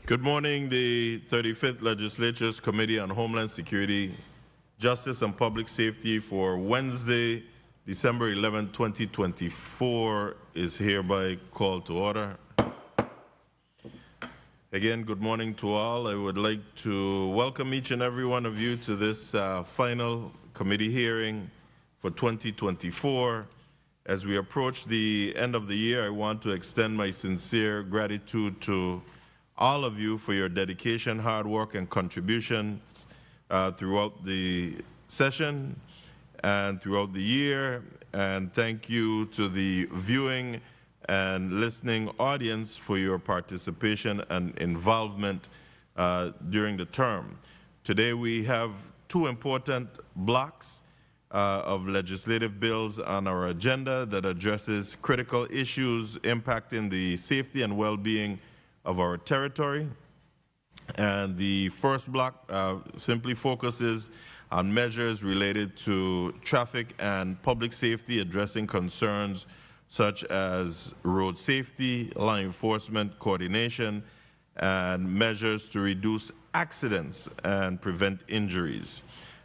Good morning. The 35th Legislature's Committee on Homeland Security, Justice and Public Safety for Wednesday, December 11, 2024 is hereby called to order. Again, good morning to all. I would like to welcome each and every one of you to this final committee hearing for 2024. As we approach the end of the year, I want to extend my sincere gratitude to all of you for your dedication, hard work, and contributions throughout the session and throughout the year. And thank you to the viewing and listening audience for your participation and involvement during the term. Today we have two important blocks of legislative bills on our agenda that addresses critical issues impacting the safety and well-being of our territory. And the first block simply focuses on measures related to traffic and public safety, addressing concerns such as road safety, law enforcement coordination, and measures to reduce accidents and prevent injuries.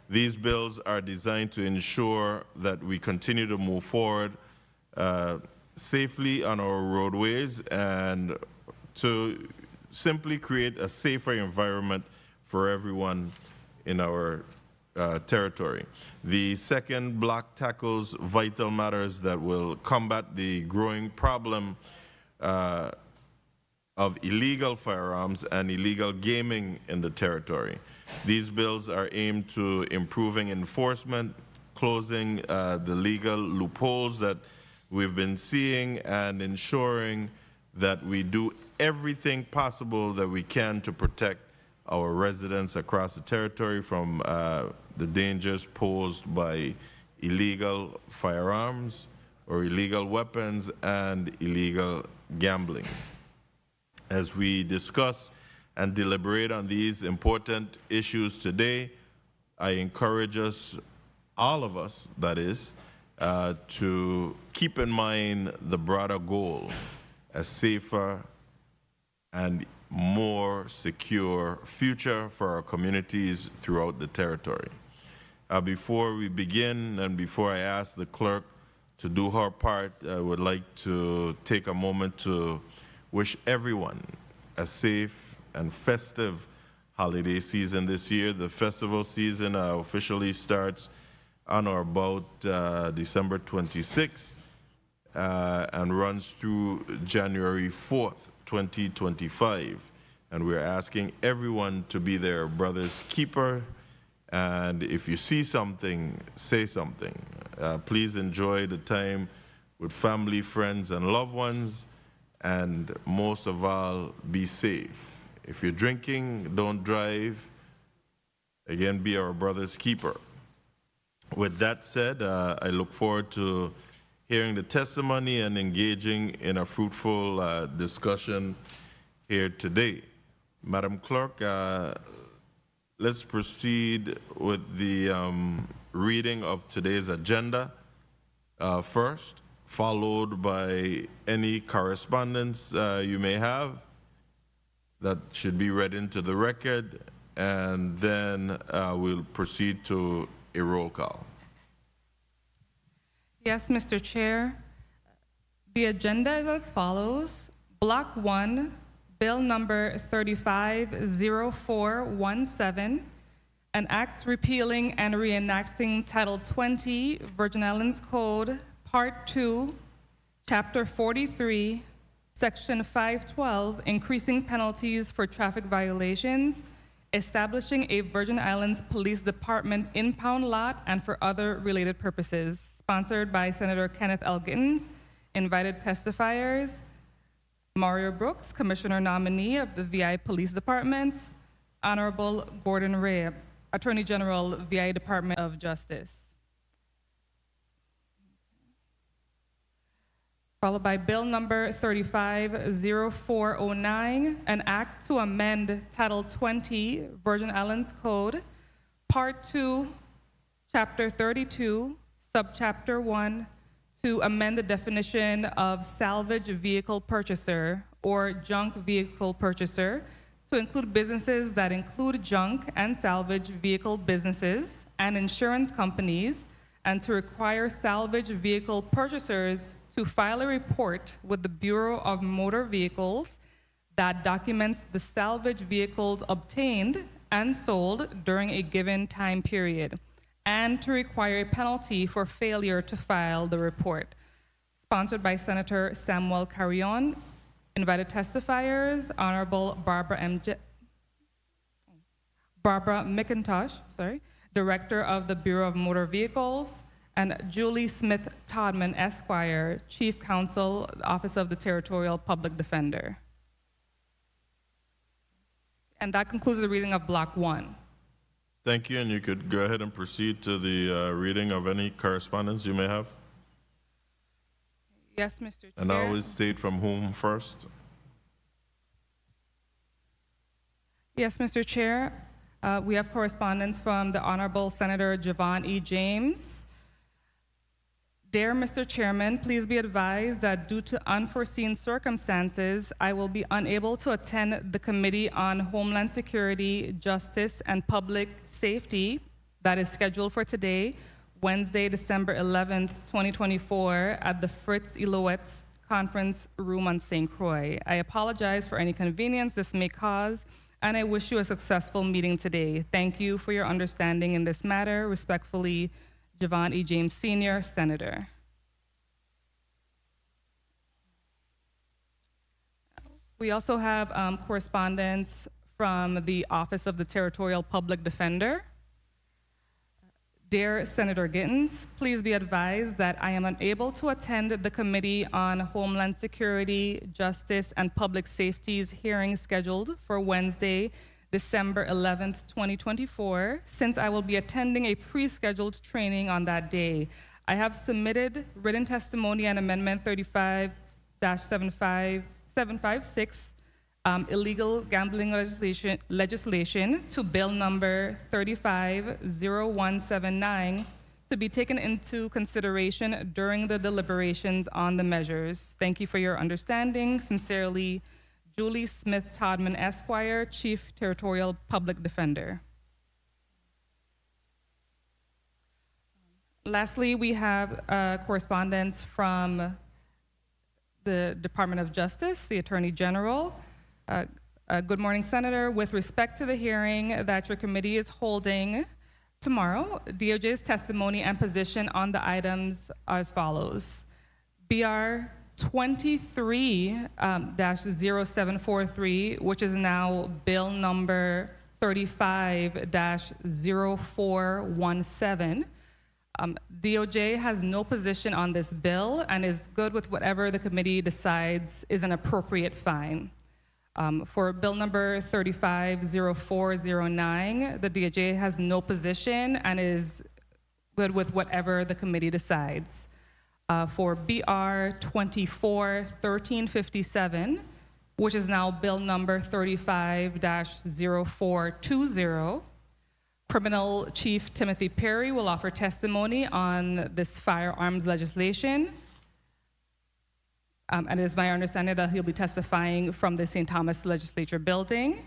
These bills are designed to ensure that we continue to move forward safely on our roadways and to simply create a safer environment for everyone in our territory. The second block tackles vital matters that will combat the growing problem of illegal firearms and illegal gaming in the territory. These bills are aimed to improving enforcement, closing the legal loopholes that we've been seeing, and ensuring that we do everything possible that we can to protect our residents across the territory from the dangers posed by illegal firearms or illegal weapons and illegal gambling. As we discuss and deliberate on these important issues today, I encourage us, all of us that is, to keep in mind the broader goal: a safer and more secure future for our communities throughout the territory. Before we begin and before I ask the clerk to do her part, I would like to take a moment to wish everyone a safe and festive holiday season this year. The festival season officially starts on or about December 26th. And runs through January 4th, 2025. And we're asking everyone to be their brother's keeper. And if you see something, say something. Please enjoy the time with family, friends, and loved ones. And most of all, be safe. If you're drinking, don't drive. Again, be our brother's keeper. With that said, I look forward to hearing the testimony and engaging in a fruitful discussion here today. Madam Clerk, let's proceed with the reading of today's agenda first, followed by any correspondence you may have that should be read into the record, and then we'll proceed to a roll call. Yes, Mr. Chair. The agenda is as follows. Block 1, Bill number 350417, an act repealing and reenacting Title 20, Virgin Islands Code, Part 2, Chapter 43, Section 512, increasing penalties for traffic violations, establishing a Virgin Islands Police Department impound lot, and for other related purposes. Sponsored by Senator Kenneth L. Gittens. Invited testifiers: Mario Brooks, Commissioner nominee of the VI Police Department; Honorable Gordon Ray, Attorney General, VI Department of Justice. Followed by Bill number 350409, an act to amend Title 20, Virgin Islands Code, Part 2, Chapter 32, subchapter 1, to amend the definition of salvage vehicle purchaser or junk vehicle purchaser to include businesses that include junk and salvage vehicle businesses and insurance companies, and to require salvage vehicle purchasers to file a report with the Bureau of Motor Vehicles that documents the salvage vehicles obtained and sold during a given time period, and to require a penalty for failure to file the report. Sponsored by Senator Samuel Carrion. Invited testifiers, Honorable Barbara McIntosh, Director of the Bureau of Motor Vehicles, and Julie Smith Todman, Esquire, Chief Counsel, Office of the Territorial Public Defender. And that concludes the reading of Block 1. Thank you, and you could go ahead and proceed to the reading of any correspondence you may have. Yes, Mr. Chair. And I always state from whom first. Yes, Mr. Chair. We have correspondence from the Honorable Senator Javon E. James. Dear Mr. Chairman, please be advised that due to unforeseen circumstances, I will be unable to attend the Committee on Homeland Security, Justice, and Public Safety that is scheduled for today, Wednesday, December 11th, 2024, at the Frits E. Lawaetz Conference Room on St. Croix. I apologize for any inconvenience this may cause, and I wish you a successful meeting today. Thank you for your understanding in this matter. Respectfully, Javon E. James Sr., Senator. We also have correspondence from the Office of the Territorial Public Defender. Dear Senator Gittens, please be advised that I am unable to attend the Committee on Homeland Security, Justice, and Public Safety's hearing scheduled for Wednesday, December 11th, 2024, since I will be attending a pre-scheduled training on that day. I have submitted written testimony on Amendment 35-756, illegal gambling legislation to Bill number 350179 to be taken into consideration during the deliberations on the measures. Thank you for your understanding. Sincerely, Julie Smith Todman, Esquire, Chief Territorial Public Defender. Lastly, we have correspondence from the Department of Justice, the Attorney General. Good morning, Senator. With respect to the hearing that your committee is holding tomorrow, DOJ's testimony and position on the items are as follows. BR 23-0743, which is now Bill number 35-0417. DOJ has no position on this bill and is good with whatever the committee decides is an appropriate fine. For Bill number 35-0409, the DOJ has no position and is good with whatever the committee decides. For BR 24-1357, which is now Bill number 35-0420, Criminal Chief Timothy Perry will offer testimony on this firearms legislation. And it is my understanding that he'll be testifying from the St. Thomas Legislature building.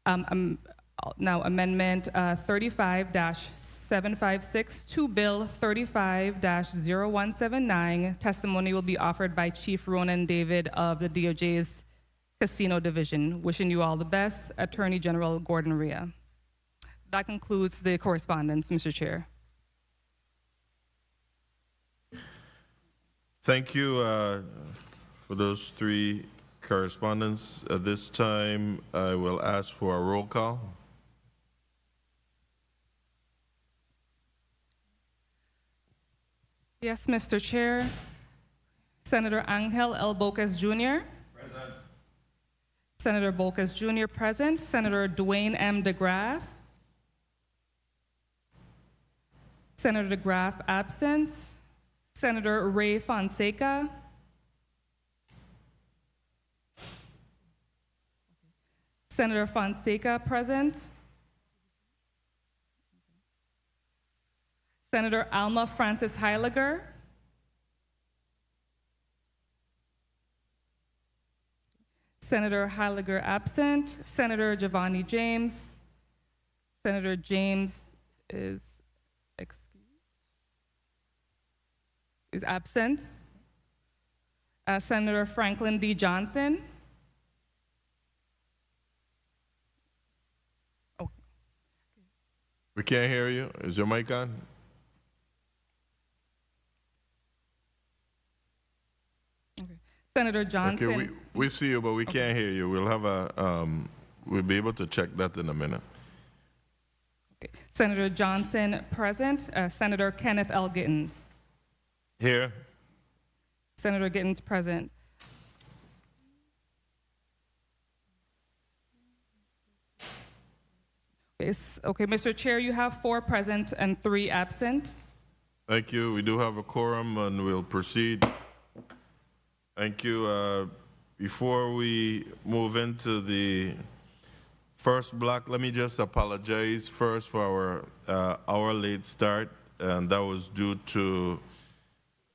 Now, Amendment 35-756 to Bill 35-0179, testimony will be offered by Chief Ronan David of the DOJ's Casino Division. Wishing you all the best, Attorney General Gordon Rhea. That concludes the correspondence, Mr. Chair. Thank you for those three correspondence. At this time, I will ask for a roll call. Yes, Mr. Chair. Senator Angel L. Bocas Jr. Present. Senator Bocas Jr. present. Senator Dwayne M. DeGraff. Senator DeGraff absent. Senator Ray Fonseca. Senator Fonseca present. Senator Alma Francis Heiliger. Senator Halliger absent. Senator Giovanni James. Senator James is absent. Senator Franklin D. Johnson. Oh. We can't hear you. Is your mic on? Okay. Senator Johnson. Okay, we see you, but we can't hear you. We'll have we'll be able to check that in a minute. Okay. Senator Johnson present. Senator Kenneth L. Gittens. Here. Senator Gittens present. Okay, Mr. Chair, you have 4 present and 3 absent. Thank you. We do have a quorum, and we'll proceed. Thank you. Before we move into the first block, let me just apologize first for our late start, and that was due to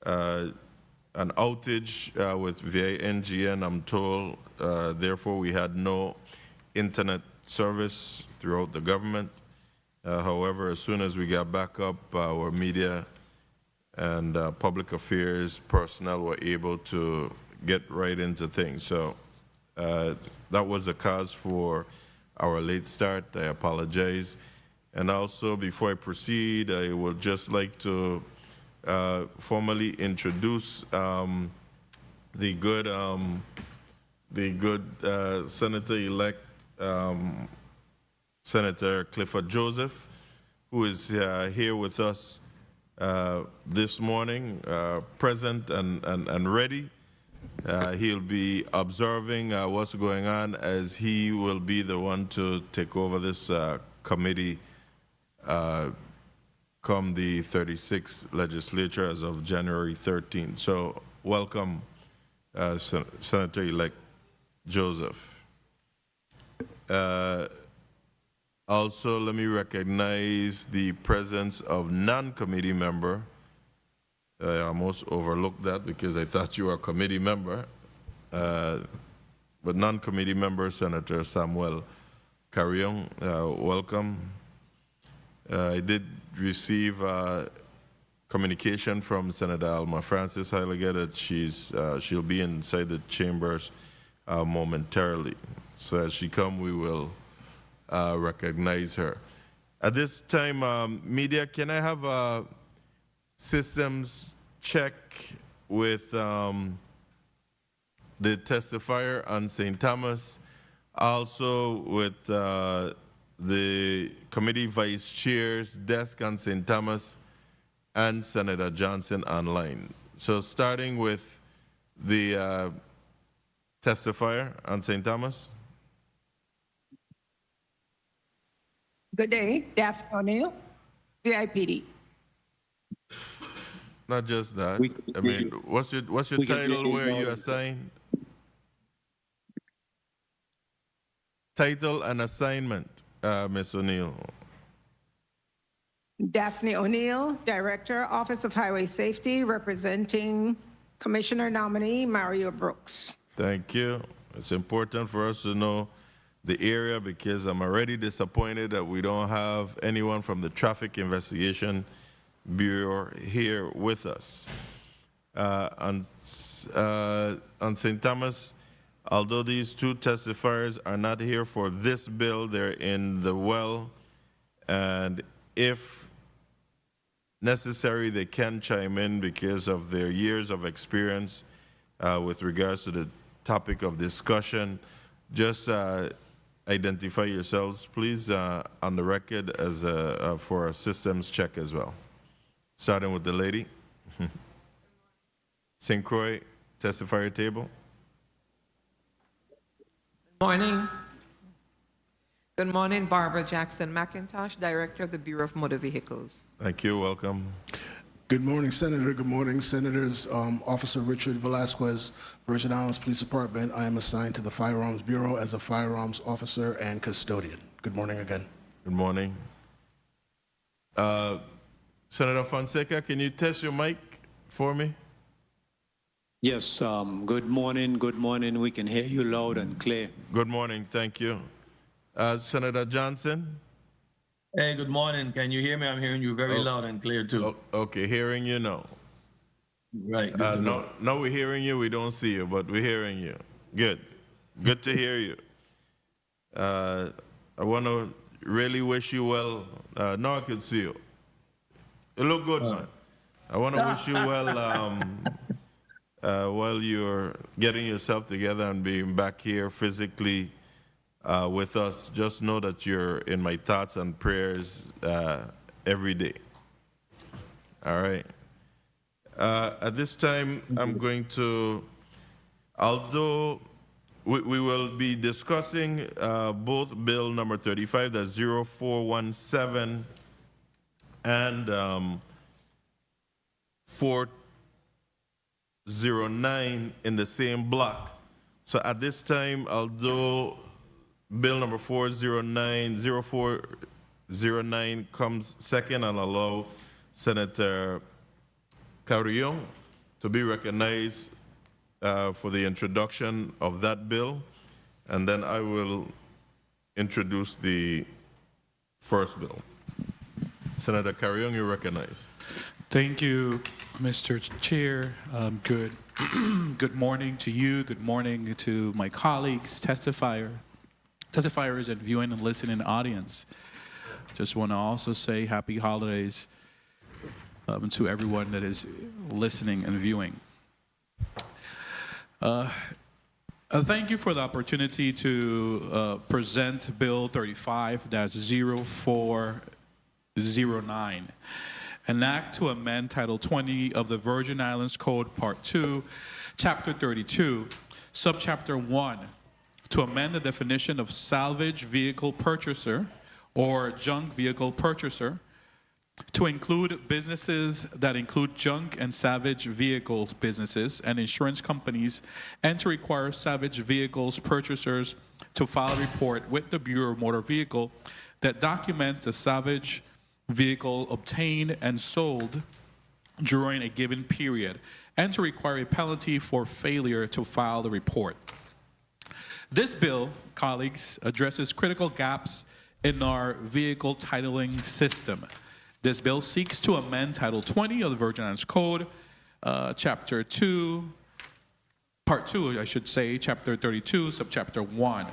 an outage with via NGN, I'm told. Therefore, we had no internet service throughout the government. However, as soon as we got back up, our media and public affairs personnel were able to get right into things. So that was the cause for our late start. I apologize. And also, before I proceed, I would just like to formally introduce the good Senator-elect Senator Clifford Joseph, who is here with us this morning, present and ready. He'll be observing what's going on, as he will be the one to take over this committee come the 36th legislature as of January 13th. So welcome, Senator-elect Joseph. Also, let me recognize the presence of non-committee member. I almost overlooked that because I thought you were a committee member. But non-committee member, Senator Samuel Carrion, welcome. I did receive communication from Senator Alma Francis Heiliger that she'll be inside the chambers momentarily. So as she comes, we will recognize her. At this time, media, can I have a systems check with the testifier on St. Thomas, also with the committee vice chair's desk on St. Thomas, and Senator Johnson online. So starting with the testifier on St. Thomas. Good day, Daphne O'Neill, VIPD. Not just that. I mean, what's your title? Where are you assigned? Title and assignment, Ms. O'Neill. Daphne O'Neill, Director, Office of Highway Safety, representing Commissioner nominee Mario Brooks. Thank you. It's important for us to know the area, because I'm already disappointed that we don't have anyone from the Traffic Investigation Bureau here with us. On St. Thomas, although these 2 testifiers are not here for this bill, they're in the well, and if necessary, they can chime in because of their years of experience with regards to the topic of discussion. Just identify yourselves, please, on the record as for a systems check as well. Starting with the lady. St. Croix, testifier table. Morning. Good morning, Barbara Jackson McIntosh, Director of the Bureau of Motor Vehicles. Thank you, welcome. Good morning, Senator. Good morning, Senators. Officer Richard Velasquez, Virgin Islands Police Department. I am assigned to the Firearms Bureau as a firearms officer and custodian. Good morning again. Good morning. Senator Fonseca, can you test your mic for me? Yes, good morning, good morning. We can hear you loud and clear. Good morning, thank you. Senator Johnson? Hey, good morning. Can you hear me? I'm hearing you very loud and clear too. Okay, hearing you now. Right. Good to know. No, we're hearing you. We don't see you, but we're hearing you. Good. Good to hear you. I want to really wish you well. Now I can see you. You look good, man. I want to wish you well while you're getting yourself together and being back here physically with us. Just know that you're in my thoughts and prayers every day. All right. At this time, I'm going to, although we will be discussing both Bill number 35, that's 0417, and 409 in the same block. So at this time, although Bill number 0409 comes second, I'll allow Senator Carrion to be recognized for the introduction of that bill, and then I will introduce the first bill. Senator Carrion, you recognize. Thank you, Mr. Chair. Good morning to you. Good morning to my colleagues, testifiers, and viewing and listening audience. Just want to also say happy holidays to everyone that is listening and viewing. Thank you for the opportunity to present Bill 35, that's 0409, an act to amend Title 20 of the Virgin Islands Code, Part 2, Chapter 32, subchapter 1, to amend the definition of salvage vehicle purchaser or junk vehicle purchaser to include businesses that include junk and salvage vehicles businesses and insurance companies, and to require salvage vehicles purchasers to file a report with the Bureau of Motor Vehicle that documents a salvage vehicle obtained and sold during a given period, and to require a penalty for failure to file the report. This bill, colleagues, addresses critical gaps in our vehicle titling system. This bill seeks to amend Title 20 of the Virgin Islands Code, Chapter 2, Part 2, I should say, Chapter 32, Subchapter 1,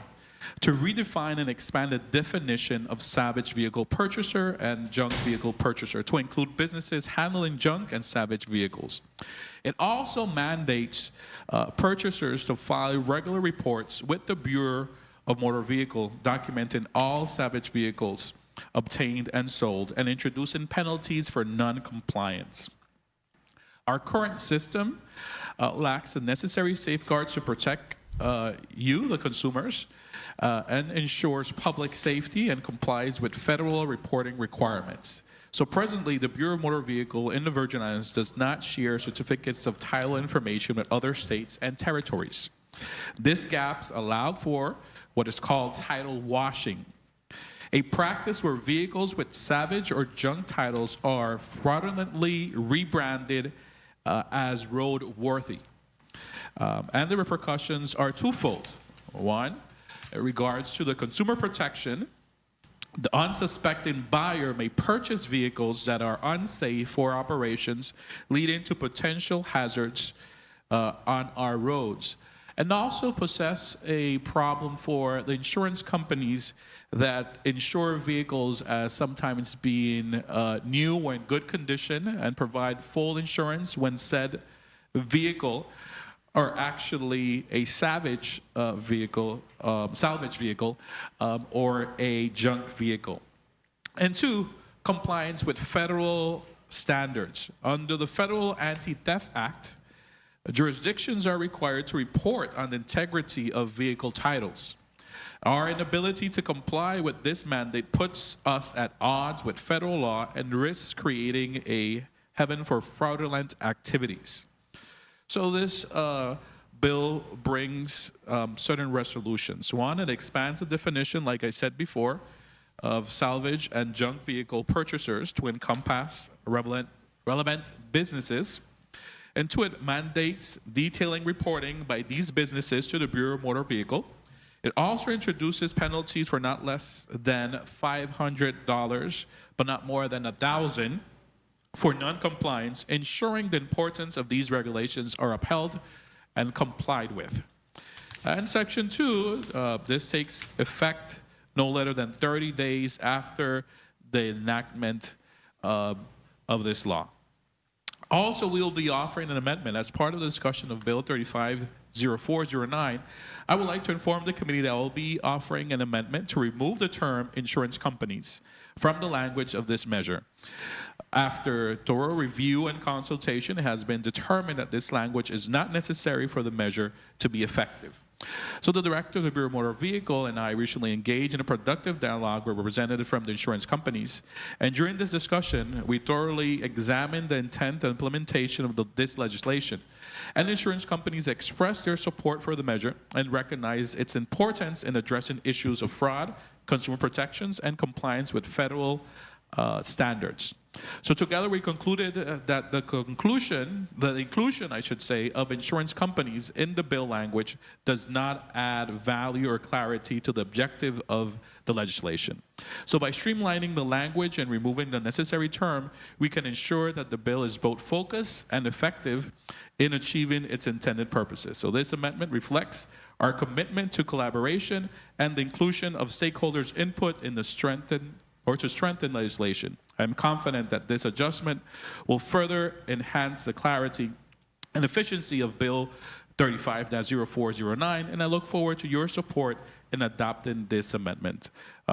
to redefine and expand the definition of salvage vehicle purchaser and junk vehicle purchaser to include businesses handling junk and salvage vehicles. It also mandates purchasers to file regular reports with the Bureau of Motor Vehicle documenting all salvage vehicles obtained and sold, and introducing penalties for non-compliance. Our current system lacks the necessary safeguards to protect you, the consumers, and ensures public safety and complies with federal reporting requirements. So presently, the Bureau of Motor Vehicle in the Virgin Islands does not share certificates of title information with other states and territories. This gaps allowed for what is called title washing, a practice where vehicles with salvage or junk titles are fraudulently rebranded as roadworthy. And the repercussions are twofold. One, in regards to the consumer protection, the unsuspecting buyer may purchase vehicles that are unsafe for operations, leading to potential hazards on our roads, and also possess a problem for the insurance companies that insure vehicles as sometimes being new or in good condition and provide full insurance when said vehicle are actually a salvage vehicle, or a junk vehicle. And two, compliance with federal standards. Under the Federal Anti-Theft Act, jurisdictions are required to report on the integrity of vehicle titles. Our inability to comply with this mandate puts us at odds with federal law and risks creating a heaven for fraudulent activities. So this bill brings certain resolutions. One, it expands the definition, like I said before, of salvage and junk vehicle purchasers to encompass relevant businesses. and two, it mandates detailing reporting by these businesses to the Bureau of Motor Vehicle. It also introduces penalties for not less than $500, but not more than $1,000 for non-compliance, ensuring the importance of these regulations are upheld and complied with. And Section 2, this takes effect no later than 30 days after the enactment of this law. Also, we will be offering an amendment as part of the discussion of Bill 350409. I would like to inform the committee that I will be offering an amendment to remove the term insurance companies from the language of this measure. After thorough review and consultation, it has been determined that this language is not necessary for the measure to be effective. So the director of the Bureau of Motor Vehicle and I recently engaged in a productive dialogue with representatives from the insurance companies. And during this discussion, we thoroughly examined the intent and implementation of this legislation. And insurance companies expressed their support for the measure and recognized its importance in addressing issues of fraud, consumer protections, and compliance with federal standards. So together we concluded that the inclusion, I should say, of insurance companies in the bill language does not add value or clarity to the objective of the legislation. So by streamlining the language and removing the necessary term, we can ensure that the bill is both focused and effective in achieving its intended purposes. So this amendment reflects our commitment to collaboration and the inclusion of stakeholders' input in the strengthen legislation. I'm confident that this adjustment will further enhance the clarity and efficiency of Bill 35-0409, and I look forward to your support in adopting this amendment.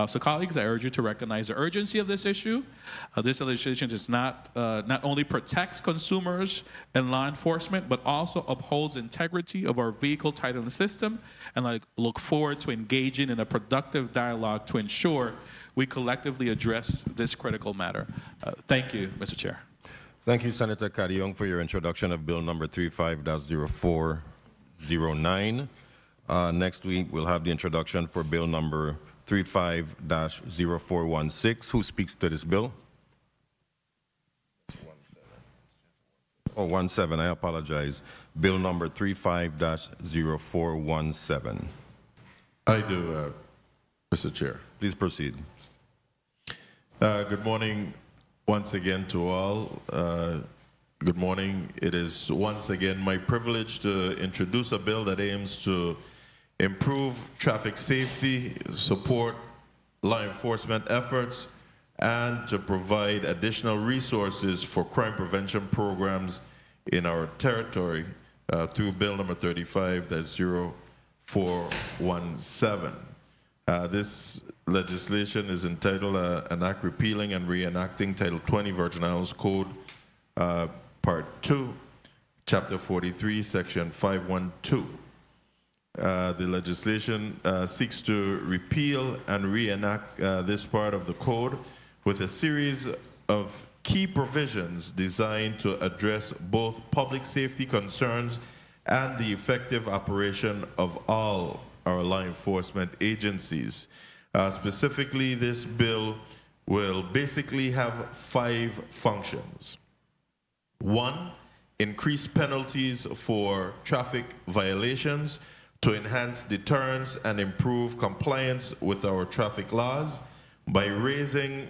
So colleagues, I urge you to recognize the urgency of this issue. This legislation does not only protects consumers and law enforcement, but also upholds the integrity of our vehicle titling system, and I look forward to engaging in a productive dialogue to ensure we collectively address this critical matter. Thank you, Mr. Chair. Thank you, Senator Kadiong, for your introduction of Bill number 35-0409. Next week, we'll have the introduction for Bill number 35-0416. Who speaks to this bill? 17. I apologize. Bill number 35-0417. I do, Mr. Chair. Please proceed. Good morning once again to all. Good morning. It is once again my privilege to introduce a bill that aims to improve traffic safety, support law enforcement efforts, and to provide additional resources for crime prevention programs in our territory through Bill number 35-0417. This legislation is entitled an act repealing and reenacting Title 20 Virgin Islands Code, Part 2, Chapter 43, Section 512. The legislation seeks to repeal and reenact this part of the code with a series of key provisions designed to address both public safety concerns and the effective operation of all our law enforcement agencies. Specifically, this bill will basically have 5 functions. 1, increase penalties for traffic violations to enhance deterrence and improve compliance with our traffic laws by raising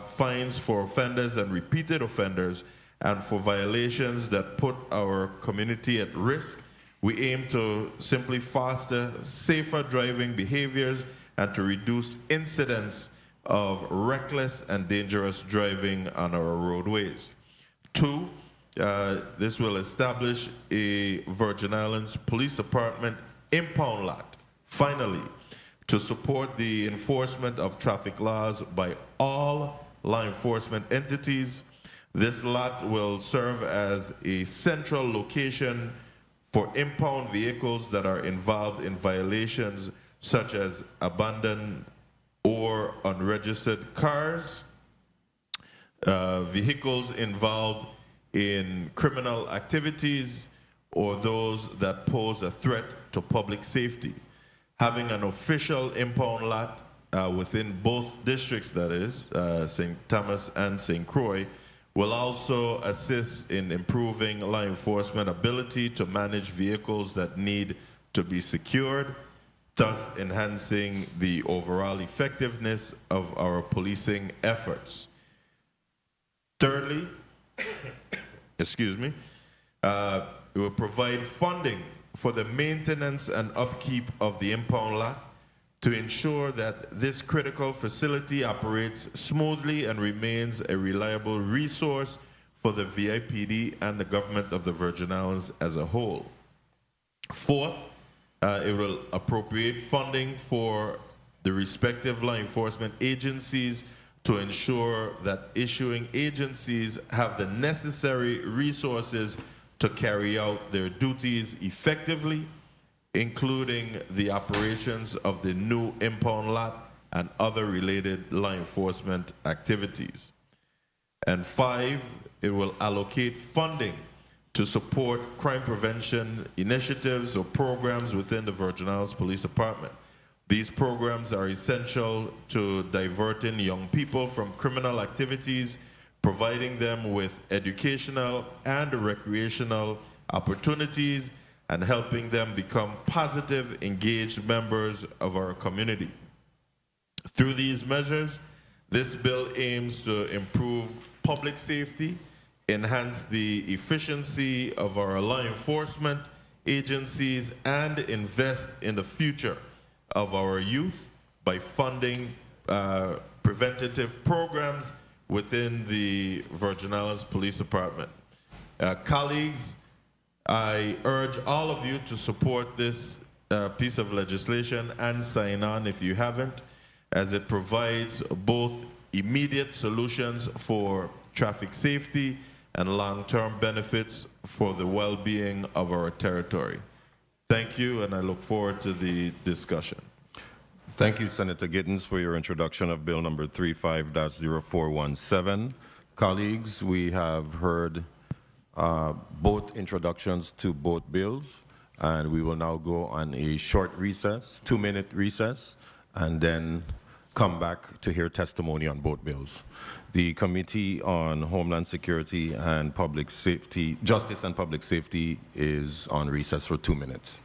fines for offenders and repeated offenders and for violations that put our community at risk. We aim to simply foster safer driving behaviors and to reduce incidents of reckless and dangerous driving on our roadways. 2, this will establish a Virgin Islands Police Department impound lot, finally, to support the enforcement of traffic laws by all law enforcement entities. This lot will serve as a central location for impound vehicles that are involved in violations such as abandoned or unregistered cars, vehicles involved in criminal activities, or those that pose a threat to public safety. Having an official impound lot within both districts, that is, St. Thomas and St. Croix, will also assist in improving law enforcement ability to manage vehicles that need to be secured, thus enhancing the overall effectiveness of our policing efforts. Thirdly, excuse me, it will provide funding for the maintenance and upkeep of the impound lot to ensure that this critical facility operates smoothly and remains a reliable resource for the VIPD and the government of the Virgin Islands as a whole. Fourth, it will appropriate funding for the respective law enforcement agencies to ensure that issuing agencies have the necessary resources to carry out their duties effectively, including the operations of the new impound lot and other related law enforcement activities. And five, it will allocate funding to support crime prevention initiatives or programs within the Virgin Islands Police Department. These programs are essential to diverting young people from criminal activities, providing them with educational and recreational opportunities, and helping them become positive, engaged members of our community. Through these measures, this bill aims to improve public safety, enhance the efficiency of our law enforcement agencies, and invest in the future of our youth by funding preventative programs within the Virgin Islands Police Department. Colleagues, I urge all of you to support this piece of legislation and sign on if you haven't, as it provides both immediate solutions for traffic safety and long-term benefits for the well-being of our territory. Thank you, and I look forward to the discussion. Thank you, Senator Gittens, for your introduction of Bill number 35-0417. Colleagues, we have heard both introductions to both bills, and we will now go on a short recess, 2-minute recess, and then come back to hear testimony on both bills. The Committee on Homeland Security and Public Safety, Justice and Public Safety is on recess for 2 minutes.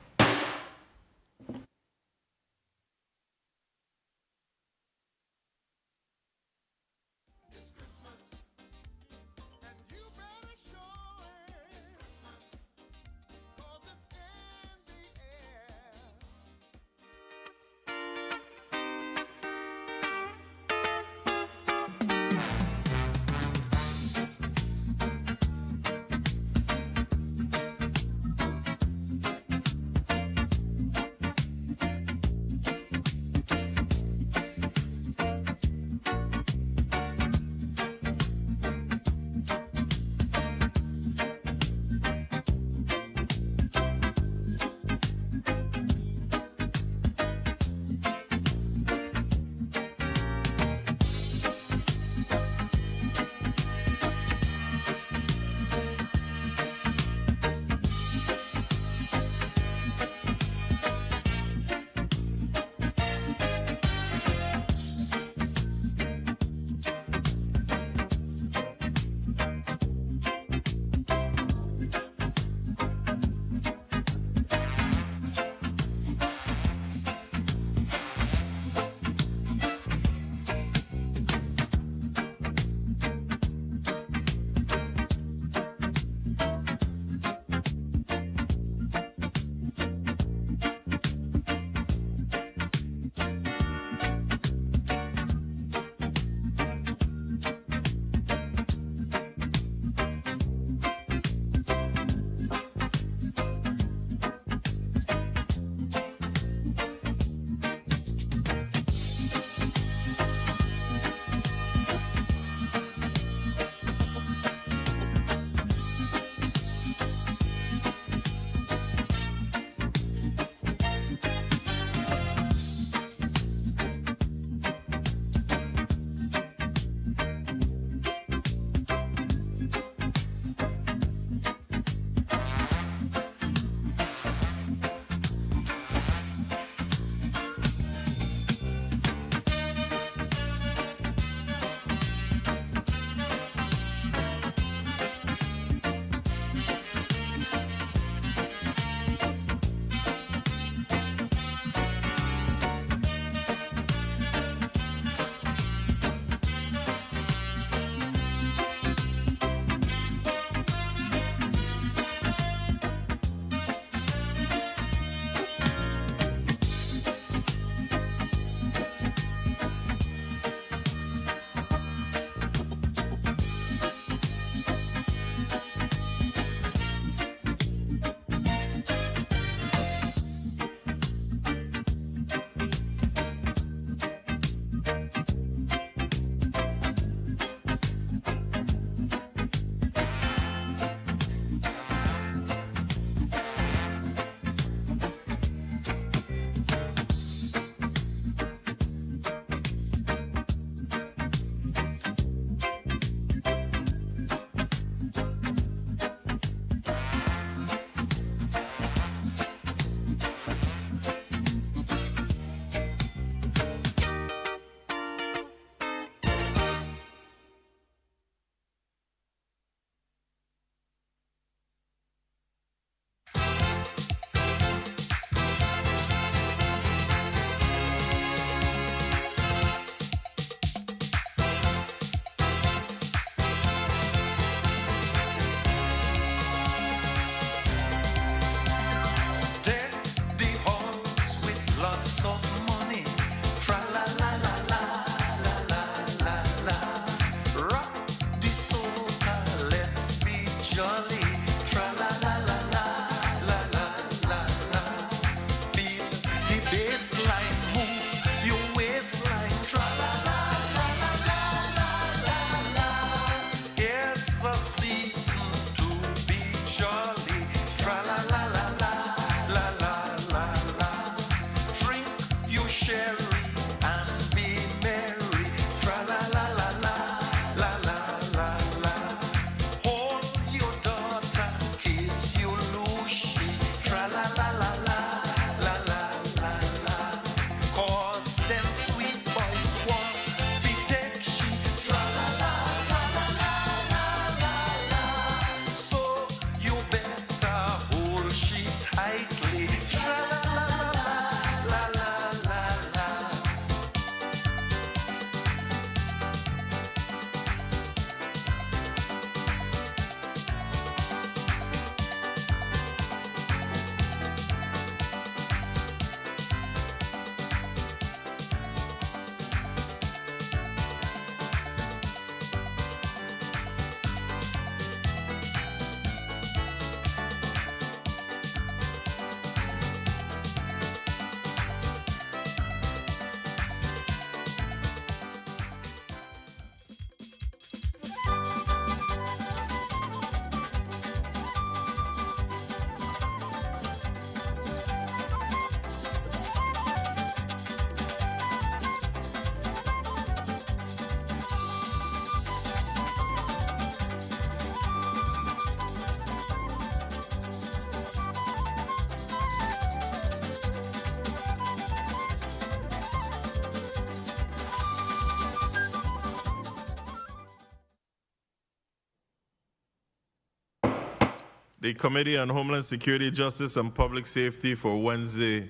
the Committee on Homeland Security, Justice, and Public Safety for Wednesday,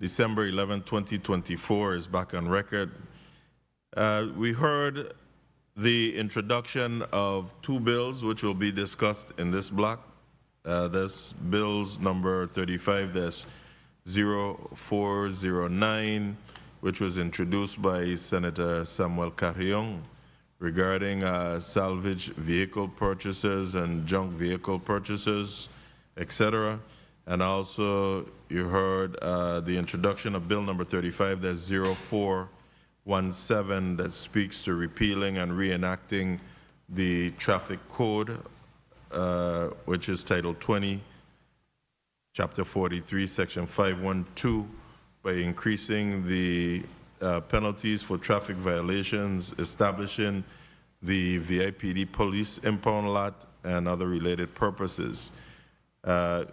December 11, 2024 is back on record. We heard the introduction of two bills which will be discussed in this block. This bills number 35-0409, which was introduced by Senator Samuel Carrion, regarding salvage vehicle purchases and junk vehicle purchases, etc. And also you heard the introduction of bill number 35-0417 that speaks to repealing and reenacting the traffic code, which is Title 20, Chapter 43, Section 512, by increasing the penalties for traffic violations, establishing the VIPD police impound lot, and other related purposes. The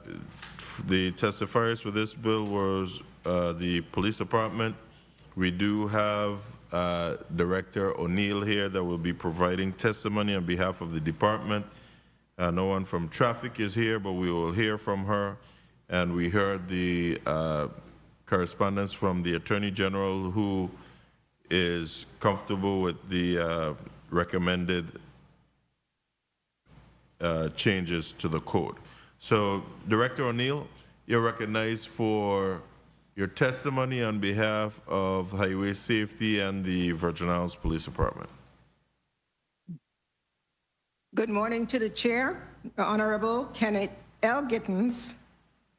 testifiers for this bill was the police department. We do have Director O'Neill here that will be providing testimony on behalf of the department. No one from traffic is here, but we will hear from her. And we heard the correspondence from the Attorney General, who is comfortable with the recommended changes to the code. So, Director O'Neill, you're recognized for your testimony on behalf of Highway Safety and the Virgin Islands Police Department. Good morning to the Chair, the Honorable Kenneth L. Gittens,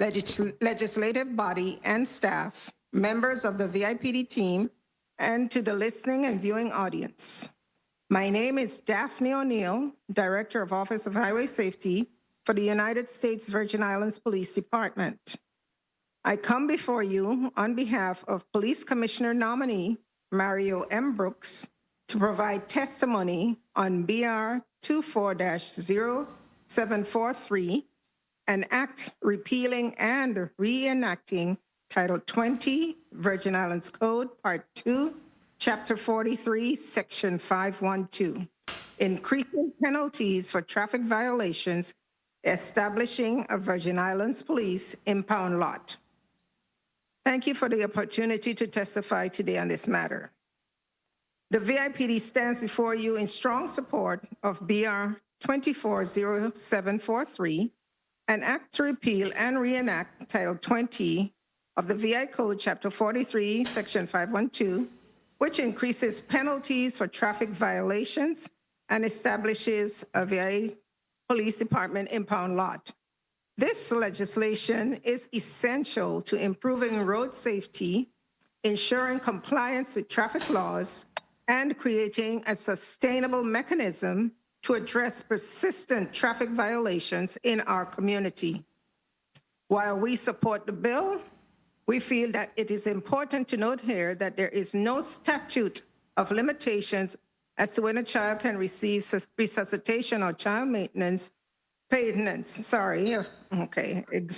legislative body and staff, members of the VIPD team, and to the listening and viewing audience. My name is Daphne O'Neill, Director of Office of Highway Safety for the United States Virgin Islands Police Department. I come before you on behalf of Police Commissioner nominee Mario M. Brooks to provide testimony on BR 24-0743, an act repealing and reenacting Title 20, Virgin Islands Code, Part 2, Chapter 43, Section 512, increasing penalties for traffic violations, establishing a Virgin Islands Police impound lot. Thank you for the opportunity to testify today on this matter. The VIPD stands before you in strong support of BR 24-0743, an act to repeal and reenact Title 20 of the VI Code, Chapter 43, Section 512, which increases penalties for traffic violations and establishes a VI Police Department impound lot. This legislation is essential to improving road safety, ensuring compliance with traffic laws, and creating a sustainable mechanism to address persistent traffic violations in our community. While we support the bill, we feel that it is important to note here that there is no statute of limitations as to when a child can receive resuscitation or child maintenance. Okay,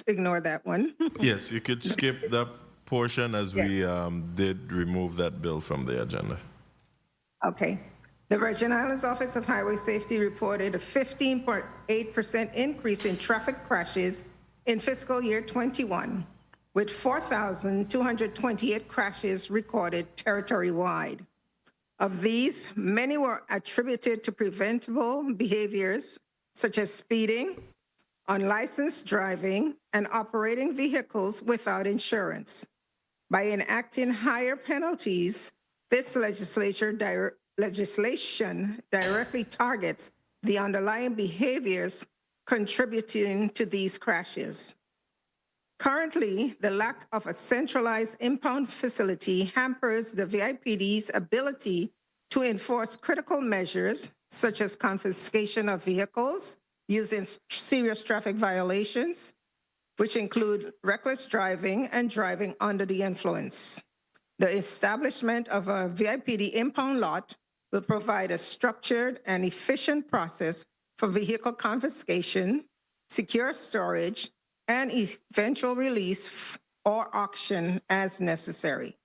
ignore that one. Yes, you could skip that portion as we did remove that bill from the agenda. Okay. The Virgin Islands Office of Highway Safety reported a 15.8% increase in traffic crashes in fiscal year 21, with 4,228 crashes recorded territory-wide. Of these, many were attributed to preventable behaviors such as speeding, unlicensed driving, and operating vehicles without insurance. By enacting higher penalties, this legislation directly targets the underlying behaviors contributing to these crashes. Currently, the lack of a centralized impound facility hampers the VIPD's ability to enforce critical measures such as confiscation of vehicles using serious traffic violations, which include reckless driving and driving under the influence. The establishment of a VIPD impound lot will provide a structured and efficient process for vehicle confiscation, secure storage, and eventual release or auction as necessary.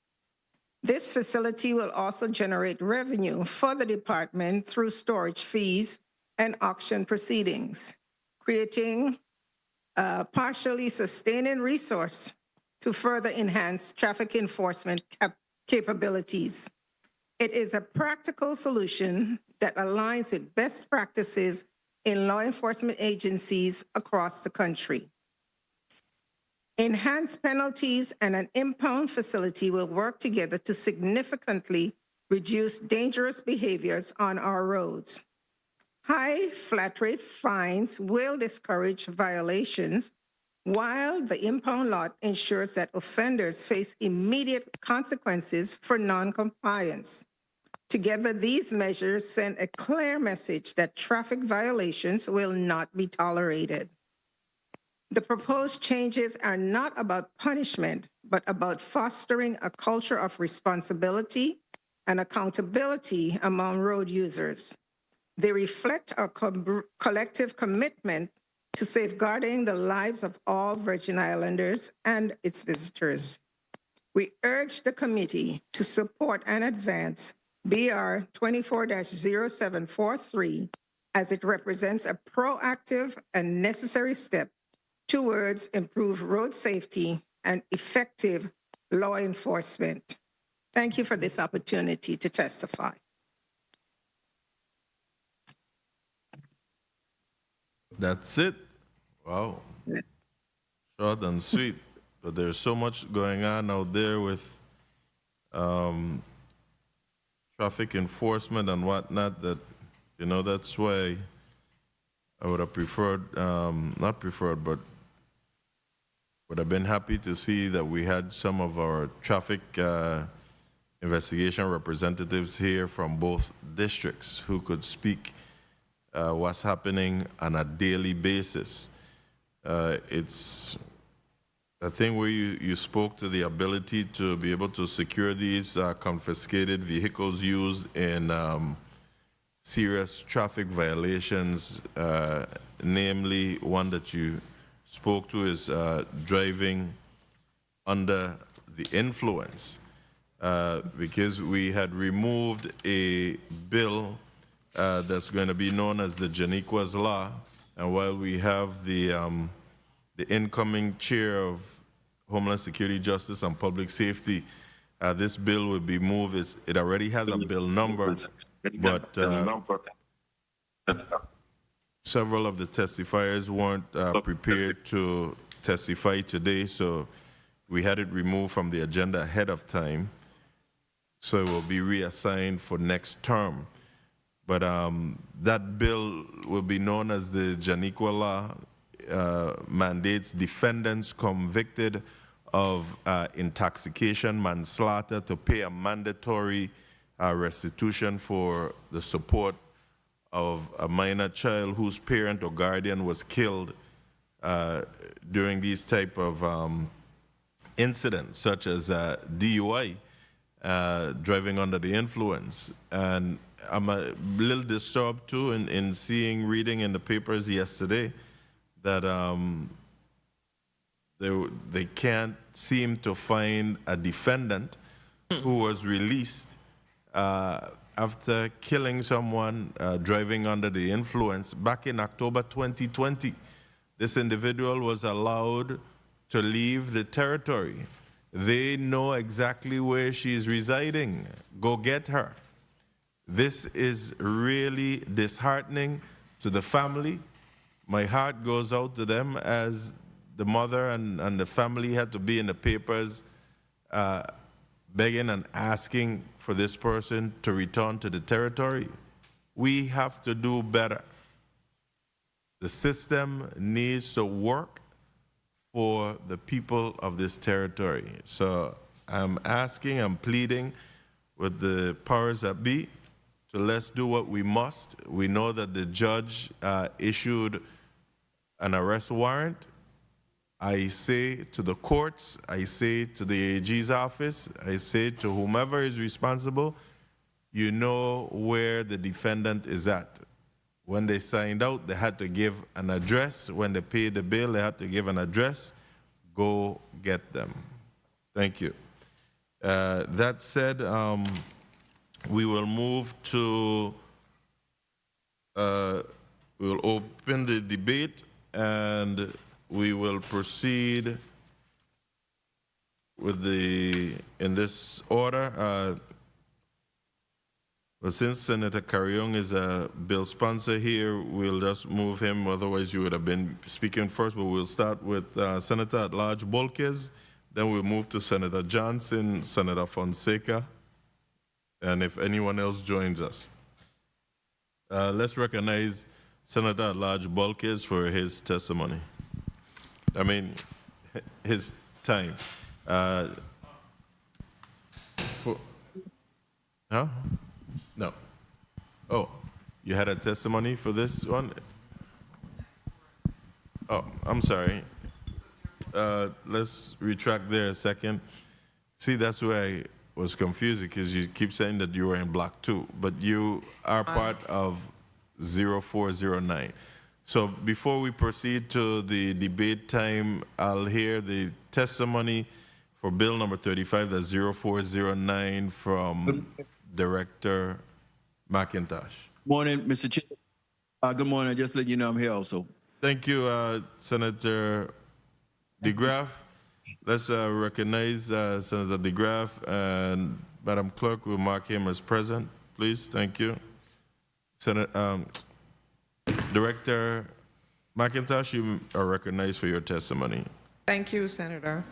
This facility will also generate revenue for the department through storage fees and auction proceedings, creating a partially sustaining resource to further enhance traffic enforcement capabilities. It is a practical solution that aligns with best practices in law enforcement agencies across the country. Enhanced penalties and an impound facility will work together to significantly reduce dangerous behaviors on our roads. High flat rate fines will discourage violations, while the impound lot ensures that offenders face immediate consequences for non-compliance. Together, these measures send a clear message that traffic violations will not be tolerated. The proposed changes are not about punishment, but about fostering a culture of responsibility and accountability among road users. They reflect our collective commitment to safeguarding the lives of all Virgin Islanders and its visitors. We urge the committee to support and advance BR 24-0743 as it represents a proactive and necessary step towards improved road safety and effective law enforcement. Thank you for this opportunity to testify. That's it. Wow. Short and sweet. But there's so much going on out there with traffic enforcement and whatnot that, you know, that's why I would have preferred, not preferred, but would have been happy to see that we had some of our traffic investigation representatives here from both districts who could speak what's happening on a daily basis. It's a thing where you spoke to the ability to be able to secure these confiscated vehicles used in serious traffic violations, namely one that you spoke to is driving under the influence, because we had removed a bill that's going to be known as the Janiqua's Law, and while we have the incoming chair of Homeland Security, Justice, and Public Safety, this bill will be moved. It already has a bill number, but several of the testifiers weren't prepared to testify today, so we had it removed from the agenda ahead of time. So it will be reassigned for next term. But that bill will be known as the Janiqua Law, mandates defendants convicted of intoxication, manslaughter to pay a mandatory restitution for the support of a minor child whose parent or guardian was killed during these type of incidents, such as DUI, driving under the influence. And I'm a little disturbed too in reading in the papers yesterday that they can't seem to find a defendant who was released after killing someone driving under the influence back in October 2020. This individual was allowed to leave the territory. They know exactly where she's residing. Go get her. This is really disheartening to the family. My heart goes out to them as the mother and the family had to be in the papers begging and asking for this person to return to the territory. We have to do better. The system needs to work for the people of this territory. So I'm asking, I'm pleading with the powers that be to let's do what we must. We know that the judge issued an arrest warrant. I say to the courts, I say to the AG's office, I say to whomever is responsible, you know where the defendant is at. When they signed out, they had to give an address. When they paid the bill, they had to give an address. Go get them. Thank you. That said, we will move to, we will open the debate, and we will proceed with in this order. But since Senator Carrion is a bill sponsor here, we'll just move him. Otherwise, you would have been speaking first. But we'll start with Senator at Large Bolkes. Then we'll move to Senator Johnson, Senator Fonseca, and if anyone else joins us. Let's recognize Senator at Large Bolkes for his testimony. I mean, his time. Huh? No. Oh, you had a testimony for this one? Oh, I'm sorry. Let's retract there a second. See, that's where I was confused because you keep saying that you were in block 2, but you are part of 0409. So before we proceed to the debate time, I'll hear the testimony for bill number 35, that's 0409 from Director McIntosh. Morning, Mr. Chair. Good morning. Just letting you know I'm here also. Thank you, Senator DeGraff. Let's recognize Senator DeGraff, and Madam Clerk will mark him as present, please. Thank you. Director McIntosh, you are recognized for your testimony. Thank you, Senator.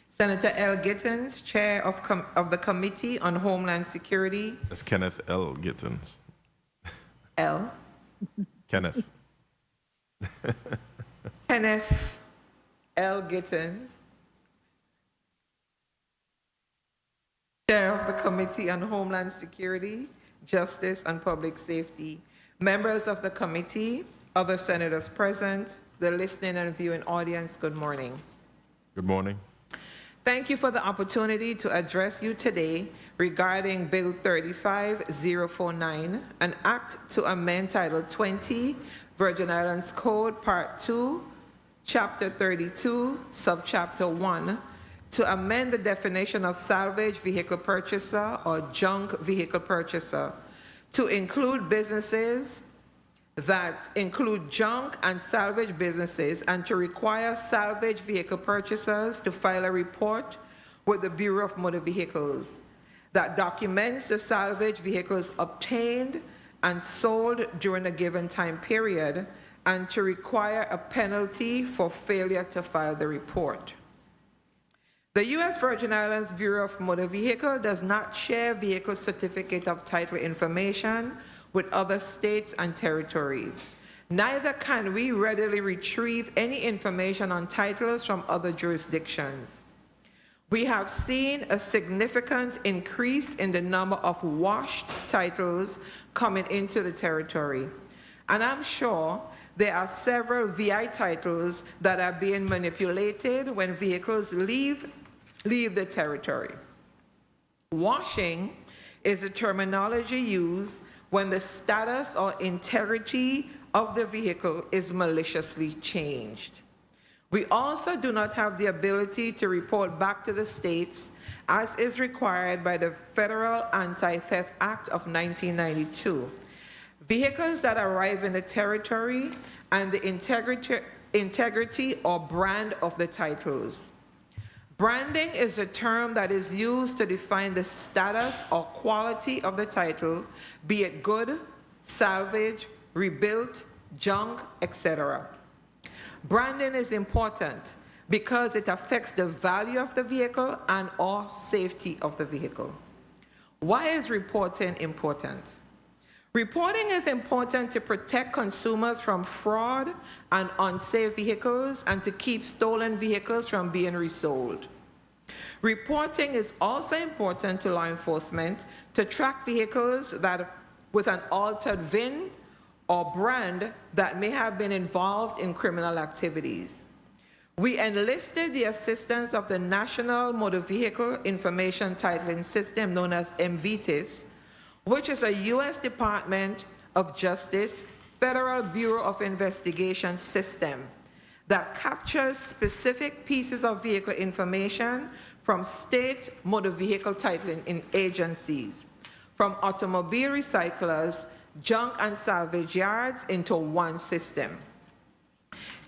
Senator L. Gittins, Chair of the Committee on Homeland Security. That's Kenneth L. Gittins. L. Kenneth. Kenneth L. Gittins, Chair of the Committee on Homeland Security, Justice, and Public Safety. Members of the committee, other senators present, the listening and viewing audience, good morning. Good morning. Thank you for the opportunity to address you today regarding Bill 35049, an act to amend Title 20, Virgin Islands Code, Part 2, Chapter 32, Subchapter 1, to amend the definition of salvage vehicle purchaser or junk vehicle purchaser to include businesses that include junk and salvage businesses, and to require salvage vehicle purchasers to file a report with the Bureau of Motor Vehicles that documents the salvage vehicles obtained and sold during a given time period, and to require a penalty for failure to file the report. The U.S. Virgin Islands Bureau of Motor Vehicle does not share vehicle certificate of title information with other states and territories. Neither can we readily retrieve any information on titles from other jurisdictions. We have seen a significant increase in the number of washed titles coming into the territory. And I'm sure there are several VI titles that are being manipulated when vehicles leave the territory. Washing is the terminology used when the status or integrity of the vehicle is maliciously changed. We also do not have the ability to report back to the states as is required by the Federal Anti-Theft Act of 1992. Vehicles that arrive in the territory and the integrity or brand of the titles. Branding is a term that is used to define the status or quality of the title, be it good, salvage, rebuilt, junk, etc. Branding is important because it affects the value of the vehicle and or safety of the vehicle. Why is reporting important? Reporting is important to protect consumers from fraud and unsafe vehicles and to keep stolen vehicles from being resold. Reporting is also important to law enforcement to track vehicles that with an altered VIN or brand that may have been involved in criminal activities. We enlisted the assistance of the National Motor Vehicle Information Titling System, known as MVTIS, which is a U.S. Department of Justice Federal Bureau of Investigation system that captures specific pieces of vehicle information from state motor vehicle titling agencies, from automobile recyclers, junk and salvage yards into one system.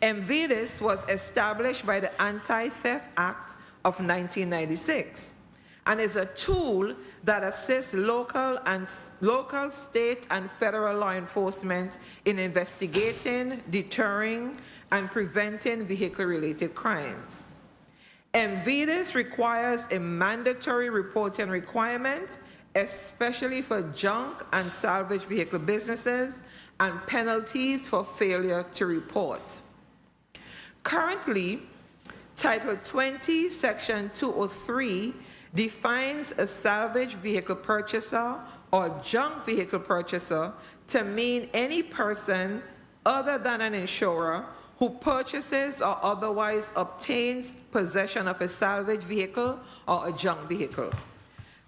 MVDIS was established by the Anti-Theft Act of 1996 and is a tool that assists local, state, and federal law enforcement in investigating, deterring, and preventing vehicle-related crimes. MVDIS requires a mandatory reporting requirement, especially for junk and salvage vehicle businesses, and penalties for failure to report. Currently, Title 20, Section 203 defines a salvage vehicle purchaser or junk vehicle purchaser to mean any person other than an insurer who purchases or otherwise obtains possession of a salvage vehicle or a junk vehicle.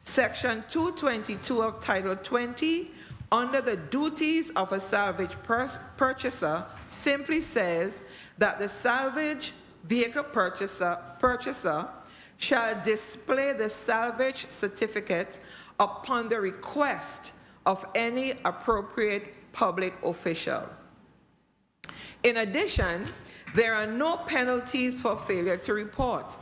Section 222 of Title 20, under the duties of a salvage purchaser, simply says that the salvage vehicle purchaser shall display the salvage certificate upon the request of any appropriate public official. In addition, there are no penalties for failure to report.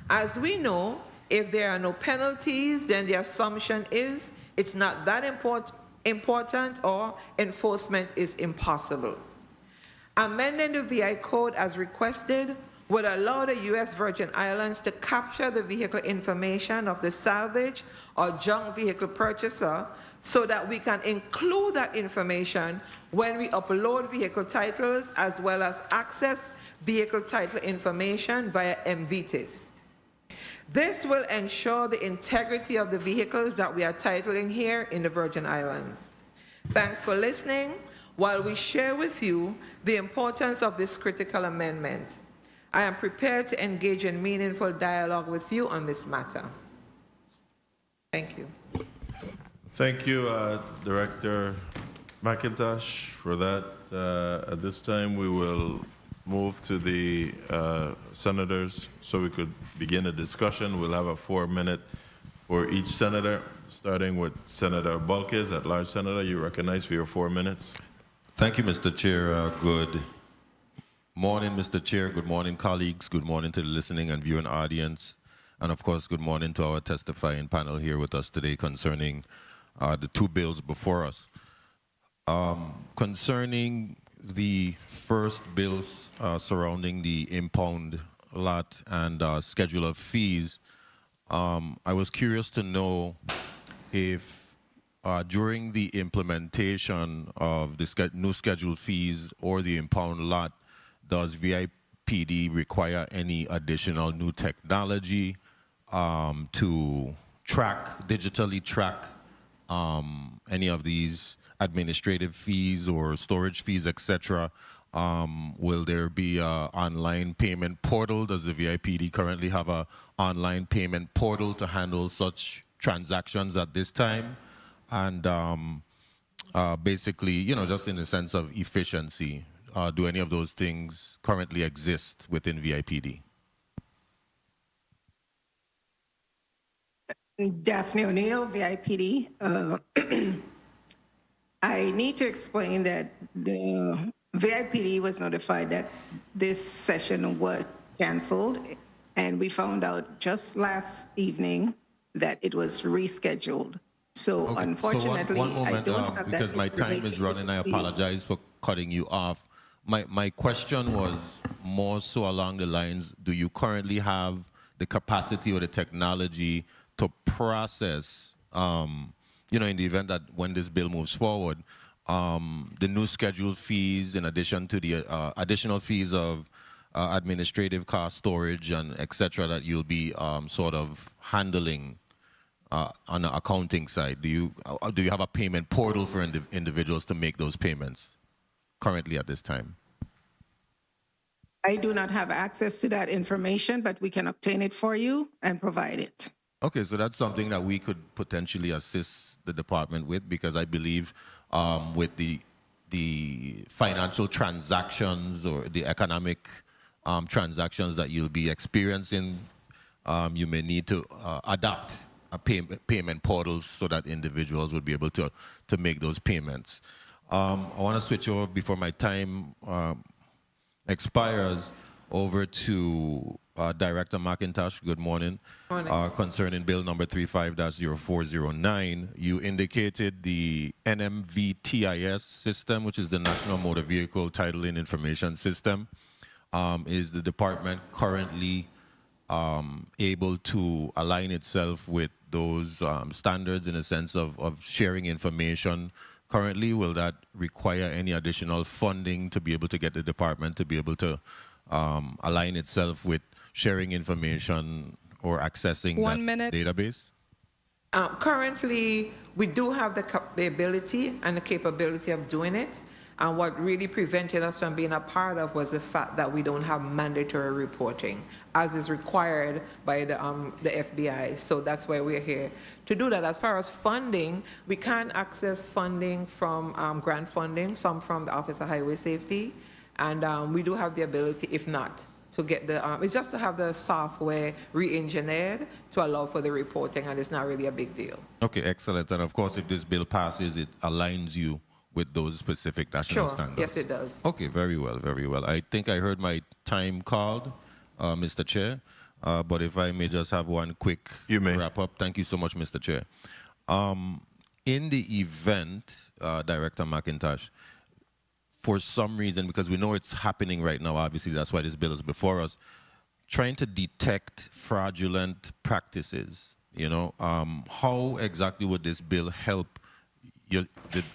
As we know, if there are no penalties, then the assumption is it's not that important or enforcement is impossible. Amending the VI code as requested would allow the U.S. Virgin Islands to capture the vehicle information of the salvage or junk vehicle purchaser so that we can include that information when we upload vehicle titles as well as access vehicle title information via MVTIS. This will ensure the integrity of the vehicles that we are titling here in the Virgin Islands. Thanks for listening while we share with you the importance of this critical amendment. I am prepared to engage in meaningful dialogue with you on this matter. Thank you. Thank you, Director McIntosh, for that. At this time, we will move to the senators so we could begin a discussion. We'll have a 4-minute for each senator, starting with Senator Balkes. At large senator, you recognize for your 4 minutes. Thank you, Mr. Chair. Good morning, Mr. Chair. Good morning, colleagues. Good morning to the listening and viewing audience. And of course, good morning to our testifying panel here with us today concerning the 2 bills before us. Concerning the first bills surrounding the impound lot and schedule of fees, I was curious to know if during the implementation of the new scheduled fees or the impound lot, does VIPD require any additional new technology to digitally track any of these administrative fees or storage fees, etc.? Will there be an online payment portal? Does the VIPD currently have an online payment portal to handle such transactions at this time? And basically, you know, just in the sense of efficiency, do any of those things currently exist within VIPD? Daphne O'Neill, VIPD. I need to explain that the VIPD was notified that this session was canceled, and we found out just last evening that it was rescheduled. So okay. Unfortunately, one moment, I don't have that because my time is running. I apologize for cutting you off. My question was more so along the lines, do you currently have the capacity or the technology to process, you know, in the event that when this bill moves forward, the new scheduled fees in addition to the additional fees of administrative cost, storage, and et cetera, that you'll be sort of handling on the accounting side? Do you have a payment portal for individuals to make those payments currently at this time? I do not have access to that information, but we can obtain it for you and provide it. Okay, so that's something that we could potentially assist the department with, because I believe with the financial transactions or the economic transactions that you'll be experiencing, you may need to adapt a payment portal so that individuals would be able to make those payments. I want to switch over before my time expires, over to Director McIntosh. Good morning. Morning. Concerning Bill number 35-0409, you indicated the NMVTIS system, which is the National Motor Vehicle Titling Information System. Is the department currently able to align itself with those standards in a sense of sharing information currently? Will that require any additional funding to be able to get the department to be able to align itself with sharing information or accessing that database? Currently, we do have the ability and the capability of doing it. And what really prevented us from being a part of was the fact that we don't have mandatory reporting, as is required by the FBI. So that's why we're here to do that. As far as funding, we can access funding from grant funding, some from the Office of Highway Safety, and we do have the ability, if not, to get the, it's just to have the software re-engineered to allow for the reporting, and it's not really a big deal. Okay, excellent. And of course, if this bill passes, it aligns you with those specific national standards. Yes, it does. Okay, very well, very well. I think I heard my time called, Mr. Chair, but if I may just have one quick wrap up. Thank you so much, Mr. Chair. In the event, Director McIntosh, for some reason, because we know it's happening right now, obviously that's why this bill is before us, trying to detect fraudulent practices, you know, how exactly would this bill help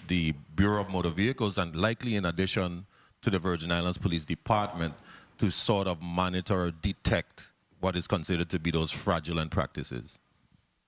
the Bureau of Motor Vehicles, and likely in addition to the Virgin Islands Police Department, to sort of monitor or detect what is considered to be those fraudulent practices?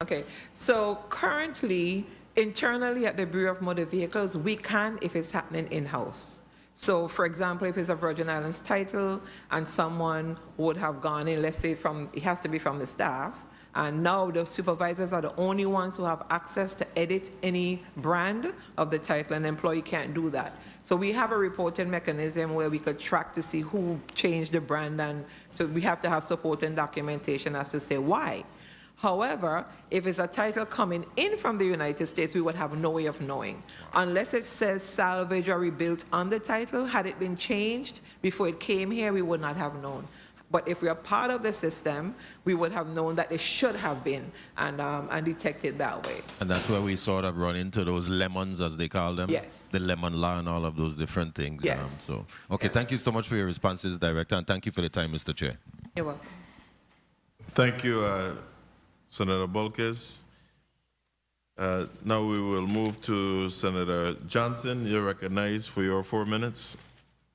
Okay, so currently, internally at the Bureau of Motor Vehicles, we can if it's happening in-house. So, for example, if it's a Virgin Islands title and someone would have gone in, let's say it has to be from the staff, and now the supervisors are the only ones who have access to edit any brand of the title, and an employee can't do that. So we have a reporting mechanism where we could track to see who changed the brand, and so we have to have supporting documentation as to say why. However, if it's a title coming in from the United States, we would have no way of knowing. Unless it says salvage or rebuilt on the title, had it been changed before it came here, we would not have known. But if we are part of the system, we would have known that it should have been and detected that way. And that's where we sort of run into those lemons, as they call them. Yes. The lemon law and all of those different things. Yes. Okay, thank you so much for your responses, Director, and thank you for the time, Mr. Chair. You're welcome. Thank you, Senator Bolkes. Now we will move to Senator Johnson. You're recognized for your 4 minutes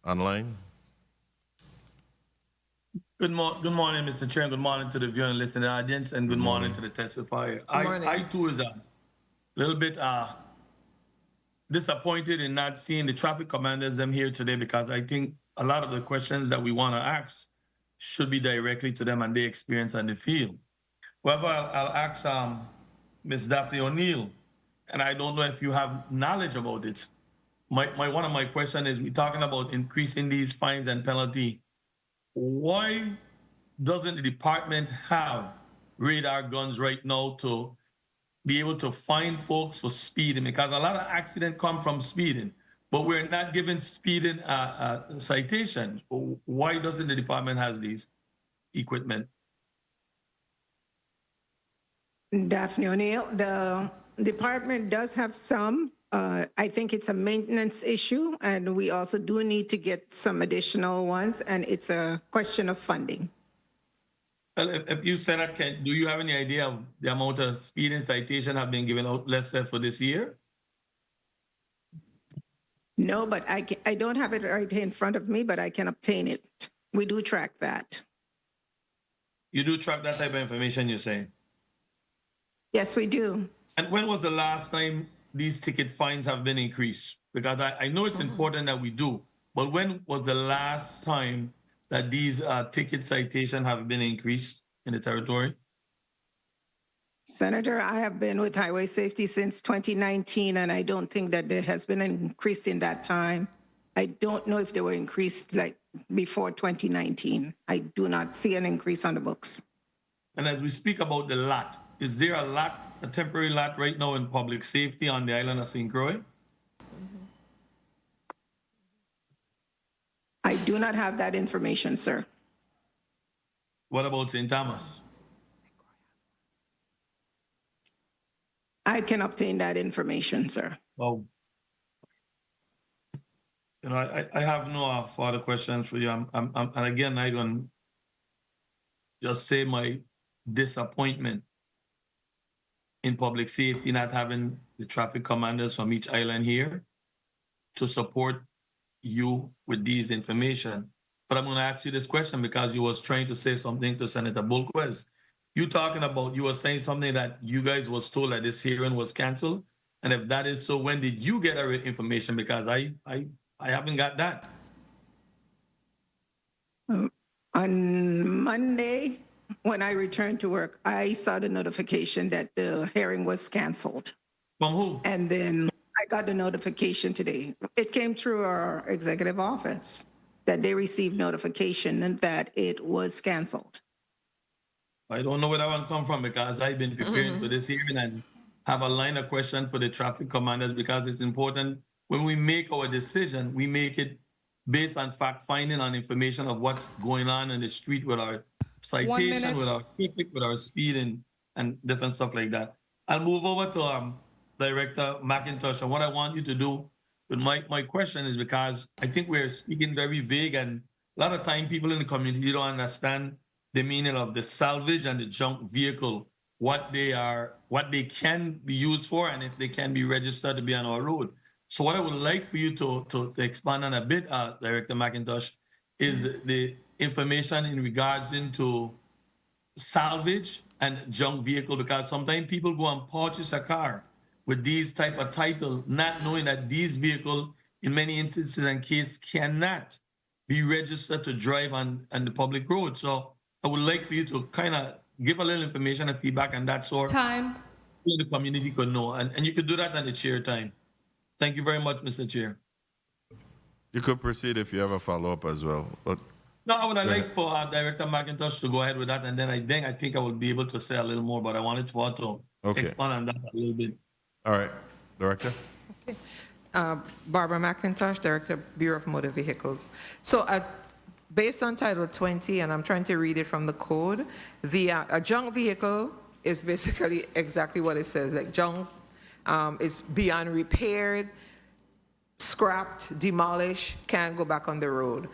online. Good morning, Mr. Chair. Good morning to the viewing and listening audience, and good morning to the testifier. I too is a little bit disappointed in not seeing the traffic commanders them here today, because I think a lot of the questions that we want to ask should be directly to them and their experience on the field. However, I'll ask Ms. Daphne O'Neill, and I don't know if you have knowledge about it. One of my questions is, we're talking about increasing these fines and penalty. Why doesn't the department have radar guns right now to be able to find folks for speeding? Because a lot of accidents come from speeding, but we're not giving speeding citations. Why doesn't the department have these equipment? Daphne O'Neill, the department does have some. I think it's a maintenance issue, and we also do need to get some additional ones, and it's a question of funding. Well, if you said that, do you have any idea of the amount of speeding citation have been given out, let's say, for this year? No, but I don't have it right here in front of me, but I can obtain it. We do track that. You do track that type of information, you're saying? Yes, we do. And when was the last time these ticket fines have been increased? Because I know it's important that we do, but when was the last time that these ticket citations have been increased in the territory? Senator, I have been with Highway Safety since 2019, and I don't think that there has been an increase in that time. I don't know if they were increased like before 2019. I do not see an increase on the books. And as we speak about the lot, is there a temporary lot right now in public safety on the island of St. Croix? I do not have that information, sir. What about St. Thomas? I can obtain that information, sir. Well, you know, I have no further questions for you. And again, I'm going to just say my disappointment in public safety, not having the traffic commanders from each island here to support you with these information. But I'm going to ask you this question because you was trying to say something to Senator Bulquez. You were saying something that you guys was told that this hearing was canceled. And if that is so, when did you get our information? Because I haven't got that. On Monday, when I returned to work, I saw the notification that the hearing was canceled. From who? And then I got the notification today. It came through our executive office that they received notification and that it was canceled. I don't know where that one come from because I've been preparing for this hearing and have a line of question for the traffic commanders because it's important when we make our decision, we make it based on fact finding and information of what's going on in the street with our citation, with our traffic, with our speed and different stuff like that. I'll move over to Director McIntosh. And what I want you to do with my question is because I think we're speaking very vague and a lot of time people in the community don't understand the meaning of the salvage and the junk vehicle, what they can be used for, and if they can be registered to be on our road. So what I would like for you to expand on a bit, Director McIntosh, is the information in regards into salvage and junk vehicle, because sometimes people go and purchase a car with these type of title, not knowing that these vehicles, in many instances and cases, cannot be registered to drive on the public road. So I would like for you to kind of give a little information and feedback on that sort. Time. So the community could know. And you could do that on the chair time. Thank you very much, Mr. Chair. You could proceed if you have a follow-up as well. But no, I would like for Director McIntosh to go ahead with that. And then I think I will be able to say a little more, but I wanted for her to expand on that a little bit. All right, Director. Okay. Barbara McIntosh, Director, Bureau of Motor Vehicles. So based on Title 20, and I'm trying to read it from the code, a junk vehicle is basically exactly what it says. Like junk is beyond repaired, scrapped, demolished, can't go back on the road.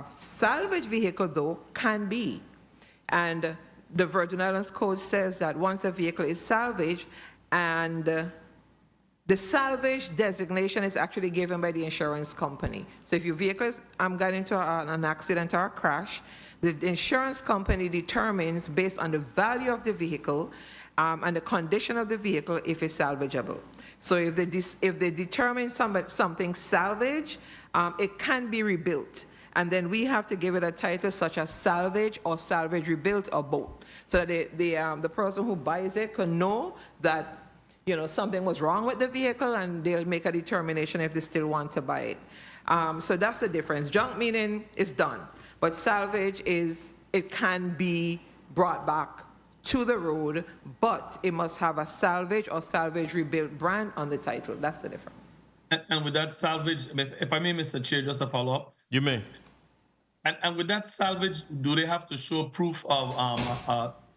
Salvage vehicle, though, can be. And the Virgin Islands Code says that once a vehicle is salvaged, and the salvage designation is actually given by the insurance company. So if your vehicle got into an accident or a crash, the insurance company determines based on the value of the vehicle and the condition of the vehicle if it's salvageable. So if they determine something salvage, it can be rebuilt. And then we have to give it a title such as salvage or salvage rebuilt or both. So that the person who buys it can know that something was wrong with the vehicle and they'll make a determination if they still want to buy it. So that's the difference. Junk meaning it's done, but salvage it can be brought back to the road, but it must have a salvage or salvage rebuilt brand on the title. That's the difference. And with that salvage, if I may, Mr. Chair, just a follow-up. You may. And with that salvage, do they have to show proof of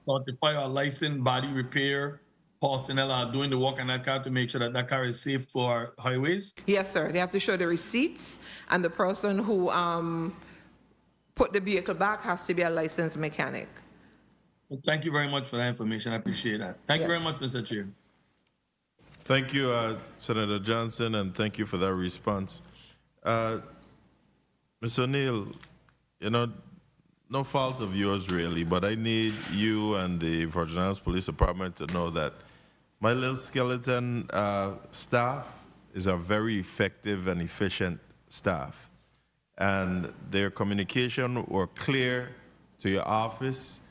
certify or licensed body repair personnel are doing the work on that car to make sure that that car is safe for highways? Yes, sir. They have to show the receipts, and the person who put the vehicle back has to be a licensed mechanic. Well, thank you very much for that information. I appreciate that. Thank you very much, Mr. Chair. Thank you, Senator Johnson, and thank you for that response. Ms. O'Neill, no fault of yours really, but I need you and the Virgin Islands Police Department to know that my little skeleton staff is a very effective and efficient staff. And their communication were clear to your office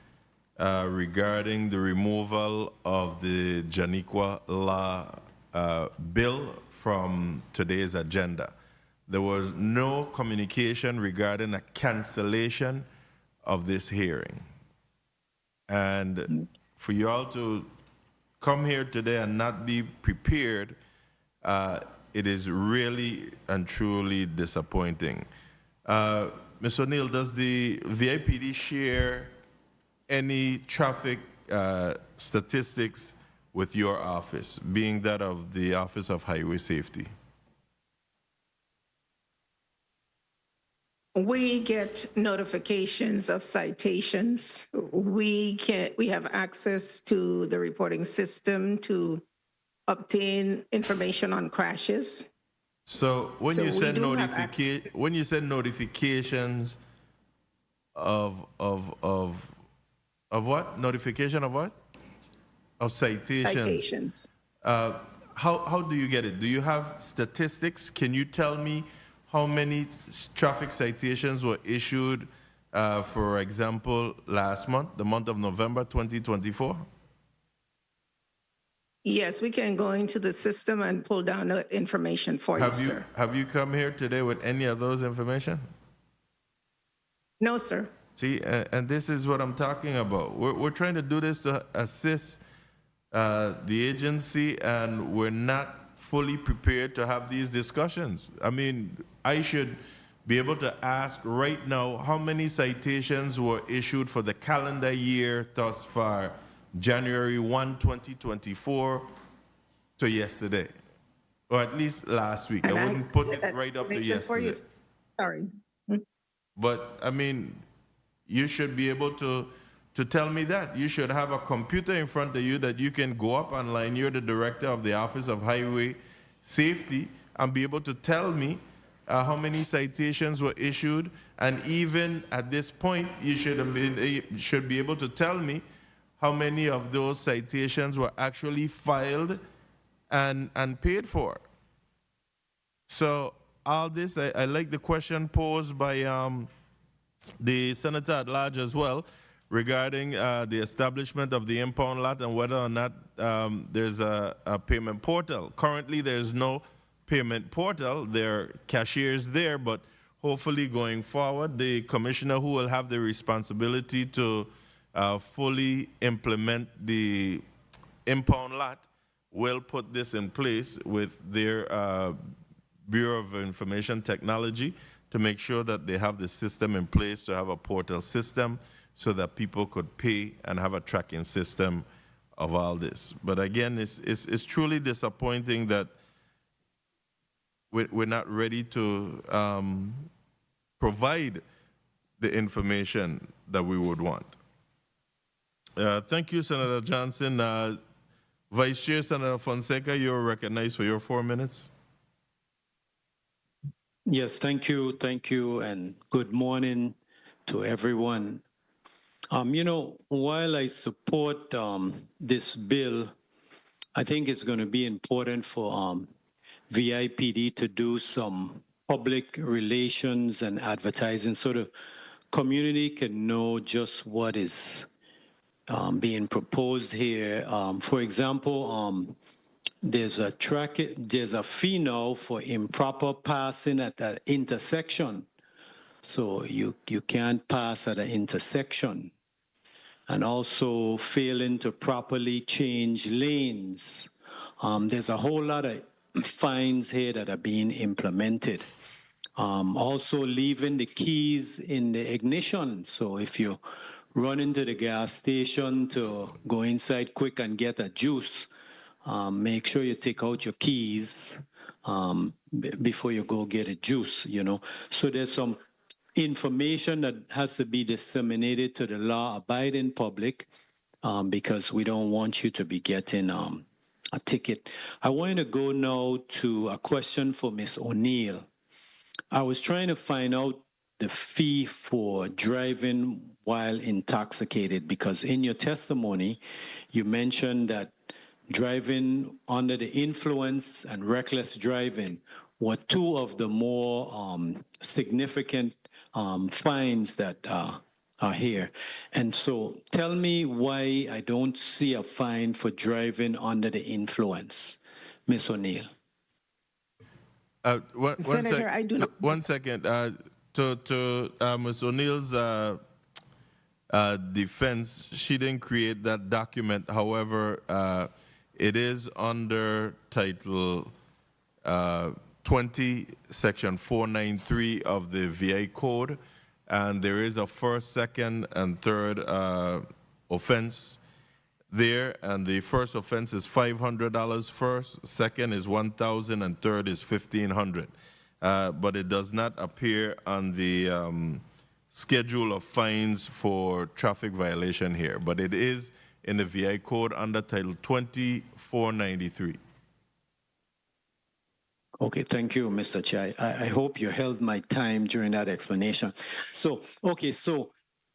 regarding the removal of the Janiqua law bill from today's agenda. There was no communication regarding a cancellation of this hearing. And for you all to come here today and not be prepared, it is really and truly disappointing. Ms. O'Neill, does the VIPD share any traffic statistics with your office, being that of the Office of Highway Safety? We get notifications of citations. We have access to the reporting system to obtain information on crashes. So when So you we send do have when you send notifications of what? Notification of what? Of citations. Citations. How do you get it? Do you have statistics? Can you tell me how many traffic citations were issued, for example, last month, the month of November 2024? Yes, we can go into the system and pull down that information for you, sir. Have you come here today with any of those information? No, sir. See, and this is what I'm talking about. We're trying to do this to assist the agency, and we're not fully prepared to have these discussions. I mean, I should be able to ask right now how many citations were issued for the calendar year thus far, January 1, 2024 to yesterday, or at least last week. And I wouldn't put it that right up to information for you. yesterday. Sorry. But I mean, you should be able to tell me that. You should have a computer in front of you that you can go up online. You're the director of the Office of Highway Safety, and be able to tell me how many citations were issued. And even at this point, you should be able to tell me how many of those citations were actually filed and paid for. So all this, I like the question posed by the Senator at large as well, regarding the establishment of the impound lot and whether or not there's a payment portal. Currently, there's no payment portal. There are cashiers there, but hopefully going forward, the commissioner who will have the responsibility to fully implement the impound lot will put this in place with their Bureau of Information Technology to make sure that they have the system in place to have a portal system so that people could pay and have a tracking system of all this. But again, it's truly disappointing that we're not ready to provide the information that we would want. Thank you, Senator Johnson. Vice Chair Senator Fonseca, you're recognized for your 4 minutes. Yes, thank you, and good morning to everyone. You know, while I support this bill, I think it's going to be important for VIPD to do some public relations and advertising so the community can know just what is being proposed here. For example, there's a fee now for improper passing at that intersection. So you can't pass at an intersection. And also failing to properly change lanes. There's a whole lot of fines here that are being implemented. Also leaving the keys in the ignition. So if you run into the gas station to go inside quick and get a juice, make sure you take out your keys before you go get a juice, you know. So there's some information that has to be disseminated to the law-abiding public because we don't want you to be getting a ticket. I wanted to go now to a question for Ms. O'Neill. I was trying to find out the fee for driving while intoxicated because in your testimony, you mentioned that driving under the influence and reckless driving were two of the more significant fines that are here. And so tell me why I don't see a fine for driving under the influence, Ms. O'Neill. Senator, I do not. One second. To Ms. O'Neill's defense, she didn't create that document. However, it is under Title 20, Section 493 of the VA Code, and there is a first, second, and third offense there, and the first offense is $500 first, second is $1,000, and third is $1,500. But it does not appear on the schedule of fines for traffic violation here, but it is in the VI Code under Title 2493. Okay, thank you, Mr. Chair. I hope you held my time during that explanation. So, okay, so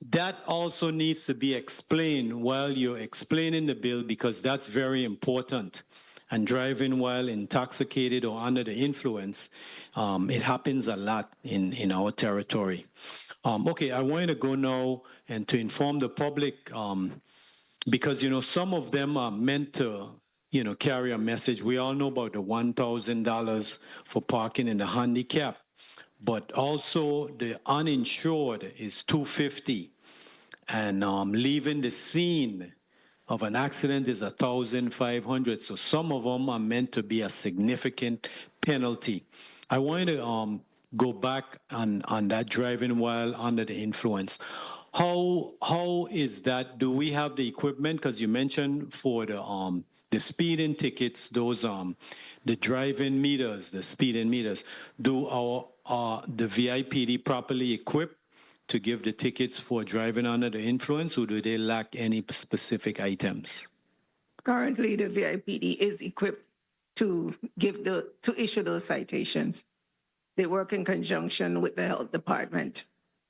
that also needs to be explained while you're explaining the bill, because that's very important. And driving while intoxicated or under the influence, it happens a lot in our territory. Okay, I want to go now and to inform the public, because, you know, some of them are meant to, you know, carry a message. We all know about the $1,000 for parking in the handicap, but also the uninsured is $250, and leaving the scene of an accident is $1,500. So some of them are meant to be a significant penalty. I wanted to go back on that driving while under the influence. How is that? Do we have the equipment? Because you mentioned for the speeding tickets, those the driving meters, the speeding meters. Do the VIPD properly equipped to give the tickets for driving under the influence, or do they lack any specific items? Currently, the VIPD is equipped to issue those citations. They work in conjunction with the health department.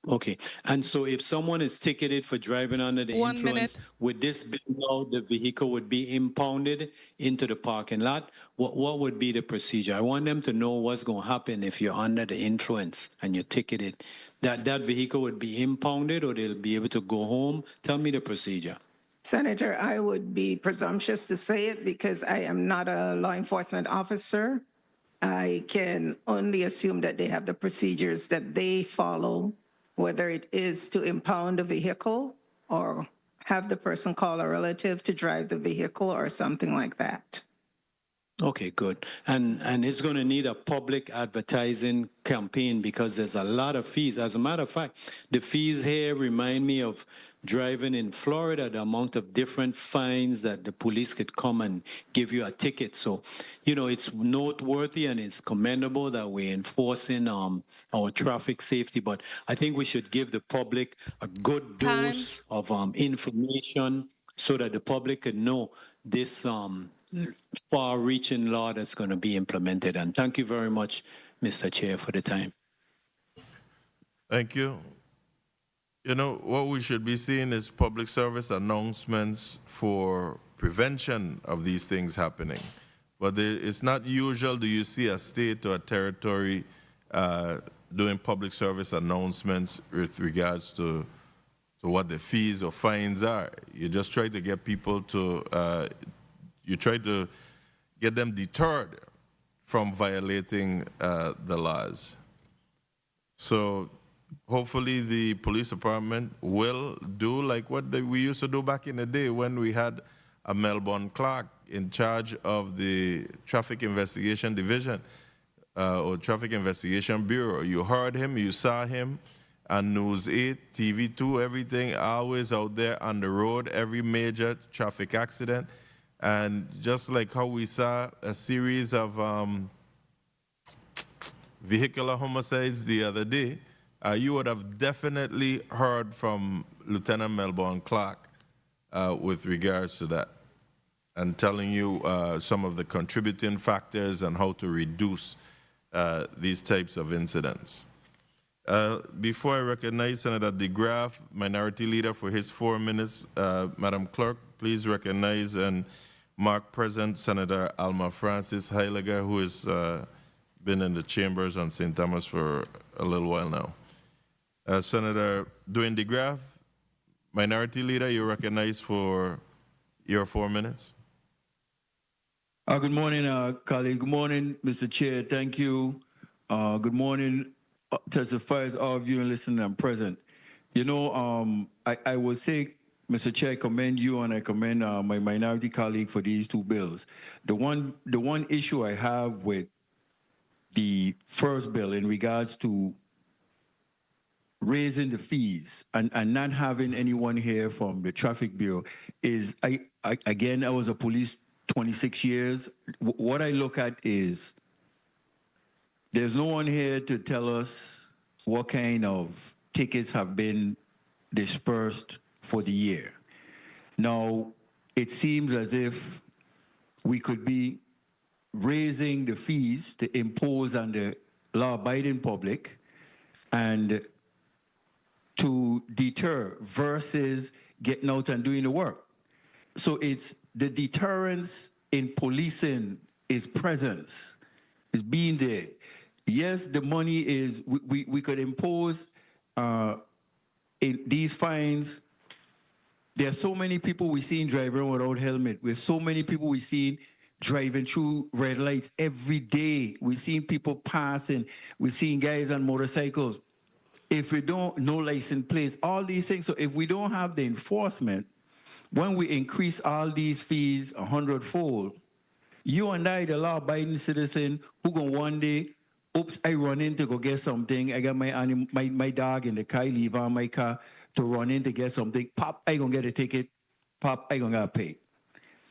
Okay, and so if someone is ticketed for driving under the influence, with this bill now, the vehicle would be impounded into the parking lot. What would be the procedure? I want them to know what's going to happen if you're under the influence and you're ticketed. That vehicle would be impounded, or they'll be able to go home. Tell me the procedure. Senator, I would be presumptuous to say it because I am not a law enforcement officer. I can only assume that they have the procedures that they follow, whether it is to impound a vehicle or have the person call a relative to drive the vehicle or something like that. Okay, good. And it's going to need a public advertising campaign because there's a lot of fees. As a matter of fact, the fees here remind me of driving in Florida, the amount of different fines that the police could come and give you a ticket. So, you know, it's noteworthy and it's commendable that we're enforcing our traffic safety, but I think we should give the public a good dose of information so that the public can know this far-reaching law that's going to be implemented. And thank you very much, Mr. Chair, for the time. Thank you. You know, what we should be seeing is public service announcements for prevention of these things happening. But it's not usual do you see a state or a territory doing public service announcements with regards to what the fees or fines are. You just try to get people to, you try to get them deterred from violating the laws. So hopefully the police department will do like what we used to do back in the day when we had a Melbourne clerk in charge of the Traffic Investigation Division or Traffic Investigation Bureau. You heard him, you saw him on News 8, TV2, everything, always out there on the road, every major traffic accident. And just like how we saw a series of vehicular homicides the other day, you would have definitely heard from Lieutenant Melbourne Clark with regards to that and telling you some of the contributing factors and how to reduce these types of incidents. Before I recognize Senator DeGraff, Minority Leader, for his 4 minutes, Madam Clerk, please recognize and mark present Senator Alma Francis Heiliger, who has been in the chambers on St. Thomas for a little while now. Senator Dwayne DeGraff, Minority Leader, you're recognized for your 4 minutes. Good morning, colleague. Good morning, Mr. Chair. Thank you. Good morning, testifiers, all of you and listening and present. You know, I will say, Mr. Chair, I commend you and I commend my minority colleague for these two bills. The one issue I have with the first bill in regards to raising the fees and not having anyone here from the Traffic Bureau is, I was a police 26 years. What I look at is there's no one here to tell us what kind of tickets have been dispersed for the year. Now, it seems as if we could be raising the fees to impose on the law-abiding public and to deter versus getting out and doing the work. So it's the deterrence in policing is presence, is being there. Yes, the money is, we could impose in these fines. There are so many people we seen driving without helmet. There's so many people we seen driving through red lights every day. We've seen people passing. We've seen guys on motorcycles. If we don't, no license plates, all these things. So if we don't have the enforcement, when we increase all these fees 100-fold, you and I, the law-abiding citizen, who go one day, oops, I run in to go get something. I got my dog in the car, I leave on my car to run in to get something. Pop, I gonna get a ticket. Pop, I gonna pay.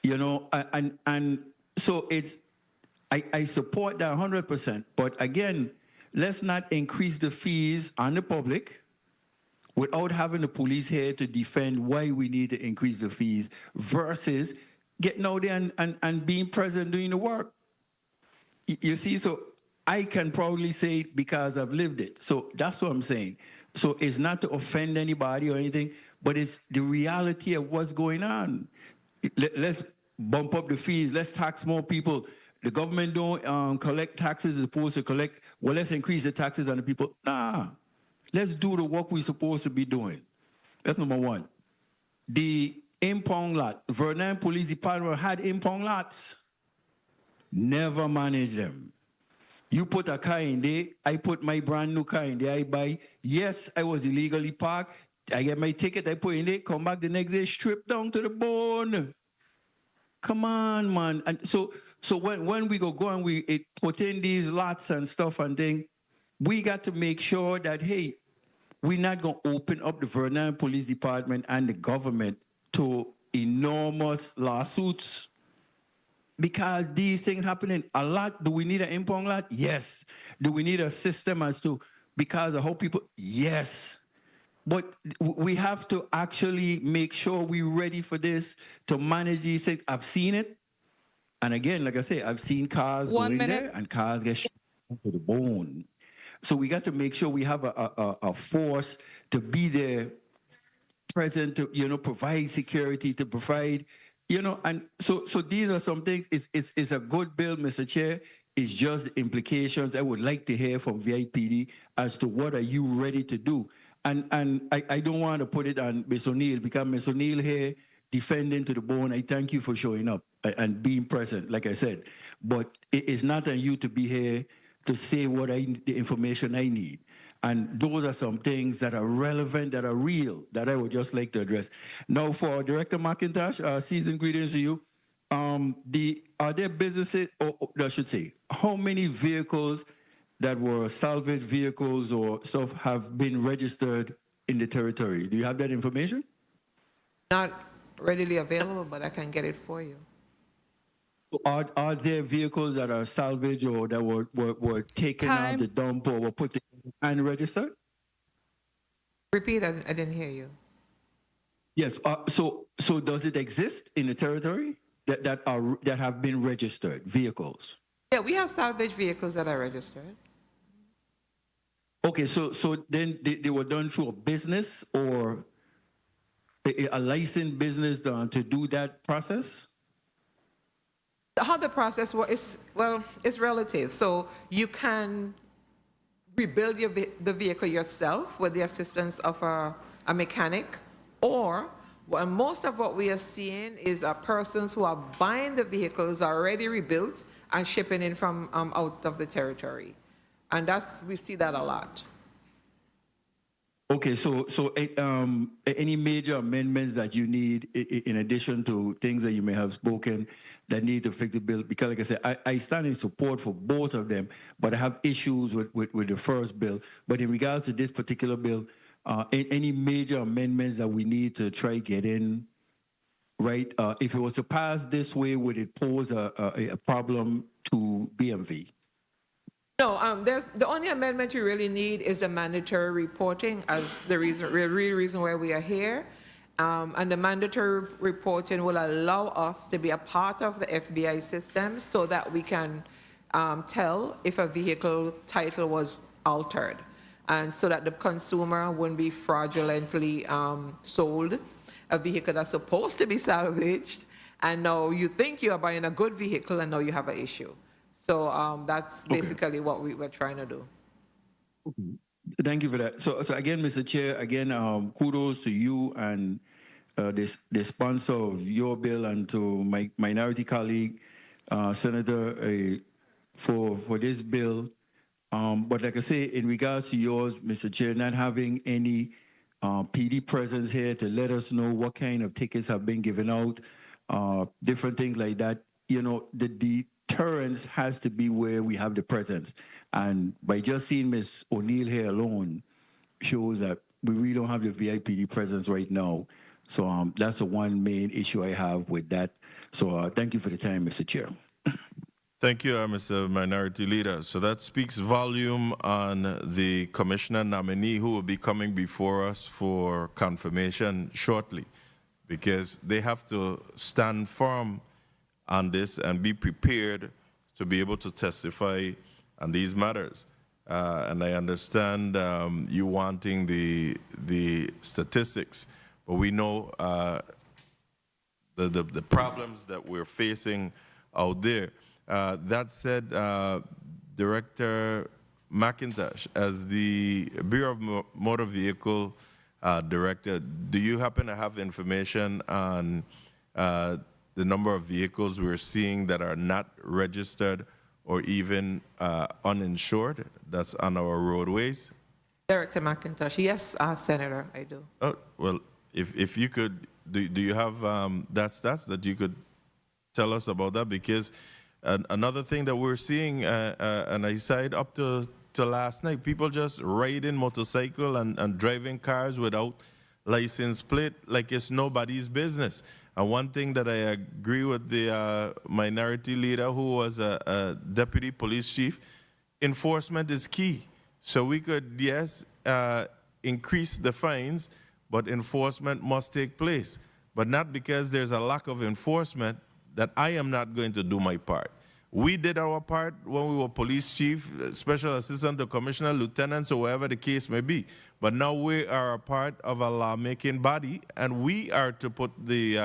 You know, and so it's, I support that 100%. But again, let's not increase the fees on the public without having the police here to defend why we need to increase the fees versus getting out there and being present doing the work. You see, so I can probably say it because I've lived it. So that's what I'm saying. So it's not to offend anybody or anything, but it's the reality of what's going on. Let's bump up the fees. Let's tax more people. The government don't collect taxes as opposed to collect. Well, let's increase the taxes on the people. Nah, let's do the work we're supposed to be doing. That's number one. The impound lot. Vernon Police Department had impound lots. Never managed them. You put a car in there, I put my brand new car in there, I buy. Yes, I was illegally parked. I get my ticket, I put in there, come back the next day, strip down to the bone. Come on, man. And so when we go and we put in these lots and stuff and thing, we got to make sure that, hey, we're not going to open up the Vernon Police Department and the government to enormous lawsuits. Because these things happening a lot. Do we need an impound lot? Yes. Do we need a system as to, because of how people? Yes. But we have to actually make sure we're ready for this to manage these things. I've seen it. And again, like I say, I've seen cars go in there and cars get shot to the bone. So we got to make sure we have a force to be there, present to, you know, provide security, to provide, you know, and so these are some things. It's a good bill, Mr. Chair. It's just the implications I would like to hear from VIPD as to what are you ready to do. And I don't want to put it on Ms. O'Neill because Ms. O'Neill here defending to the bone. I thank you for showing up and being present, like I said. But it is not on you to be here to say what the information I need. And those are some things that are relevant, that are real, that I would just like to address. Now, for Director McIntosh, seasoned greetings to you. Are there businesses, or I should say, how many vehicles that were salvage vehicles or stuff have been registered in the territory? Do you have that information? Not readily available, but I can get it for you. Are there vehicles that are salvage or that were taken out the dump or were put and registered? Repeat, I didn't hear you. Yes. So does it exist in the territory that have been registered vehicles? Yeah, we have salvage vehicles that are registered. Okay, so then they were done through a business or a licensed business to do that process? How the process works, well, it's relative. So you can rebuild the vehicle yourself with the assistance of a mechanic, or most of what we are seeing is persons who are buying the vehicles already rebuilt and shipping in from out of the territory. And we see that a lot. Okay, so any major amendments that you need in addition to things that you may have spoken that need to fix the bill? Because like I said, I stand in support for both of them, but I have issues with the first bill. But in regards to this particular bill, any major amendments that we need to try get in, right? If it was to pass this way, would it pose a problem to BMV? No, there's the only amendment you really need is the mandatory reporting as the real reason why we are here. And the mandatory reporting will allow us to be a part of the FBI system so that we can tell if a vehicle title was altered, and so that the consumer wouldn't be fraudulently sold a vehicle that's supposed to be salvaged, and now you think you are buying a good vehicle and now you have an issue. So that's basically what we were trying to do. Thank you for that. So again, Mr. Chair, again, kudos to you and the sponsor of your bill, and to my minority colleague, Senator, for this bill. But like I say, in regards to yours, Mr. Chair, not having any PD presence here to let us know what kind of tickets have been given out, different things like that, you know, the deterrence has to be where we have the presence. And by just seeing Ms. O'Neill here alone shows that we really don't have the VIPD presence right now. So that's the one main issue I have with that. So thank you for the time, Mr. Chair. Thank you, Mr. Minority Leader. So that speaks volume on the commissioner nominee who will be coming before us for confirmation shortly, because they have to stand firm on this and be prepared to be able to testify on these matters. And I understand you wanting the statistics, but we know the problems that we're facing out there. That said, Director McIntosh, as the Bureau of Motor Vehicle Director, do you happen to have information on the number of vehicles we're seeing that are not registered or even uninsured that's on our roadways? Director McIntosh, yes, Senator, I do. Oh, well, if you could, do you have that stats that you could tell us about that? Because another thing that we're seeing, and I said up to last night, people just riding motorcycle and driving cars without license plate like it's nobody's business. And one thing that I agree with the minority leader who was a deputy police chief, enforcement is key. So we could, yes, increase the fines, but enforcement must take place. But not because there's a lack of enforcement that I am not going to do my part. We did our part when we were police chief, special assistant to commissioner, lieutenants, or whatever the case may be. But now we are a part of a lawmaking body, and we are to put the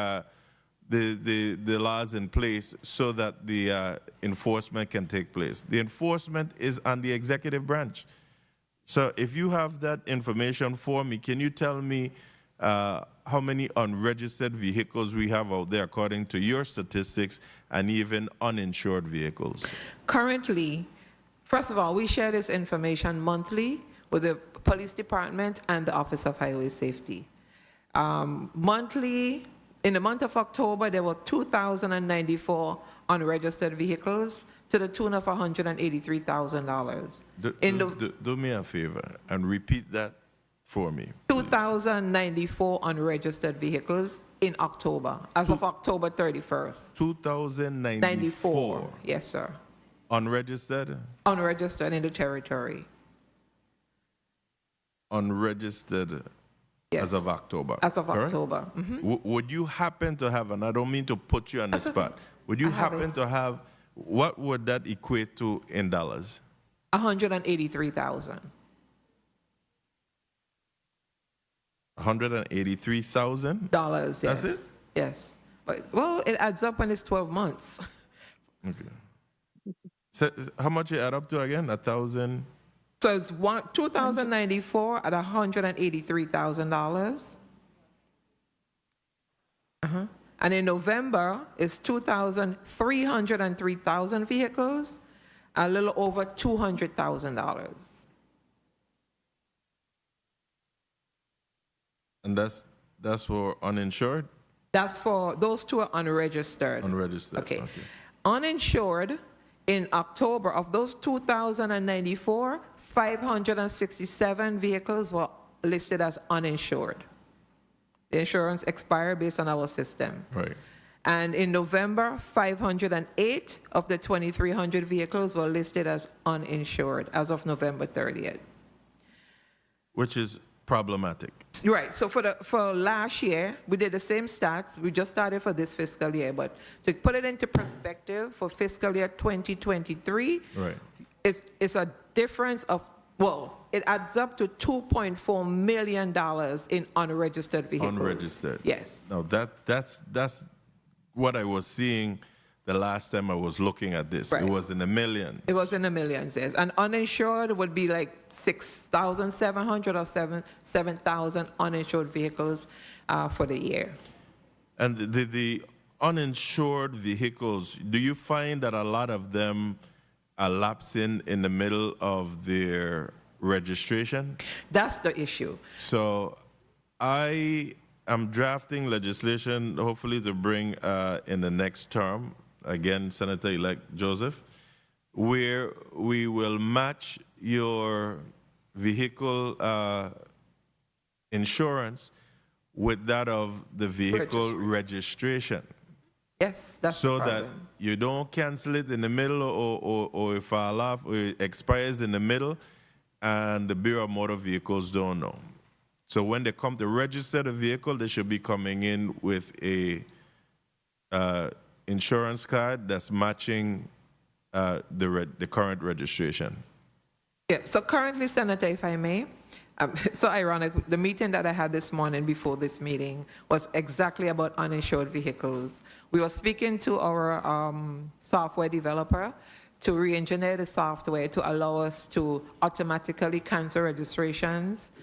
laws in place so that the enforcement can take place. The enforcement is on the executive branch. So if you have that information for me, can you tell me how many unregistered vehicles we have out there according to your statistics, and even uninsured vehicles? Currently, first of all, we share this information monthly with the police department and the Office of Highway Safety. Monthly, in the month of October, there were 2,094 unregistered vehicles to the tune of $183,000. Do me a favor and repeat that for me. 2,094 unregistered vehicles in October, as of October 31st. 2,094. Yes, sir. Unregistered? Unregistered in the territory. Unregistered, yes, as of October. As of correct? October. Mm-hmm. Would you happen to have, and I don't mean to put you on the spot, would you happen to have, what would that equate to in dollars? $183,000. $183,000? Yes. That's it? Yes. But, well, it adds up when it's 12 months. Okay. So how much it add up to again? 1,000? So it's 2,094 at $183,000. And in November, it's 303,000 vehicles, a little over $200,000. And that's for uninsured? That's for, those two are unregistered. Unregistered. Okay. Uninsured, in October, of those 2,094, 567 vehicles were listed as uninsured. The insurance expired based on our system. Right. And in November, 508 of the 2,300 vehicles were listed as uninsured as of November 30th. Which is problematic. Right. So for last year, we did the same stats. We just started for this fiscal year, but to put it into perspective, for fiscal year 2023, Right. it's a difference of, well, it adds up to $2.4 million in unregistered vehicles. Unregistered. Yes. Now that's what I was seeing the last time I was looking at this. Right. It was in the millions. It was in the millions, yes. And uninsured would be like 6,700 or 7,000 uninsured vehicles for the year. And the uninsured vehicles, do you find that a lot of them are lapsing in the middle of their registration? That's the issue. So I am drafting legislation, hopefully to bring in the next term, again, Senator-elect Joseph, where we will match your vehicle insurance with that of the vehicle registration. Yes, that's so the that problem. you don't cancel it in the middle or it fall off or it expires in the middle and the Bureau of Motor Vehicles don't know. So when they come to register the vehicle, they should be coming in with a insurance card that's matching the current registration. Yeah, so currently, Senator, if I may, so ironic, the meeting that I had this morning before this meeting was exactly about uninsured vehicles. We were speaking to our software developer to re-engineer the software to allow us to automatically cancel registrations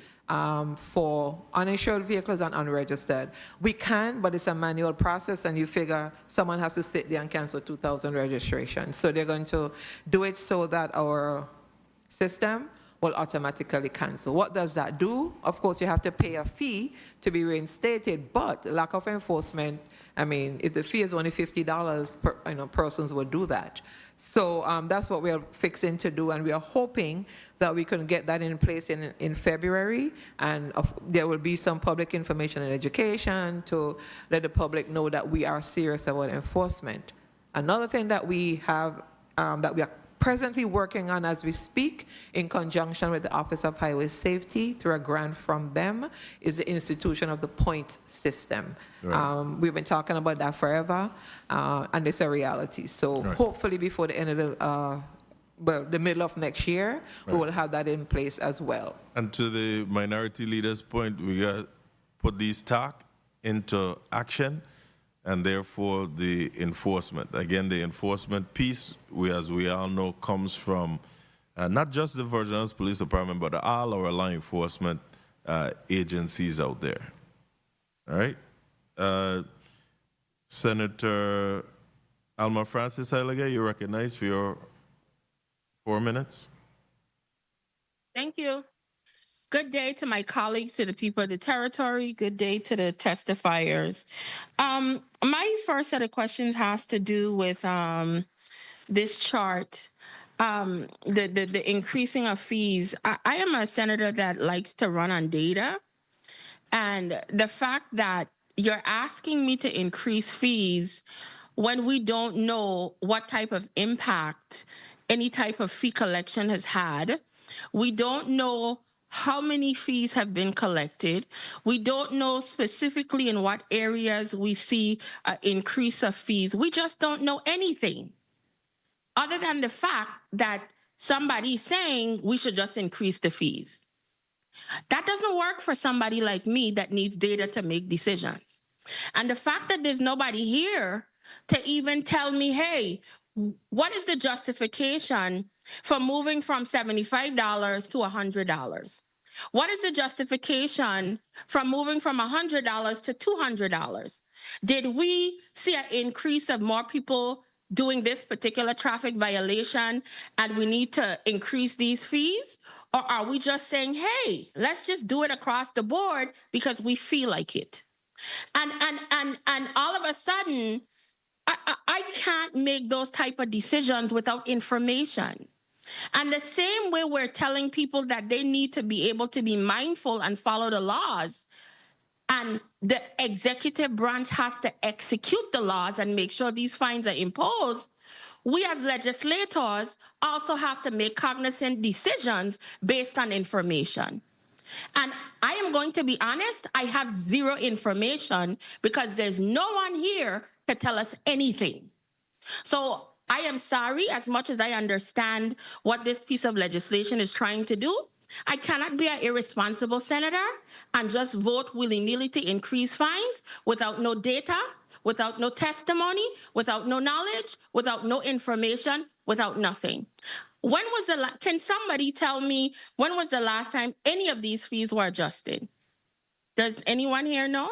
for uninsured vehicles and unregistered. We can, but it's a manual process, and you figure someone has to sit there and cancel 2,000 registrations. So they're going to do it so that our system will automatically cancel. What does that do? Of course, you have to pay a fee to be reinstated, but lack of enforcement, I mean, if the fee is only $50, persons will do that. So that's what we are fixing to do, and we are hoping that we can get that in place in February, and there will be some public information and education to let the public know that we are serious about enforcement. Another thing that we have, that we are presently working on as we speak in conjunction with the Office of Highway Safety through a grant from them is the institution of the points system. Right. We've been talking about that forever, and it's a reality. So hopefully before the end of the middle of next year, we will have that in place as well. And to the minority leader's point, we got to put these talk into action, and therefore the enforcement. Again, the enforcement piece, as we all know, comes from not just the Virgin Islands Police Department, but all our law enforcement agencies out there. All right? Senator Alma Francis Heilige, you're recognized for your 4 minutes. Thank you. Good day to my colleagues, to the people of the territory. Good day to the testifiers. My first set of questions has to do with this chart, the increasing of fees. I am a senator that likes to run on data. And the fact that you're asking me to increase fees when we don't know what type of impact any type of fee collection has had. We don't know how many fees have been collected. We don't know specifically in what areas we see an increase of fees. We just don't know anything other than the fact that somebody's saying we should just increase the fees. That doesn't work for somebody like me that needs data to make decisions. And the fact that there's nobody here to even tell me, hey, what is the justification for moving from $75 to $100? What is the justification from moving from $100 to $200? Did we see an increase of more people doing this particular traffic violation and we need to increase these fees? Or are we just saying, hey, let's just do it across the board because we feel like it? And all of a sudden, I can't make those type of decisions without information. And the same way we're telling people that they need to be able to be mindful and follow the laws, and the executive branch has to execute the laws and make sure these fines are imposed, we as legislators also have to make cognizant decisions based on information. And I am going to be honest, I have zero information because there's no one here to tell us anything. So I am sorry, as much as I understand what this piece of legislation is trying to do, I cannot be an irresponsible senator and just vote willy-nilly to increase fines without no data, without no testimony, without no knowledge, without no information, without nothing. When was can somebody tell me when was the last time any of these fees were adjusted? Does anyone here know?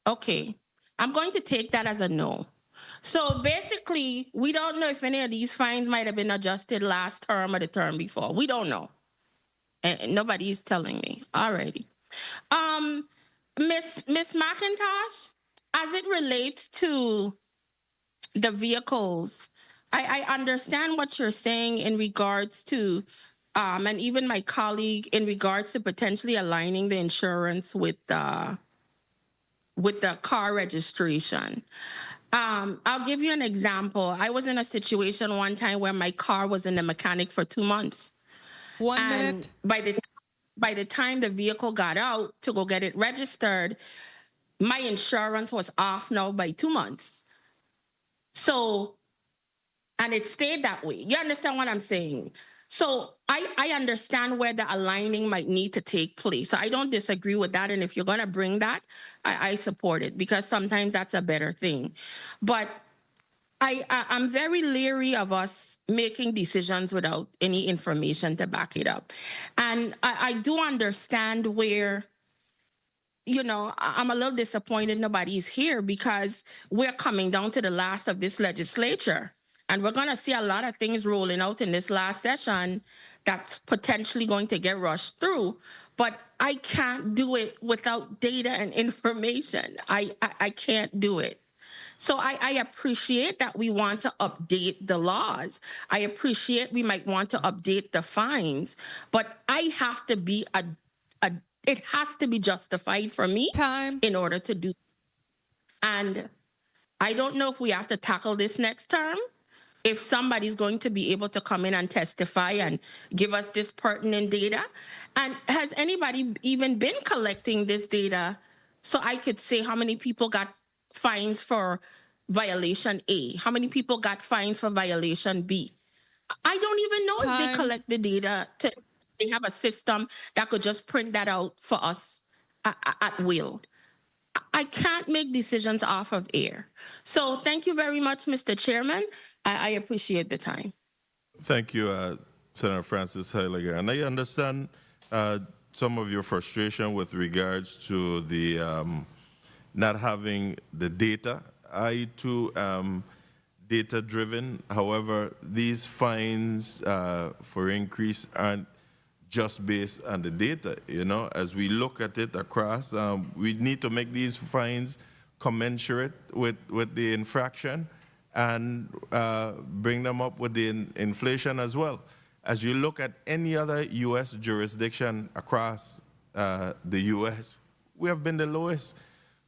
Okay, I'm going to take that as a no. So basically, we don't know if any of these fines might have been adjusted last term or the term before. We don't know. And nobody's telling me. Alrighty. Miss McIntosh, as it relates to the vehicles, I understand what you're saying in regards to, and even my colleague in regards to potentially aligning the insurance with the car registration. I'll give you an example. I was in a situation one time where my car was in the mechanic for 2 months. 1 minute. By the time the vehicle got out to go get it registered, my insurance was off now by 2 months. So, and it stayed that way. You understand what I'm saying? So I understand where the aligning might need to take place. So I don't disagree with that. And if you're going to bring that, I support it because sometimes that's a better thing. But I'm very leery of us making decisions without any information to back it up. And I do understand where, you know, I'm a little disappointed nobody's here because we're coming down to the last of this legislature. And we're going to see a lot of things rolling out in this last session that's potentially going to get rushed through. But I can't do it without data and information. I can't do it. So I appreciate that we want to update the laws. I appreciate we might want to update the fines. But I have to be it has to be justified for me in order to do. And I don't know if we have to tackle this next term. If somebody's going to be able to come in and testify and give us this pertinent data. And has anybody even been collecting this data so I could say how many people got fines for violation A? How many people got fines for violation B? I don't even know if they collect the data. They have a system that could just print that out for us at will. I can't make decisions off of air. So thank you very much, Mr. Chairman. I appreciate the time. Thank you, Senator Francis Heiliger. And I understand some of your frustration with regards to the not having the data. I, too, am data-driven. However, these fines for increase aren't just based on the data. You know, as we look at it across, we need to make these fines commensurate with the infraction and bring them up with the inflation as well. As you look at any other U.S. jurisdiction across the U.S., we have been the lowest.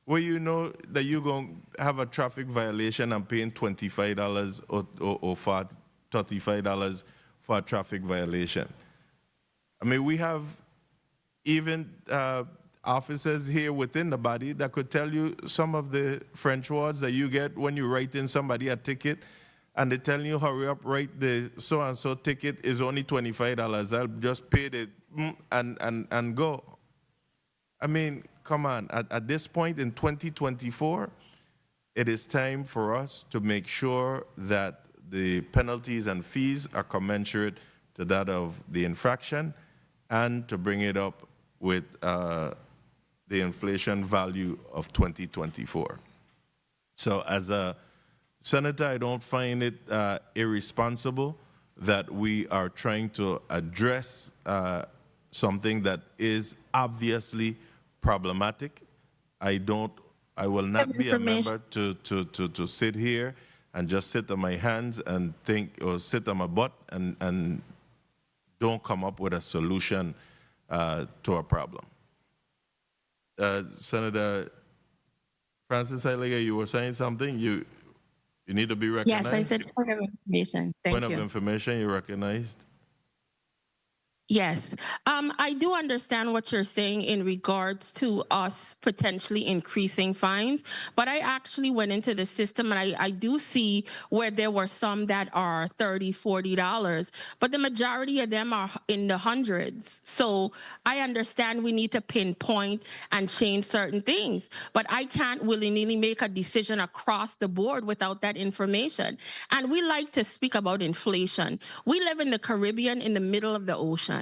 Where you know that you're going to have a traffic violation and paying $25 or $35 for a traffic violation. I mean, we have even officers here within the body that could tell you some of the French words that you get when you write in somebody a ticket and they tell you, hurry up, write the so-and-so ticket is only $25. I'll just pay it and go. I mean, come on. At this point in 2024, it is time for us to make sure that the penalties and fees are commensurate to that of the infraction and to bring it up with the inflation value of 2024. So as a senator, I don't find it irresponsible that we are trying to address something that is obviously problematic. I will not be a member to sit here and just sit on my hands and think, or sit on my butt and don't come up with a solution to a problem. Senator Francis Heiliger, you were saying something? You need to be recognized? Yes, I said point of information. Thank you. Point of information, you recognized? Yes, I do understand what you're saying in regards to us potentially increasing fines, but I actually went into the system and I do see where there were some that are $30, $40, but the majority of them are in the hundreds. So I understand we need to pinpoint and change certain things, but I can't willy-nilly make a decision across the board without that information. And we like to speak about inflation. We live in the Caribbean in the middle of the ocean.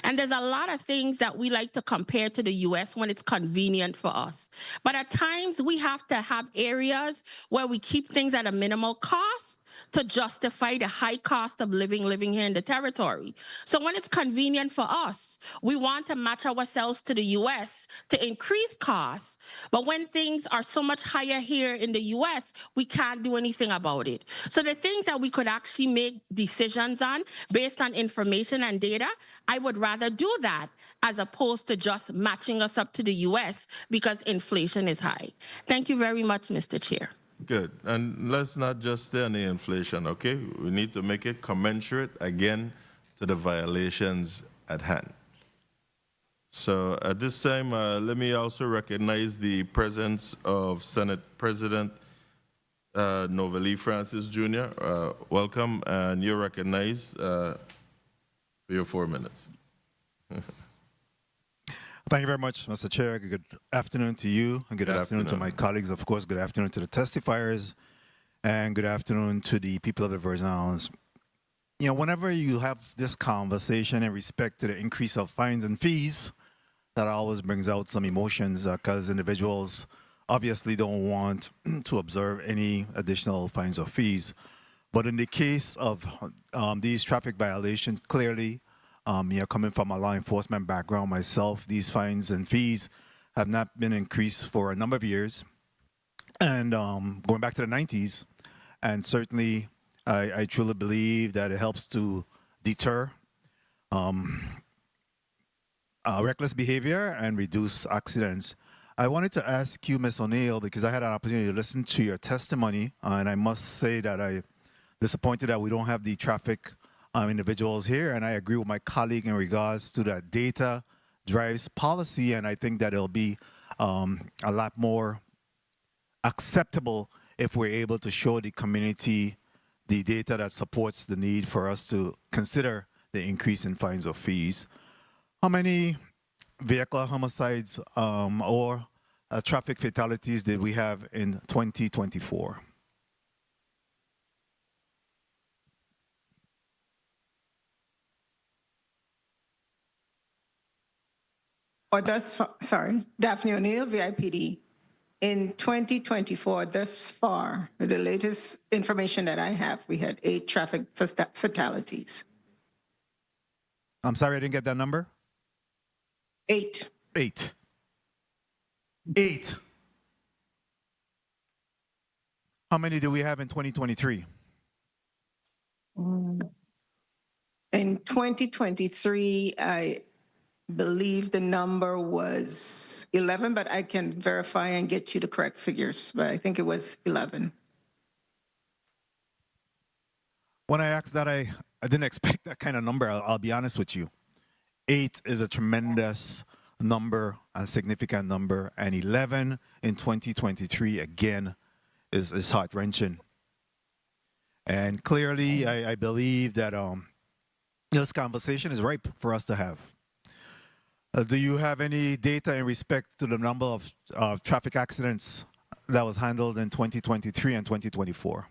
And there's a lot of things that we like to compare to the US when it's convenient for us. But at times we have to have areas where we keep things at a minimal cost to justify the high cost of living here in the territory. So when it's convenient for us, we want to match ourselves to the US to increase costs. But when things are so much higher here in the US, we can't do anything about it. So the things that we could actually make decisions on based on information and data, I would rather do that as opposed to just matching us up to the US because inflation is high. Thank you very much, Mr. Chair. Good. And let's not just stay on the inflation, okay? We need to make it commensurate, again, to the violations at hand. So at this time, let me also recognize the presence of Senate President Novalee Francis Jr. Welcome, and you're recognized for your 4 minutes. Thank you very much, Mr. Chair. Good afternoon to you, and good afternoon to my colleagues, of course. Good afternoon to the testifiers, and good afternoon to the people of the Virgin Islands. You know, whenever you have this conversation in respect to the increase of fines and fees, that always brings out some emotions because individuals obviously don't want to observe any additional fines or fees. But in the case of these traffic violations, clearly, coming from a law enforcement background myself, these fines and fees have not been increased for a number of years, and going back to the 90s. And certainly, I truly believe that it helps to deter reckless behavior and reduce accidents. I wanted to ask you, Ms. O'Neill, because I had an opportunity to listen to your testimony, and I must say that I'm disappointed that we don't have the traffic individuals here, and I agree with my colleague in regards to that data drives policy, and I think that it'll be a lot more acceptable if we're able to show the community the data that supports the need for us to consider the increase in fines or fees. How many vehicle homicides or traffic fatalities did we have in 2024? Sorry, Daphne O'Neill, VIPD. In 2024, thus far, the latest information that I have, we had 8 traffic fatalities. I'm sorry, I didn't get that number. 8. 8. How many do we have in 2023? In 2023, I believe the number was 11, but I can verify and get you the correct figures, but I think it was 11. When I asked that, I didn't expect that kind of number, I'll be honest with you. 8 is a tremendous number, a significant number, and 11 in 2023, again, is heart-wrenching. And clearly, I believe that this conversation is ripe for us to have. Do you have any data in respect to the number of traffic accidents that was handled in 2023 and 2024?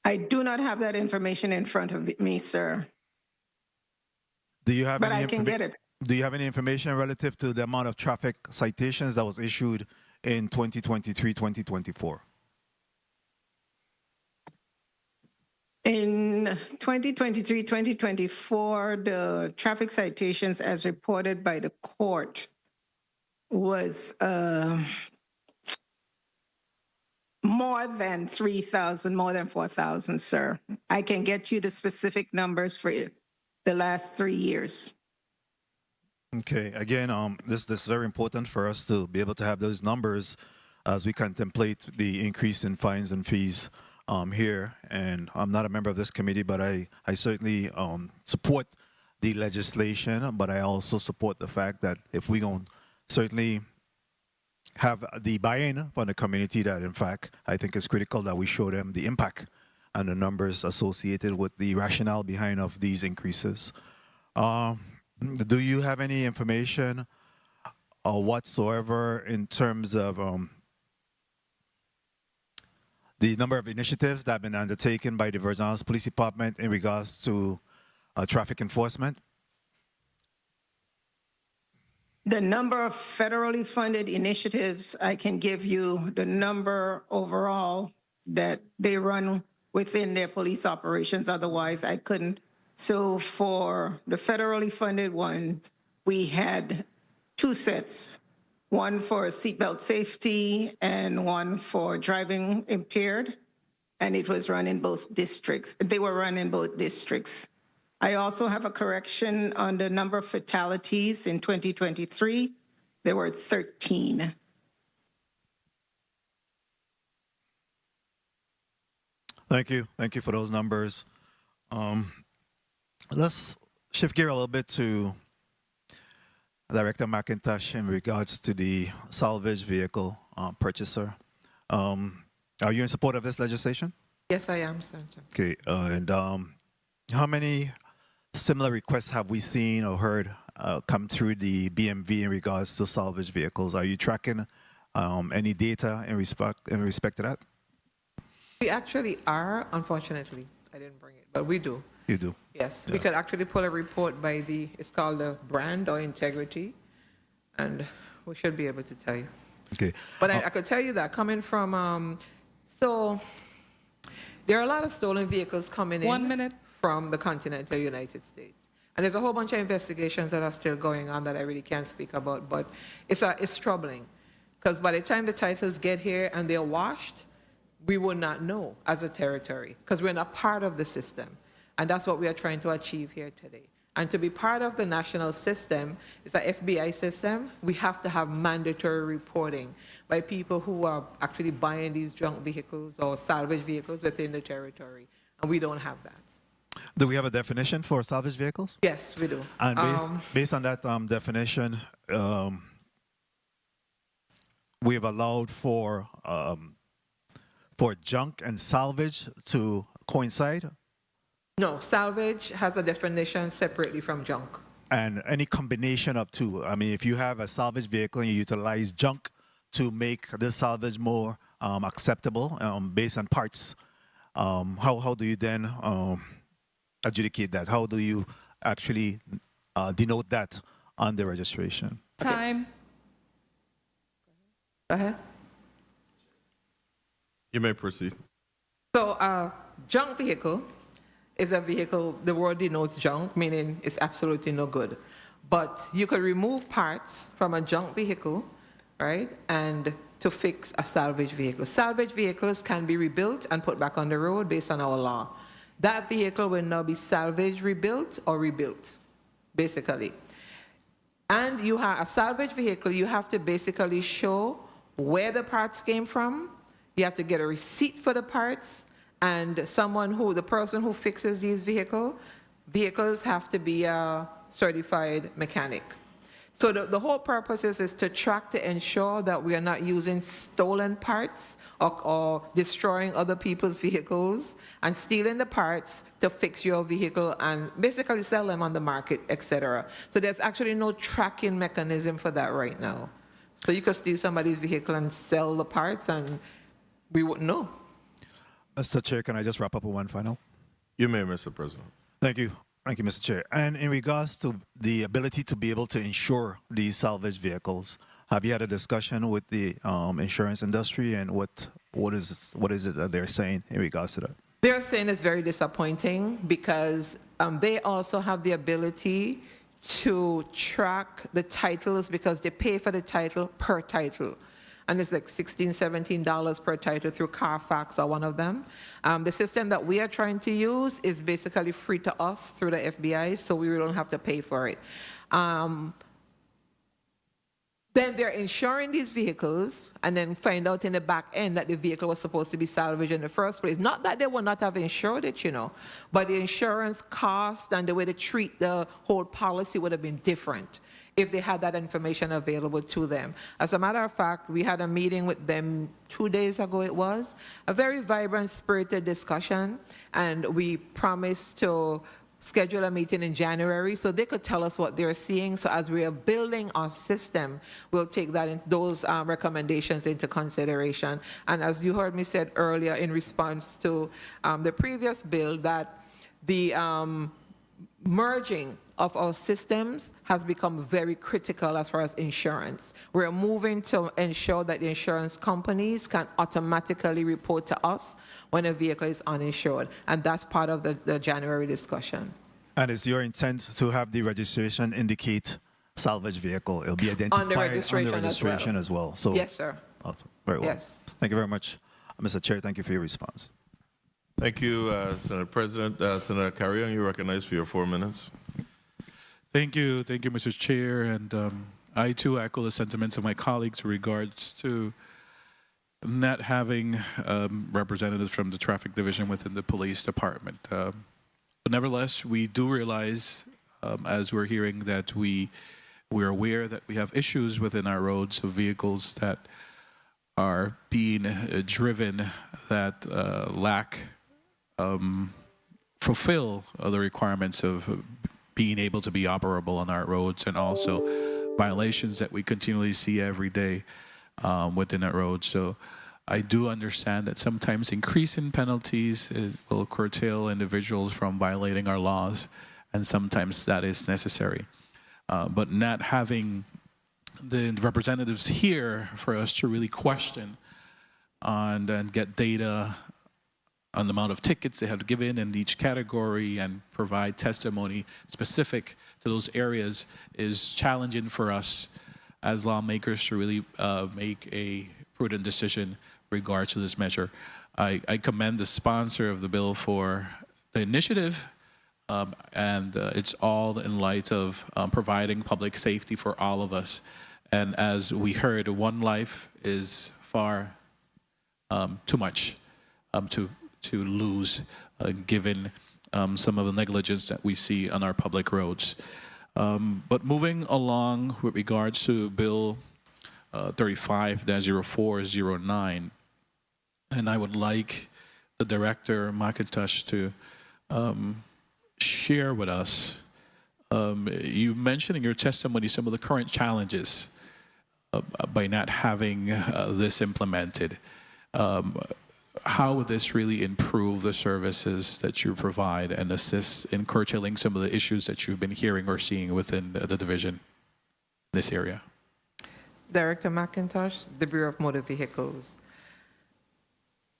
I do not have that information in front of me, sir. Do you have but any I can get it. Do you have any information relative to the amount of traffic citations that was issued in 2023, 2024? In 2023, 2024, the traffic citations as reported by the court was more than 3,000, more than 4,000, sir. I can get you the specific numbers for the last 3 years. Okay, again, this is very important for us to be able to have those numbers as we contemplate the increase in fines and fees here. And I'm not a member of this committee, but I certainly support the legislation, but I also support the fact that if we don't certainly have the buy-in from the community, that in fact, I think it's critical that we show them the impact and the numbers associated with the rationale behind of these increases. Do you have any information whatsoever in terms of the number of initiatives that have been undertaken by the Virgin Islands Police Department in regards to traffic enforcement? The number of federally funded initiatives, I can give you the number overall that they run within their police operations. Otherwise, I couldn't. So for the federally funded ones, we had 2 sets, one for seatbelt safety and one for driving impaired. And it was run in both districts. They were run in both districts. I also have a correction on the number of fatalities in 2023. There were 13. Thank you. Thank you for those numbers. Let's shift gear a little bit to Director McIntosh in regards to the salvage vehicle purchaser. Are you in support of this legislation? Yes, I am, Senator. Okay, and how many similar requests have we seen or heard come through the BMV in regards to salvage vehicles? Are you tracking any data in respect to that? We actually are, unfortunately. I didn't bring it, but we do. You do? Yes, Yeah. we could actually pull a report by it's called the brand or integrity, and we should be able to tell you. Okay. But I could tell you that coming from, so there are a lot of stolen vehicles coming in 1 minute. from the continental United States. And there's a whole bunch of investigations that are still going on that I really can't speak about, but it's troubling. Because by the time the titles get here and they're washed, we will not know as a territory, because we're not part of the system. And that's what we are trying to achieve here today. And to be part of the national system, it's an FBI system, we have to have mandatory reporting by people who are actually buying these junk vehicles or salvage vehicles within the territory. And we don't have that. Do we have a definition for salvage vehicles? Yes, we do. And based on that definition, we have allowed for junk and salvage to coincide? No, salvage has a definition separately from junk. And any combination of two. I mean, if you have a salvage vehicle and you utilize junk to make the salvage more acceptable based on parts, how do you then adjudicate that? How do you actually denote that on the registration? Time. Go ahead. You may proceed. So junk vehicle is a vehicle, the word denotes junk, meaning it's absolutely no good. But you could remove parts from a junk vehicle, right, and to fix a salvage vehicle. Salvage vehicles can be rebuilt and put back on the road based on our law. That vehicle will now be salvage rebuilt or rebuilt, basically. And you have a salvage vehicle, you have to basically show where the parts came from. You have to get a receipt for the parts. And the person who fixes these vehicles have to be a certified mechanic. So the whole purpose is to track to ensure that we are not using stolen parts or destroying other people's vehicles and stealing the parts to fix your vehicle and basically sell them on the market, etc. So there's actually no tracking mechanism for that right now. So you could steal somebody's vehicle and sell the parts and we wouldn't know. Mr. Chair, can I just wrap up with one final? You may, Mr. President. Thank you. Thank you, Mr. Chair. And in regards to the ability to be able to insure these salvage vehicles, have you had a discussion with the insurance industry, and what is it that they're saying in regards to that? They're saying it's very disappointing because they also have the ability to track the titles because they pay for the title per title. And it's like $16, $17 per title through Carfax or one of them. The system that we are trying to use is basically free to us through the FBI, so we don't have to pay for it. Then they're insuring these vehicles and then find out in the back end that the vehicle was supposed to be salvaged in the first place. Not that they would not have insured it, you know, but the insurance cost and the way they treat the whole policy would have been different if they had that information available to them. As a matter of fact, we had a meeting with them 2 days ago, it was, a very vibrant, spirited discussion, and we promised to schedule a meeting in January so they could tell us what they're seeing. So as we are building our system, we'll take those recommendations into consideration. And as you heard me said earlier in response to the previous bill, that the merging of our systems has become very critical as far as insurance. We're moving to ensure that the insurance companies can automatically report to us when a vehicle is uninsured, and that's part of the January discussion. And is your intent to have the registration indicate salvage vehicle? It'll be identified On the registration as well. So, yes, sir. Oh, very well. Yes. Thank you very much. Mr. Chair, thank you for your response. Thank you, Senator President. Senator Carrion, you're recognized for your 4 minutes. Thank you, Mr. Chair, and I too echo the sentiments of my colleagues in regards to not having representatives from the traffic division within the police department. But nevertheless, we do realize, as we're hearing, that we're aware that we have issues within our roads of vehicles that are being driven that lack fulfill the requirements of being able to be operable on our roads, and also violations that we continually see every day within our roads. So I do understand that sometimes increasing penalties will curtail individuals from violating our laws, and sometimes that is necessary. But not having the representatives here for us to really question and get data on the amount of tickets they have given in each category and provide testimony specific to those areas is challenging for us as lawmakers to really make a prudent decision regards to this measure. I commend the sponsor of the bill for the initiative, and it's all in light of providing public safety for all of us. And as we heard, one life is far too much to lose, given some of the negligence that we see on our public roads. But moving along with regards to Bill 35-0409, and I would like the Director McIntosh to share with us, you mentioned in your testimony some of the current challenges by not having this implemented. How would this really improve the services that you provide and assist in curtailing some of the issues that you've been hearing or seeing within the division in this area? Director McIntosh, the Bureau of Motor Vehicles.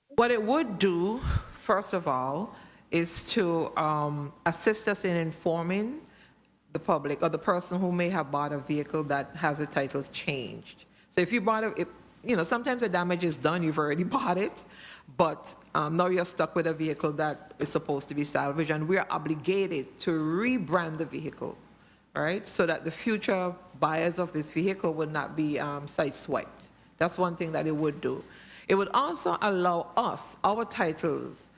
What it would do, first of all, is to assist us in informing the public or the person who may have bought a vehicle that has a title changed. So if you bought it, sometimes the damage is done, you've already bought it, but now you're stuck with a vehicle that is supposed to be salvaged, and we're obligated to rebrand the vehicle, right? So that the future buyers of this vehicle would not be sideswiped. That's one thing that it would do. It would also allow us, our titles,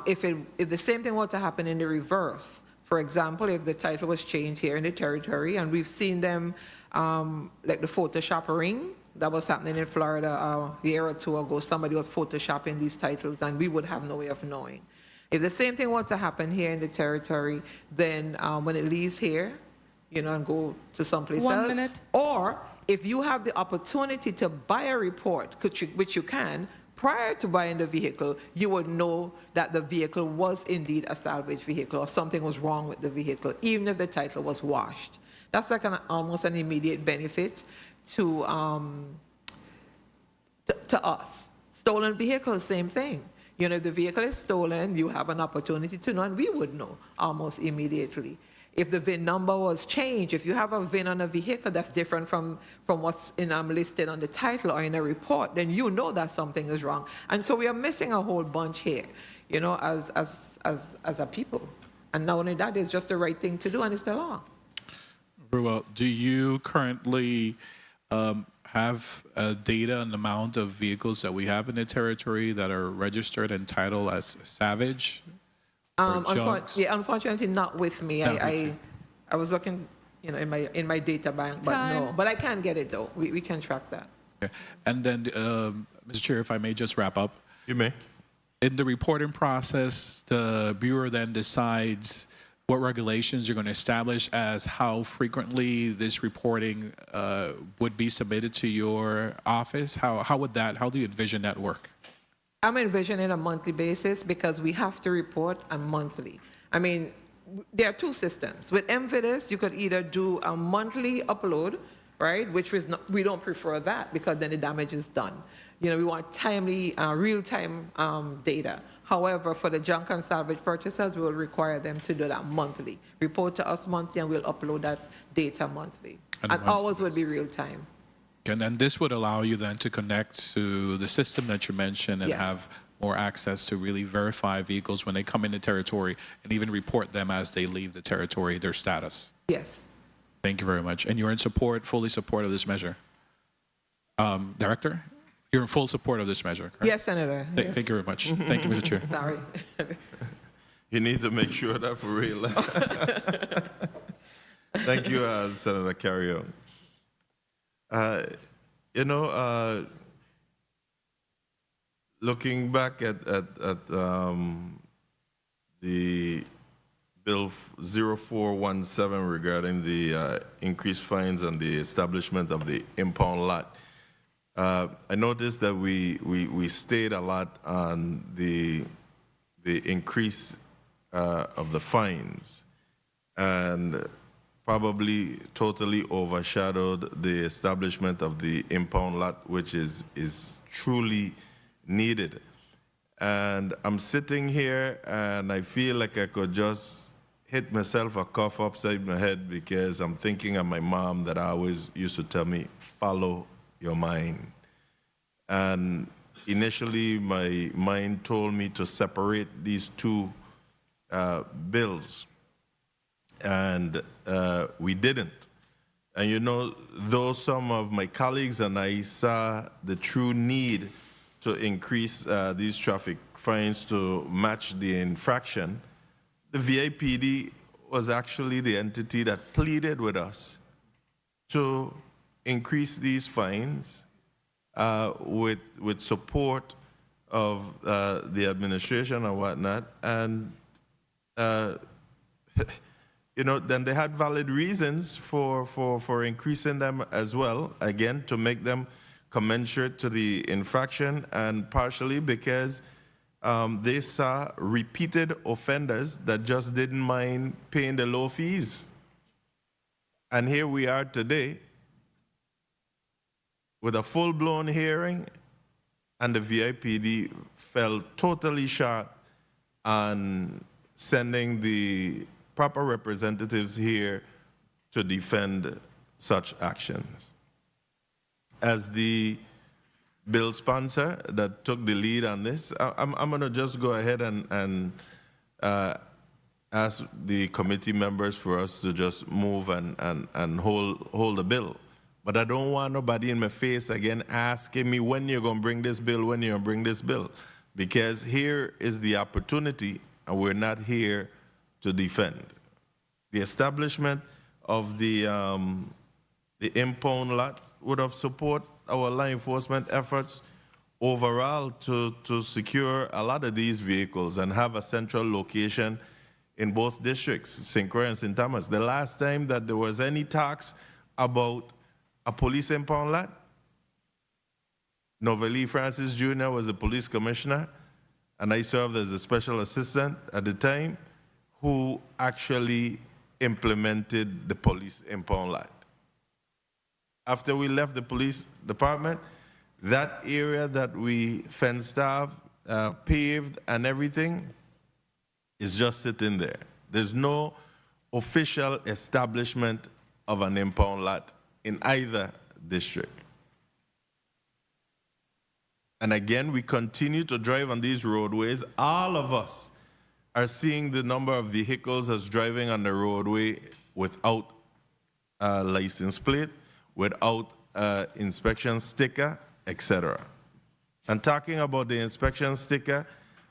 if the same thing were to happen in the reverse. For example, if the title was changed here in the territory, and we've seen them, like the Photoshop ring, that was happening in Florida a year or two ago. Somebody was photoshopping these titles, and we would have no way of knowing. If the same thing were to happen here in the territory, then when it leaves here, and go to someplace else. 1 minute. Or if you have the opportunity to buy a report, which you can, prior to buying the vehicle, you would know that the vehicle was indeed a salvage vehicle or something was wrong with the vehicle, even if the title was washed. That's like almost an immediate benefit to us. Stolen vehicle, same thing. You know, if the vehicle is stolen, you have an opportunity to know, and we would know almost immediately. If the VIN number was changed, if you have a VIN on a vehicle that's different from what's listed on the title or in a report, then you know that something is wrong. And so we are missing a whole bunch here, you know, as a people. And not only that, it's just the right thing to do, and it's the law. Very well. Do you currently have data on the amount of vehicles that we have in the territory that are registered and titled as Salvage? Unfortunately, not with me. I was looking, you know, in my data bank, but no. But I can get it though. We can track that. Okay. And then, Mr. Chair, if I may just wrap up. You may. In the reporting process, the Bureau then decides what regulations you're going to establish as how frequently this reporting would be submitted to your office. How do you envision that work? I'm envisioning a monthly basis because we have to report a monthly. I mean, there are two systems. With MVIDIS, you could either do a monthly upload, right, which is not, we don't prefer that because then the damage is done. You know, we want timely, real-time data. However, for the junk and salvage purchasers, we will require them to do that monthly. Report to us monthly, and we'll upload that data monthly. And ours would be real-time. And then this would allow you then to connect to the system that you mentioned and have more access to really verify vehicles when they come into territory and even report them as they leave the territory, their status. Yes. Thank you very much. And you're in support, fully support of this measure. Director, you're in full support of this measure, correct? Yes, Senator. Thank you very much. Thank you, Mr. Chair. Sorry. You need to make sure that for real. Thank you, Senator Carrion. You know, looking back at the Bill 0417 regarding the increased fines and the establishment of the impound lot, I noticed that we stayed a lot on the increase of the fines, and probably totally overshadowed the establishment of the impound lot, which is truly needed. And I'm sitting here and I feel like I could just hit myself a cuff upside my head because I'm thinking of my mom that always used to tell me, follow your mind. And initially my mind told me to separate these two bills. And we didn't. And you know, though some of my colleagues and I saw the true need to increase these traffic fines to match the infraction, the VIPD was actually the entity that pleaded with us to increase these fines with support of the administration and whatnot. And you know, then they had valid reasons for increasing them as well, again, to make them commensurate to the infraction, and partially because they saw repeated offenders that just didn't mind paying the low fees. And here we are today with a full-blown hearing, and the VIPD fell totally short on sending the proper representatives here to defend such actions. As the bill sponsor that took the lead on this, I'm going to just go ahead and ask the committee members for us to just move and hold the bill. But I don't want nobody in my face again asking me when you're going to bring this bill, when you're going to bring this bill. Because here is the opportunity, and we're not here to defend. The establishment of the impound lot would have support our law enforcement efforts overall to secure a lot of these vehicles and have a central location in both districts, St. Croix and St. Thomas. The last time that there was any talks about a police impound lot, Novelli Francis Jr. was the police commissioner, and I served as a special assistant at the time, who actually implemented the police impound lot. After we left the police department, that area that we fenced off, paved and everything is just sitting there. There's no official establishment of an impound lot in either district. And again, we continue to drive on these roadways. All of us are seeing the number of vehicles that's driving on the roadway without a license plate, without an inspection sticker, etc. And talking about the inspection sticker,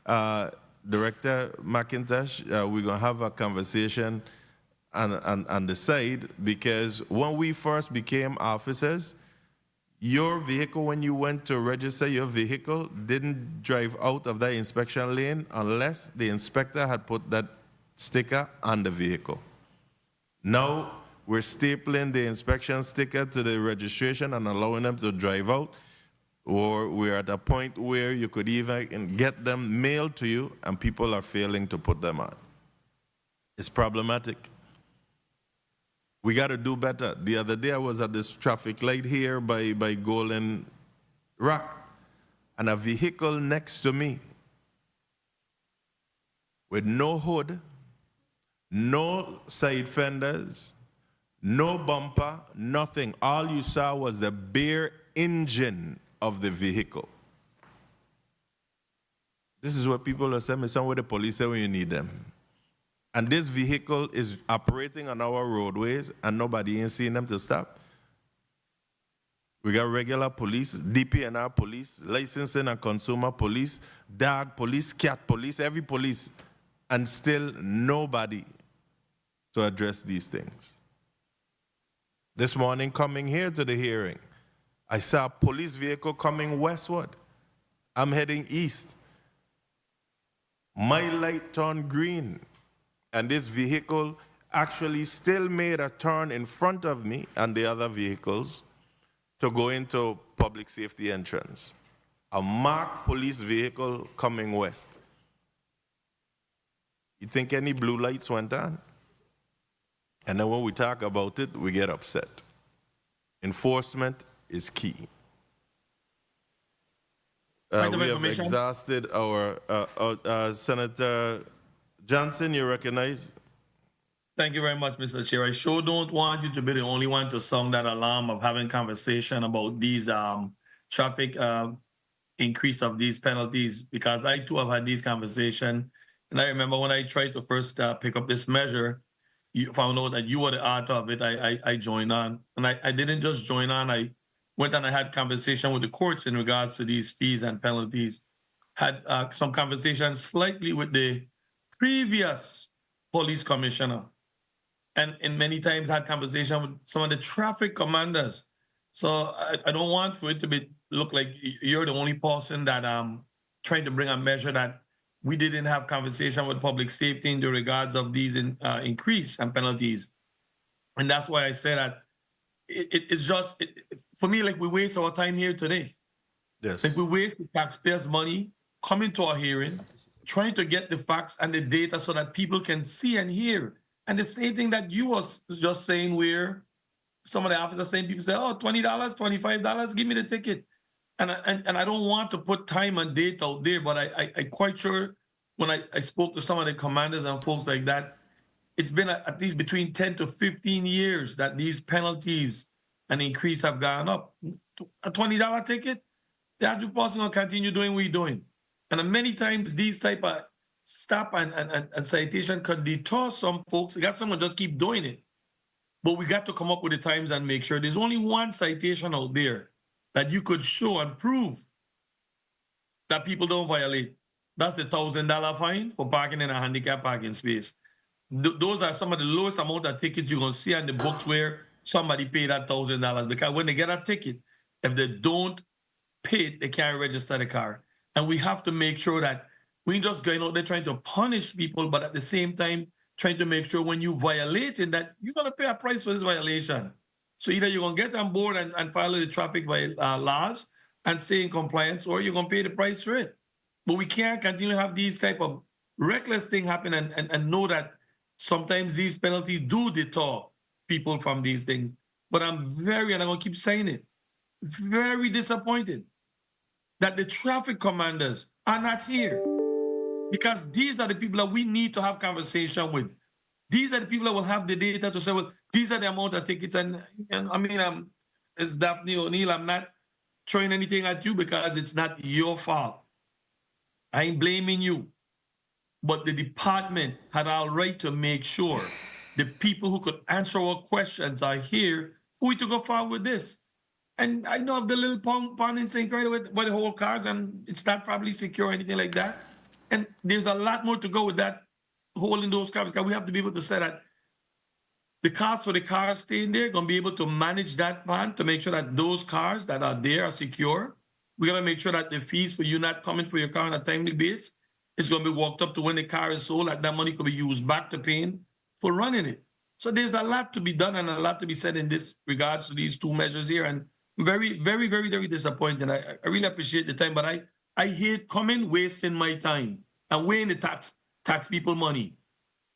Director McIntosh, we're going to have a conversation on the side, because when we first became officers, your vehicle, when you went to register your vehicle, didn't drive out of that inspection lane unless the inspector had put that sticker on the vehicle. Now, we're stapling the inspection sticker to the registration and allowing them to drive out, or we're at a point where you could even get them mailed to you and people are failing to put them on. It's problematic. We got to do better. The other day I was at this traffic light here by Golden Rock, and a vehicle next to me with no hood, no side fenders, no bumper, nothing. All you saw was the bare engine of the vehicle. This is what people are saying. It's somewhere the police say when you need them. And this vehicle is operating on our roadways and nobody ain't seeing them to stop. We got regular police, DPNR police, licensing and consumer police, dog police, cat police, every police, and still nobody to address these things. This morning, coming here to the hearing, I saw a police vehicle coming westward. I'm heading east. My light turned green, and this vehicle actually still made a turn in front of me and the other vehicles to go into public safety entrance. A marked police vehicle coming west. You think any blue lights went on? And then when we talk about it, we get upset. Enforcement is key. We have exhausted our Senator Johnson, you recognize? Thank you very much, Mr. Chair. I sure don't want you to be the only one to sound that alarm of having conversation about these traffic increase of these penalties, because I too have had these conversations. And I remember when I tried to first pick up this measure, you found out that you were the author of it. I joined on. And I didn't just join on, I went and I had conversation with the courts in regards to these fees and penalties. Had some conversations slightly with the previous police commissioner, and many times had conversation with some of the traffic commanders. So I don't want for it to look like you're the only person that trying to bring a measure that we didn't have conversation with public safety in the regards of these increase and penalties. And that's why I say that it's just, for me, like we waste our time here today. Yes. Like we waste the taxpayers' money coming to our hearing, trying to get the facts and the data so that people can see and hear. And the same thing that you was just saying, where some of the officers saying, people say, oh, $20, $25, give me the ticket. And I don't want to put time and date out there, but I quite sure when I spoke to some of the commanders and folks like that, it's been at least between 10 to 15 years that these penalties and increase have gone up. A $20 ticket, the average person will continue doing what you're doing. And many times these type of stop and citation could deter some folks. You got someone just keep doing it. But we got to come up with the times and make sure there's only one citation out there that you could show and prove that people don't violate. That's the $1,000 fine for parking in a handicapped parking space. Those are some of the lowest amount of tickets you're going to see on the books where somebody paid that $1,000. Because when they get a ticket, if they don't pay it, they can't register the car. And we have to make sure that we ain't just going out there trying to punish people, but at the same time, trying to make sure when you violate it, that you're going to pay a price for this violation. So either you're going to get on board and follow the traffic laws, and stay in compliance, or you're going to pay the price for it. But we can't continue to have these type of reckless things happen and know that sometimes these penalties do deter people from these things. But I'm very, and I'm going to keep saying it, very disappointed that the traffic commanders are not here, because these are the people that we need to have conversation with. These are the people that will have the data to say, well, these are the amount of tickets. And I mean, it's Daphne O'Neill. I'm not throwing anything at you because it's not your fault. I ain't blaming you. But the department had all right to make sure the people who could answer our questions are here for we to go forward with this. And I know of the little pond in St. Croix with the whole cards, and it's not probably secure or anything like that. And there's a lot more to go with that holding those cars, because we have to be able to say that the cost for the cars staying there, going to be able to manage that pond to make sure that those cars that are there are secure. We're going to make sure that the fees for you not coming for your car on a timely basis is going to be walked up to when the car is sold, that money could be used back to paying for running it. So there's a lot to be done and a lot to be said in this regards to these two measures here. And very, very, very, very disappointed. I really appreciate the time, but I hate coming, wasting my time and weighing the tax people money,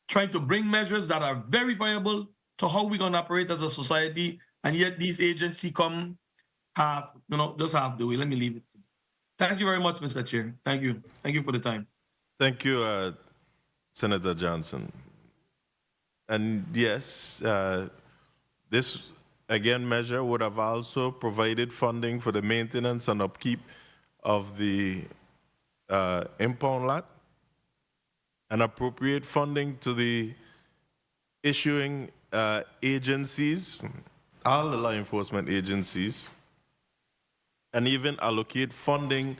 trying to bring measures that are very viable to how we're going to operate as a society, and yet these agencies come just half the way. Let me leave it. Thank you very much, Mr. Chair. Thank you. Thank you for the time. Thank you, Senator Johnson. And yes, this, again, measure would have also provided funding for the maintenance and upkeep of the impound lot, and appropriate funding to the issuing agencies, all the law enforcement agencies, and even allocate funding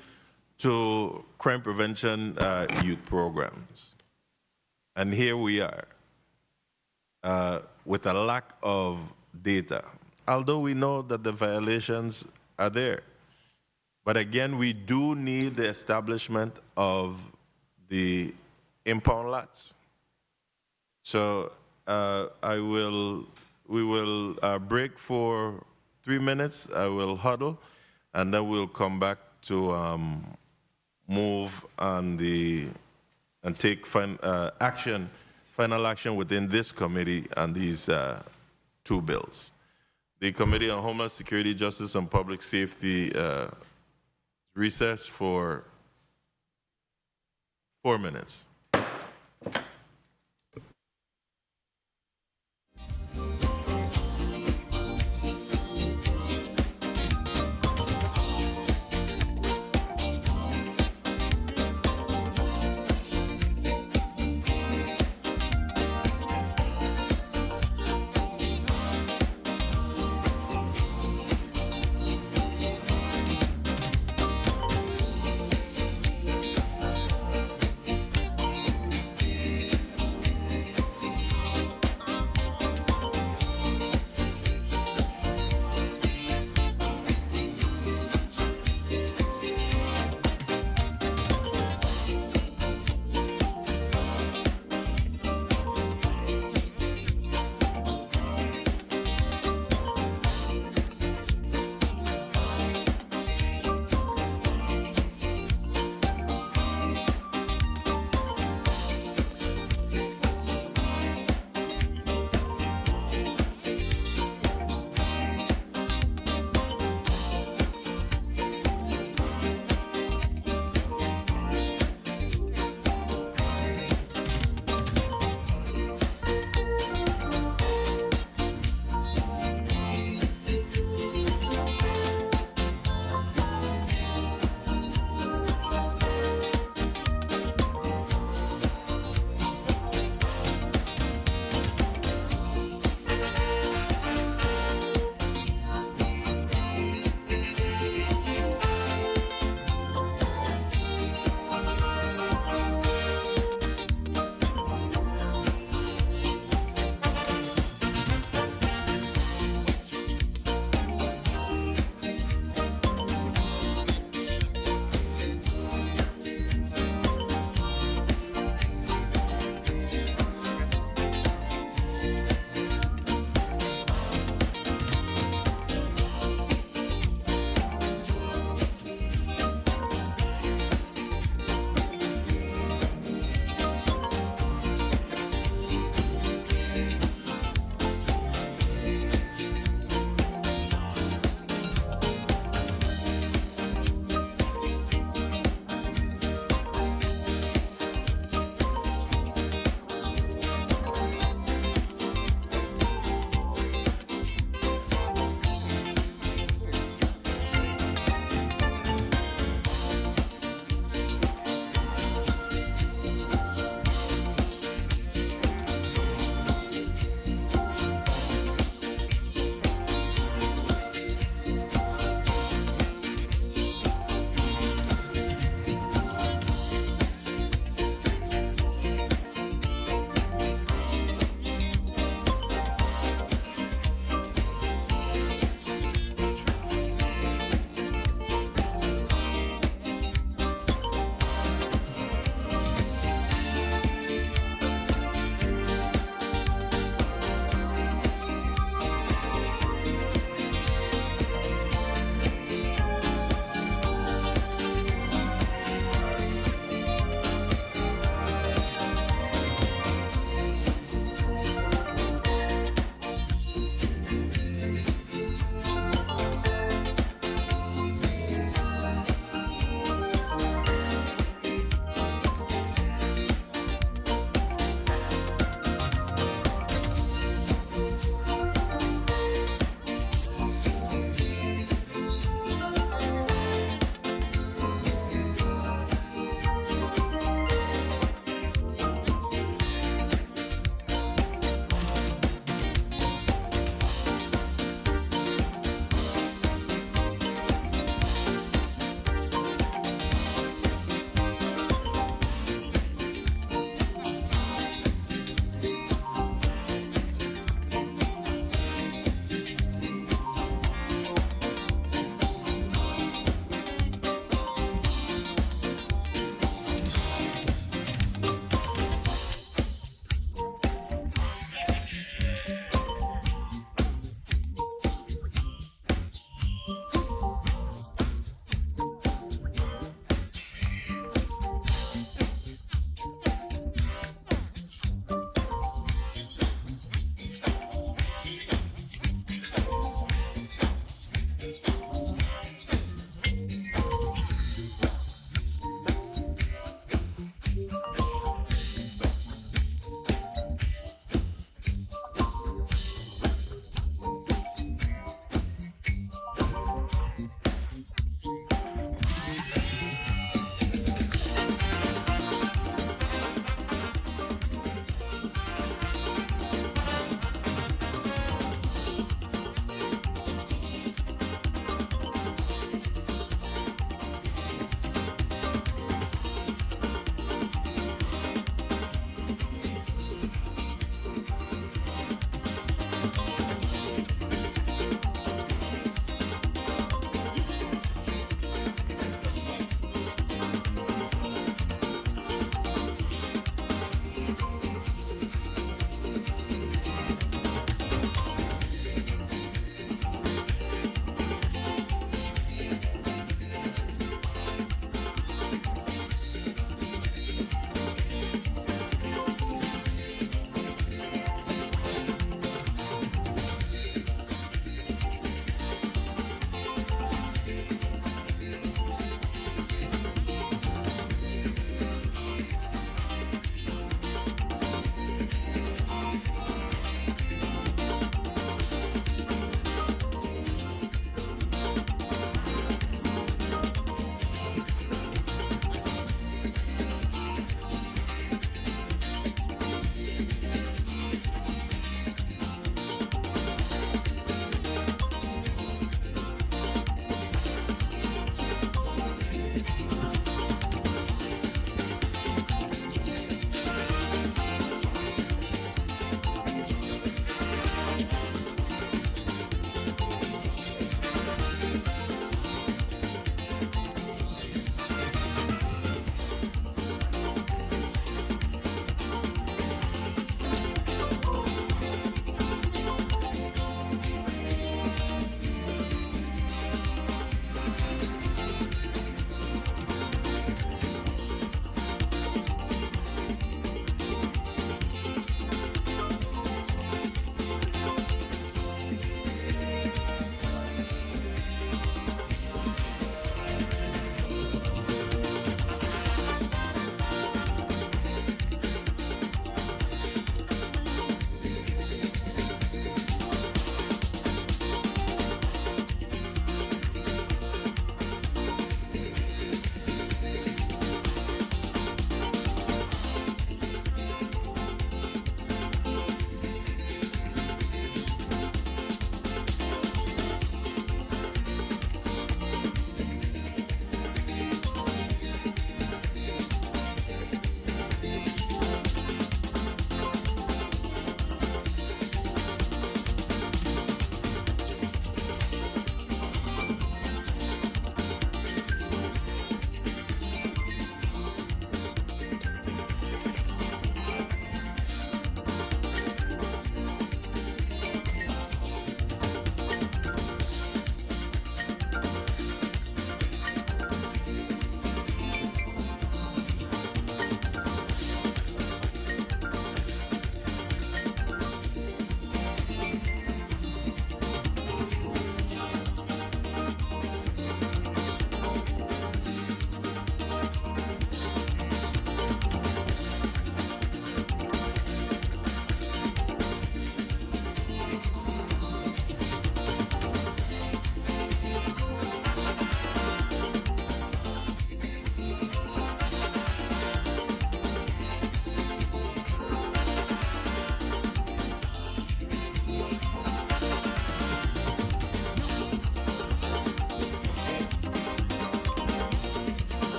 to crime prevention youth programs. And here we are with a lack of data, although we know that the violations are there. But again, we do need the establishment of the impound lots. So we will break for 3 minutes. I will huddle, and then we'll come back to move on and take final action within this committee on these two bills. The Committee on Homeland Security, Justice, and Public Safety recess for 4 minutes.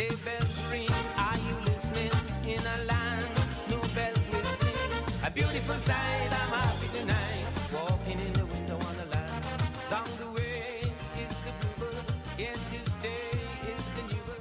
Sleigh bells ring, are you listening? In a land, snow bells glistening. A beautiful sight, I'm happy tonight. Walking in the winter wonderland. Down the way is the bluebird, yet to stay is the new bird.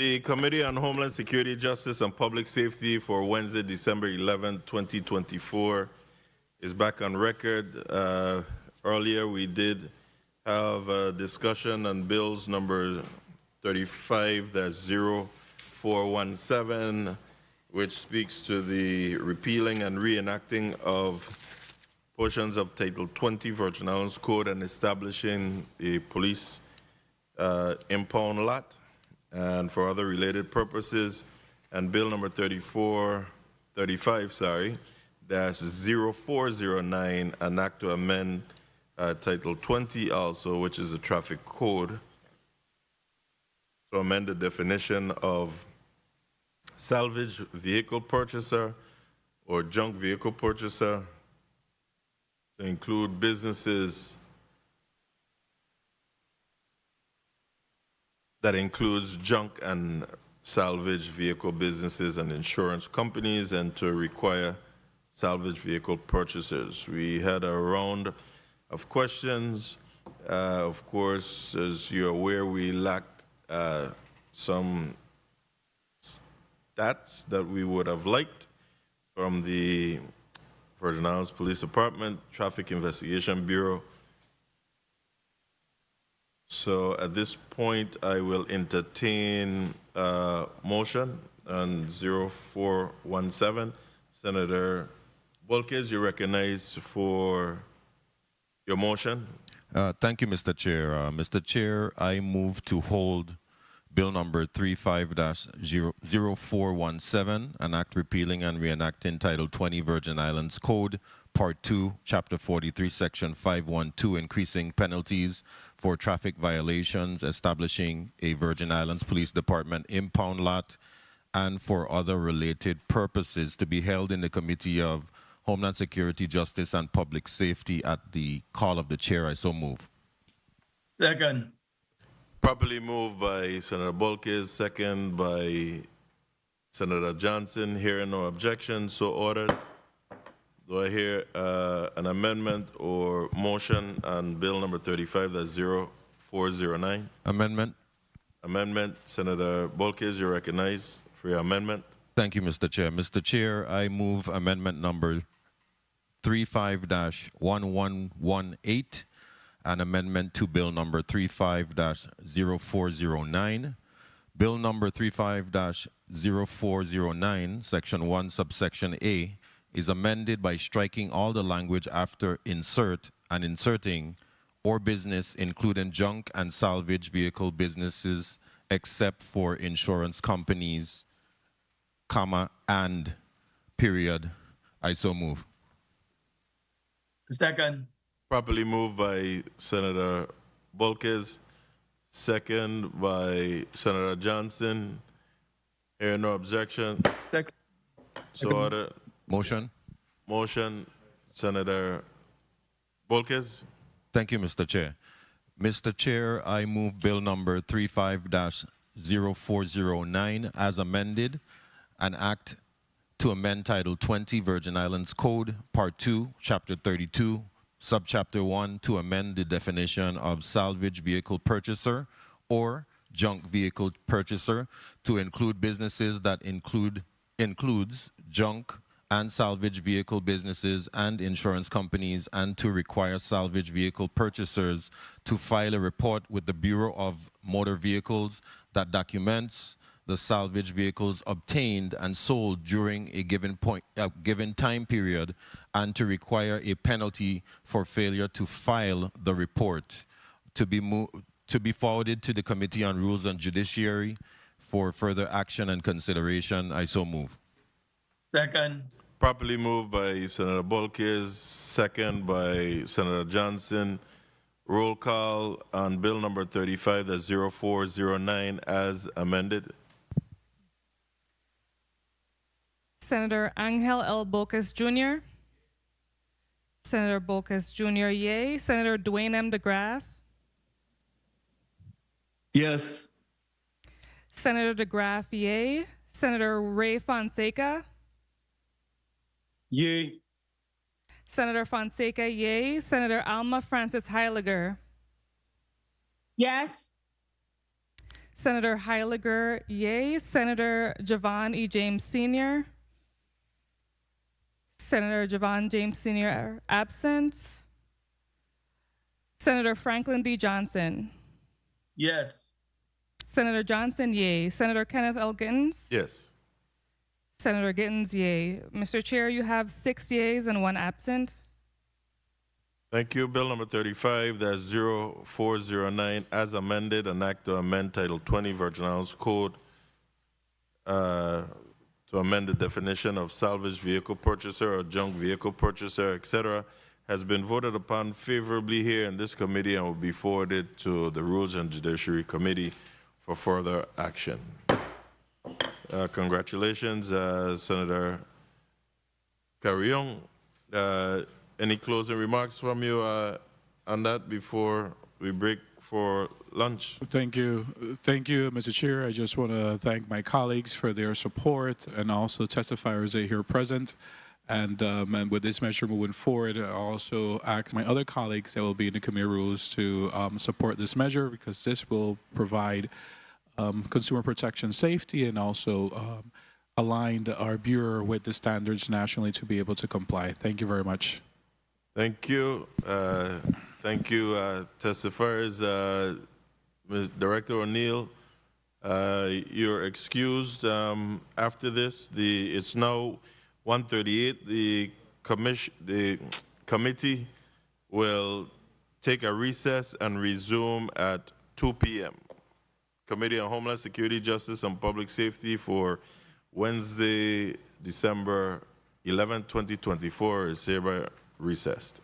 The Committee on Homeland Security, Justice, and Public Safety for Wednesday, December 11, 2024 is back on record. Earlier, we did have a discussion on bills number 35-0417, which speaks to the repealing and reenacting of portions of Title 20 Virgin Islands Code and establishing a police impound lot and for other related purposes, and bill number 35-0409, an act to amend Title 20 also, which is a traffic code, to amend the definition of salvage vehicle purchaser or junk vehicle purchaser to include businesses that includes junk and salvage vehicle businesses and insurance companies, and to require salvage vehicle purchasers. We had a round of questions. Of course, as you're aware, we lacked some stats that we would have liked from the Virgin Islands Police Department, Traffic Investigation Bureau. So at this point, I will entertain a motion on 0417. Senator Bolkes, you recognize for your motion. Thank you, Mr. Chair. Mr. Chair, I move to hold Bill number 35-0417, an act repealing and reenacting Title 20 Virgin Islands Code, Part 2, Chapter 43, Section 512, increasing penalties for traffic violations, establishing a Virgin Islands Police Department impound lot, and for other related purposes, to be held in the Committee of Homeland Security, Justice, and Public Safety at the call of the chair. I so move. Second. Properly moved by Senator Bolkes, second by Senator Johnson. Hearing no objection, so ordered. Do I hear an amendment or motion on bill number 35-0409? Amendment. Amendment. Senator Bolkes, you recognize for your amendment. Thank you, Mr. Chair. Mr. Chair, I move amendment number 35-1118, an amendment to bill number 35-0409. Bill number 35-0409, section 1, subsection A, is amended by striking all the language after insert and inserting or business, including junk and salvage vehicle businesses, except for insurance companies, comma, and period. I so move. Second. Properly moved by Senator Bolkes, second by Senator Johnson. Hearing no objection. Second. So ordered. Motion. Motion, Senator Bolkes. Thank you, Mr. Chair. Mr. Chair, I move bill number 35-0409 as amended, an act to amend Title 20 Virgin Islands Code, Part 2, Chapter 32, Subchapter 1, to amend the definition of salvage vehicle purchaser or junk vehicle purchaser to include businesses that includes junk and salvage vehicle businesses and insurance companies, and to require salvage vehicle purchasers to file a report with the Bureau of Motor Vehicles that documents the salvage vehicles obtained and sold during a given time period, and to require a penalty for failure to file the report, to be forwarded to the Committee on Rules and Judiciary for further action and consideration. I so move. Second. Properly moved by Senator Bolkes, second by Senator Johnson. Roll call on bill number 35-0409 as amended. Senator Angel L. Bolkes Jr. Senator Bolkes Jr., yay. Senator Dwayne M. DeGraff. Yes. Senator DeGraff, yay. Senator Ray Fonseca. Yay. Senator Fonseca, yay. Senator Alma Francis Heiliger. Yes. Senator Heiliger, yay. Senator Javon E. James Sr. Senator Javon James Sr. absent. Senator Franklin D. Johnson. Yes. Senator Johnson, yay. Senator Kenneth L. Gittens. Yes. Senator Gittens, yay. Mr. Chair, you have 6 yays and 1 absent. Thank you. Bill number 35-0409, as amended, an act to amend Title 20 Virgin Islands Code to amend the definition of salvage vehicle purchaser or junk vehicle purchaser, etc., has been voted upon favorably here in this committee and will be forwarded to the Rules and Judiciary Committee for further action. Congratulations, Senator Carrion. Any closing remarks from you on that before we break for lunch? Thank you. Thank you, Mr. Chair. I just want to thank my colleagues for their support and also testifiers that are here present. And with this measure moving forward, I also ask my other colleagues that will be in the committee rules to support this measure, because this will provide consumer protection safety and also align our Bureau with the standards nationally to be able to comply. Thank you very much. Thank you. Thank you, testifiers. Ms. Director O'Neill, you're excused after this. It's now 1:38. The committee will take a recess and resume at 2 p.m. Committee on Homeland Security, Justice, and Public Safety for Wednesday, December 11, 2024 is hereby recessed.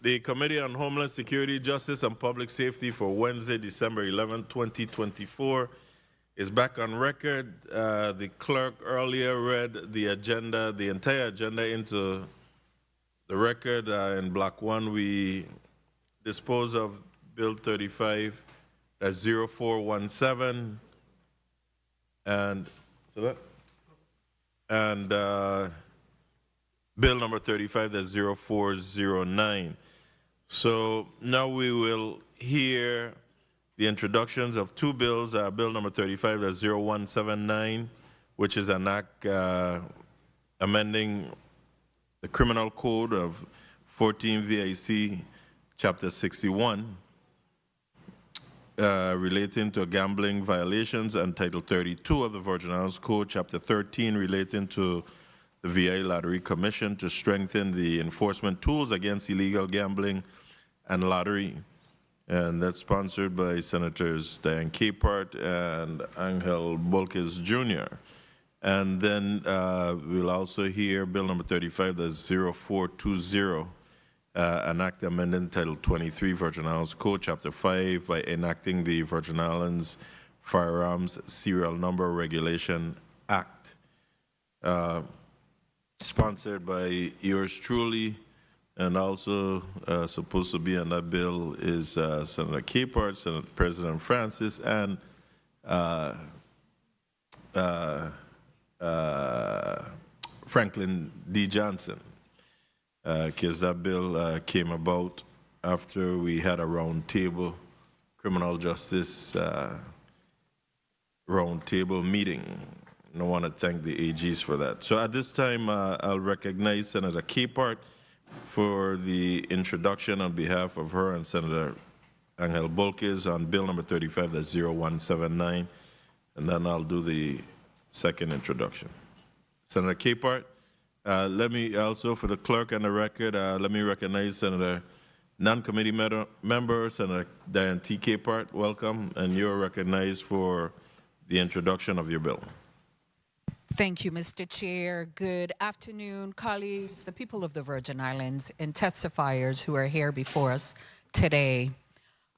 The Committee on Homeland Security, Justice, and Public Safety for Wednesday, December 11, 2024 is back on record. The clerk earlier read the agenda, the entire agenda into the record. In Block 1, we dispose of Bill 35, that's 0417, and Bill number 35, that's 0409. So now we will hear the introductions of two bills. Bill number 35, that's 0179, which is an act amending the criminal code of 14 VIC, chapter 61, relating to gambling violations, and Title 32 of the Virgin Islands Code, chapter 13, relating to the VI Lottery Commission to strengthen the enforcement tools against illegal gambling and lottery. And that's sponsored by Senators Diane Capehart and Angel Bolkes Jr. And then we'll also hear Bill number 35, that's 0420, an act amending Title 23, Virgin Islands Code, Chapter 5, by enacting the Virgin Islands Firearms Serial Number Regulation Act. Sponsored by yours truly, and also supposed to be on that bill is Senator Capehart, Senate President Francis, and Franklin D. Johnson, because that bill came about after we had a roundtable criminal justice roundtable meeting. And I want to thank the AGs for that. So at this time, I'll recognize Senator Capehart for the introduction on behalf of her and Senator Angel Bolkes on Bill number 35, that's 0179. And then I'll do the second introduction. Senator Capehart, let me also, for the clerk and the record, let me recognize Senator non-committee member, Senator Diane T. Capehart. Welcome, and you're recognized for the introduction of your bill. Thank you, Mr. Chair. Good afternoon, colleagues, the people of the Virgin Islands, and testifiers who are here before us today.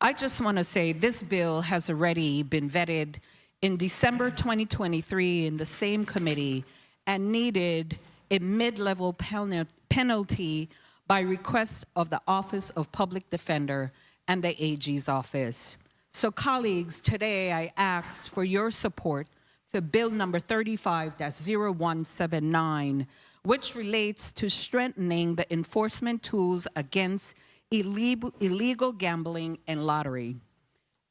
I just want to say this bill has already been vetted in December 2023 in the same committee and needed a mid-level penalty by request of the Office of Public Defender and the AG's office. So colleagues, today I ask for your support for Bill number 35, that's 0179, which relates to strengthening the enforcement tools against illegal gambling and lottery.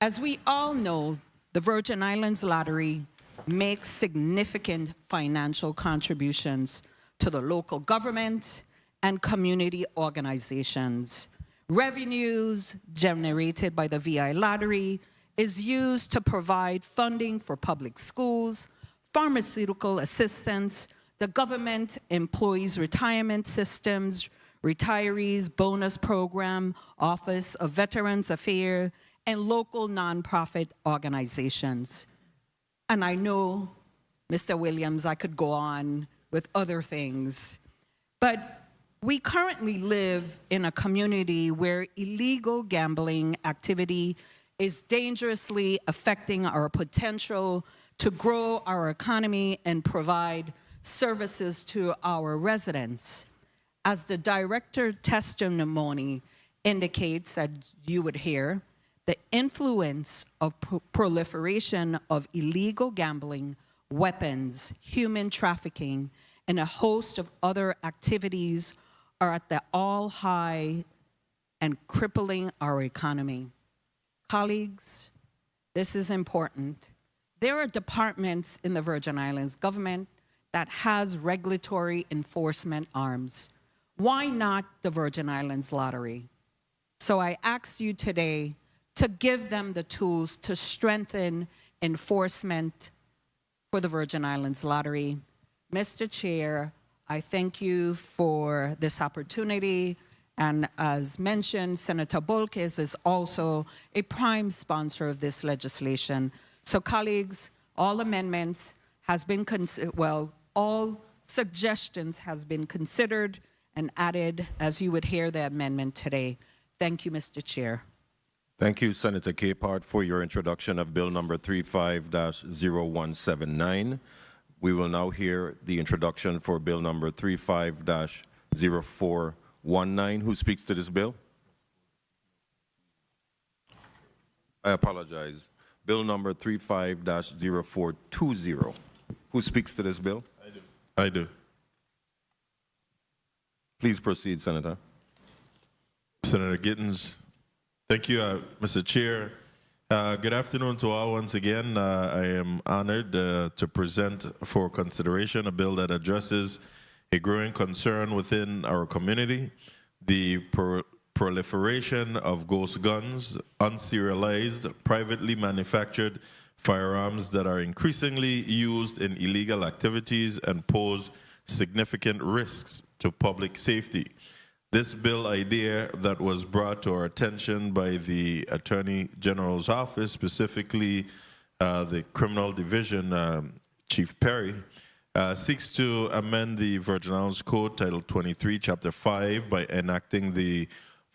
As we all know, the Virgin Islands Lottery makes significant financial contributions to the local government and community organizations. Revenues generated by the VI Lottery is used to provide funding for public schools, pharmaceutical assistance, the government employees' retirement systems, retirees bonus program, Office of Veterans Affairs, and local nonprofit organizations. And I know, Mr. Williams, I could go on with other things, but we currently live in a community where illegal gambling activity is dangerously affecting our potential to grow our economy and provide services to our residents. As the director testimony indicates, as you would hear, the influence of proliferation of illegal gambling, weapons, human trafficking, and a host of other activities are at the all-high and crippling our economy. Colleagues, this is important. There are departments in the Virgin Islands government that has regulatory enforcement arms. Why not the Virgin Islands Lottery? So I ask you today to give them the tools to strengthen enforcement for the Virgin Islands Lottery. Mr. Chair, I thank you for this opportunity. And as mentioned, Senator Bolkes is also a prime sponsor of this legislation. So colleagues, all amendments has been, all suggestions has been considered and added as you would hear the amendment today. Thank you, Mr. Chair. Thank you, Senator Capehart, for your introduction of Bill number 35-0179. We will now hear the introduction for Bill number 35-0419. Who speaks to this bill? I apologize. Bill number 35-0420. Who speaks to this bill? I do. Please proceed, Senator. Senator Gittens. Thank you, Mr. Chair. Good afternoon to all once again. I am honored to present for consideration a bill that addresses a growing concern within our community, the proliferation of ghost guns, unserialized, privately manufactured firearms that are increasingly used in illegal activities and pose significant risks to public safety. This bill idea that was brought to our attention by the Attorney General's office, specifically the Criminal Division, Chief Perry, seeks to amend the Virgin Islands Code, Title 23, Chapter 5, by enacting the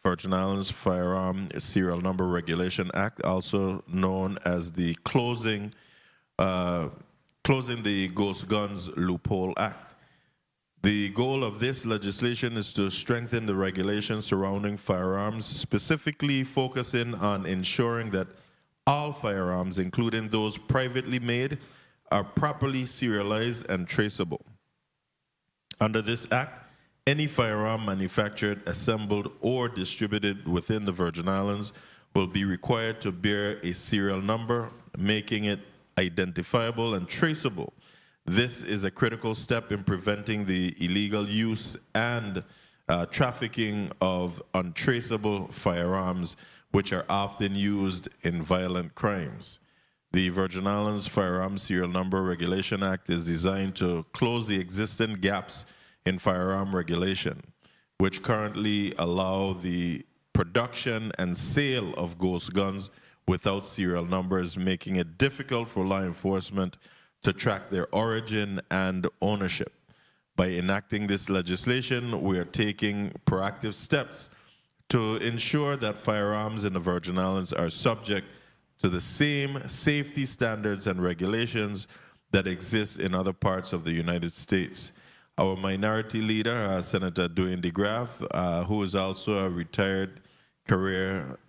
Virgin Islands Firearm Serial Number Regulation Act, also known as the Closing the Ghost Guns Loophole Act. The goal of this legislation is to strengthen the regulations surrounding firearms, specifically focusing on ensuring that all firearms, including those privately made, are properly serialized and traceable. Under this act, any firearm manufactured, assembled, or distributed within the Virgin Islands will be required to bear a serial number, making it identifiable and traceable. This is a critical step in preventing the illegal use and trafficking of untraceable firearms, which are often used in violent crimes. The Virgin Islands Firearms Serial Number Regulation Act is designed to close the existing gaps in firearm regulation, which currently allow the production and sale of ghost guns without serial numbers, making it difficult for law enforcement to track their origin and ownership. By enacting this legislation, we are taking proactive steps to ensure that firearms in the Virgin Islands are subject to the same safety standards and regulations that exist in other parts of the United States. Our minority leader, Senator Dwayne DeGraff, who is also a retired career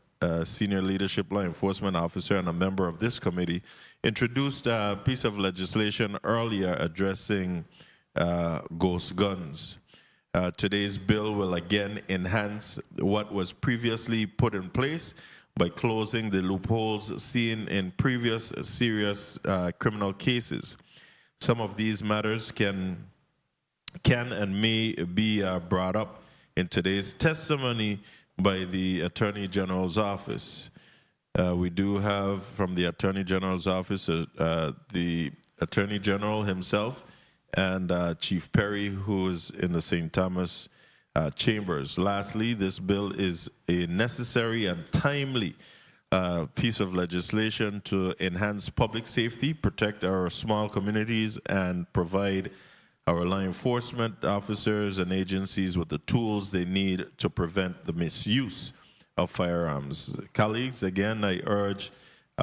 senior leadership law enforcement officer and a member of this committee, introduced a piece of legislation earlier addressing ghost guns. Today's bill will again enhance what was previously put in place by closing the loopholes seen in previous serious criminal cases. Some of these matters can and may be brought up in today's testimony by the Attorney General's office. We do have from the Attorney General's office the Attorney General himself and Chief Perry, who is in the St. Thomas chambers. Lastly, this bill is a necessary and timely piece of legislation to enhance public safety, protect our small communities, and provide our law enforcement officers and agencies with the tools they need to prevent the misuse of firearms. Colleagues, again, I urge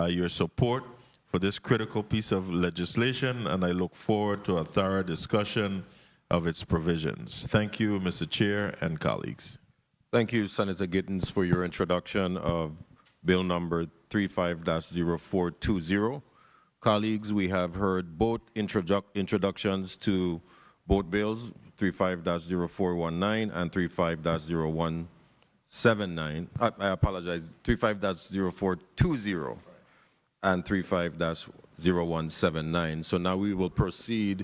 your support for this critical piece of legislation, and I look forward to a thorough discussion of its provisions. Thank you, Mr. Chair and colleagues. Thank you, Senator Gittens, for your introduction of Bill number 35-0420. Colleagues, we have heard both introductions to both bills, 35-0419 and 35-0179. I apologize, 35-0420 and 35-0179. So now we will proceed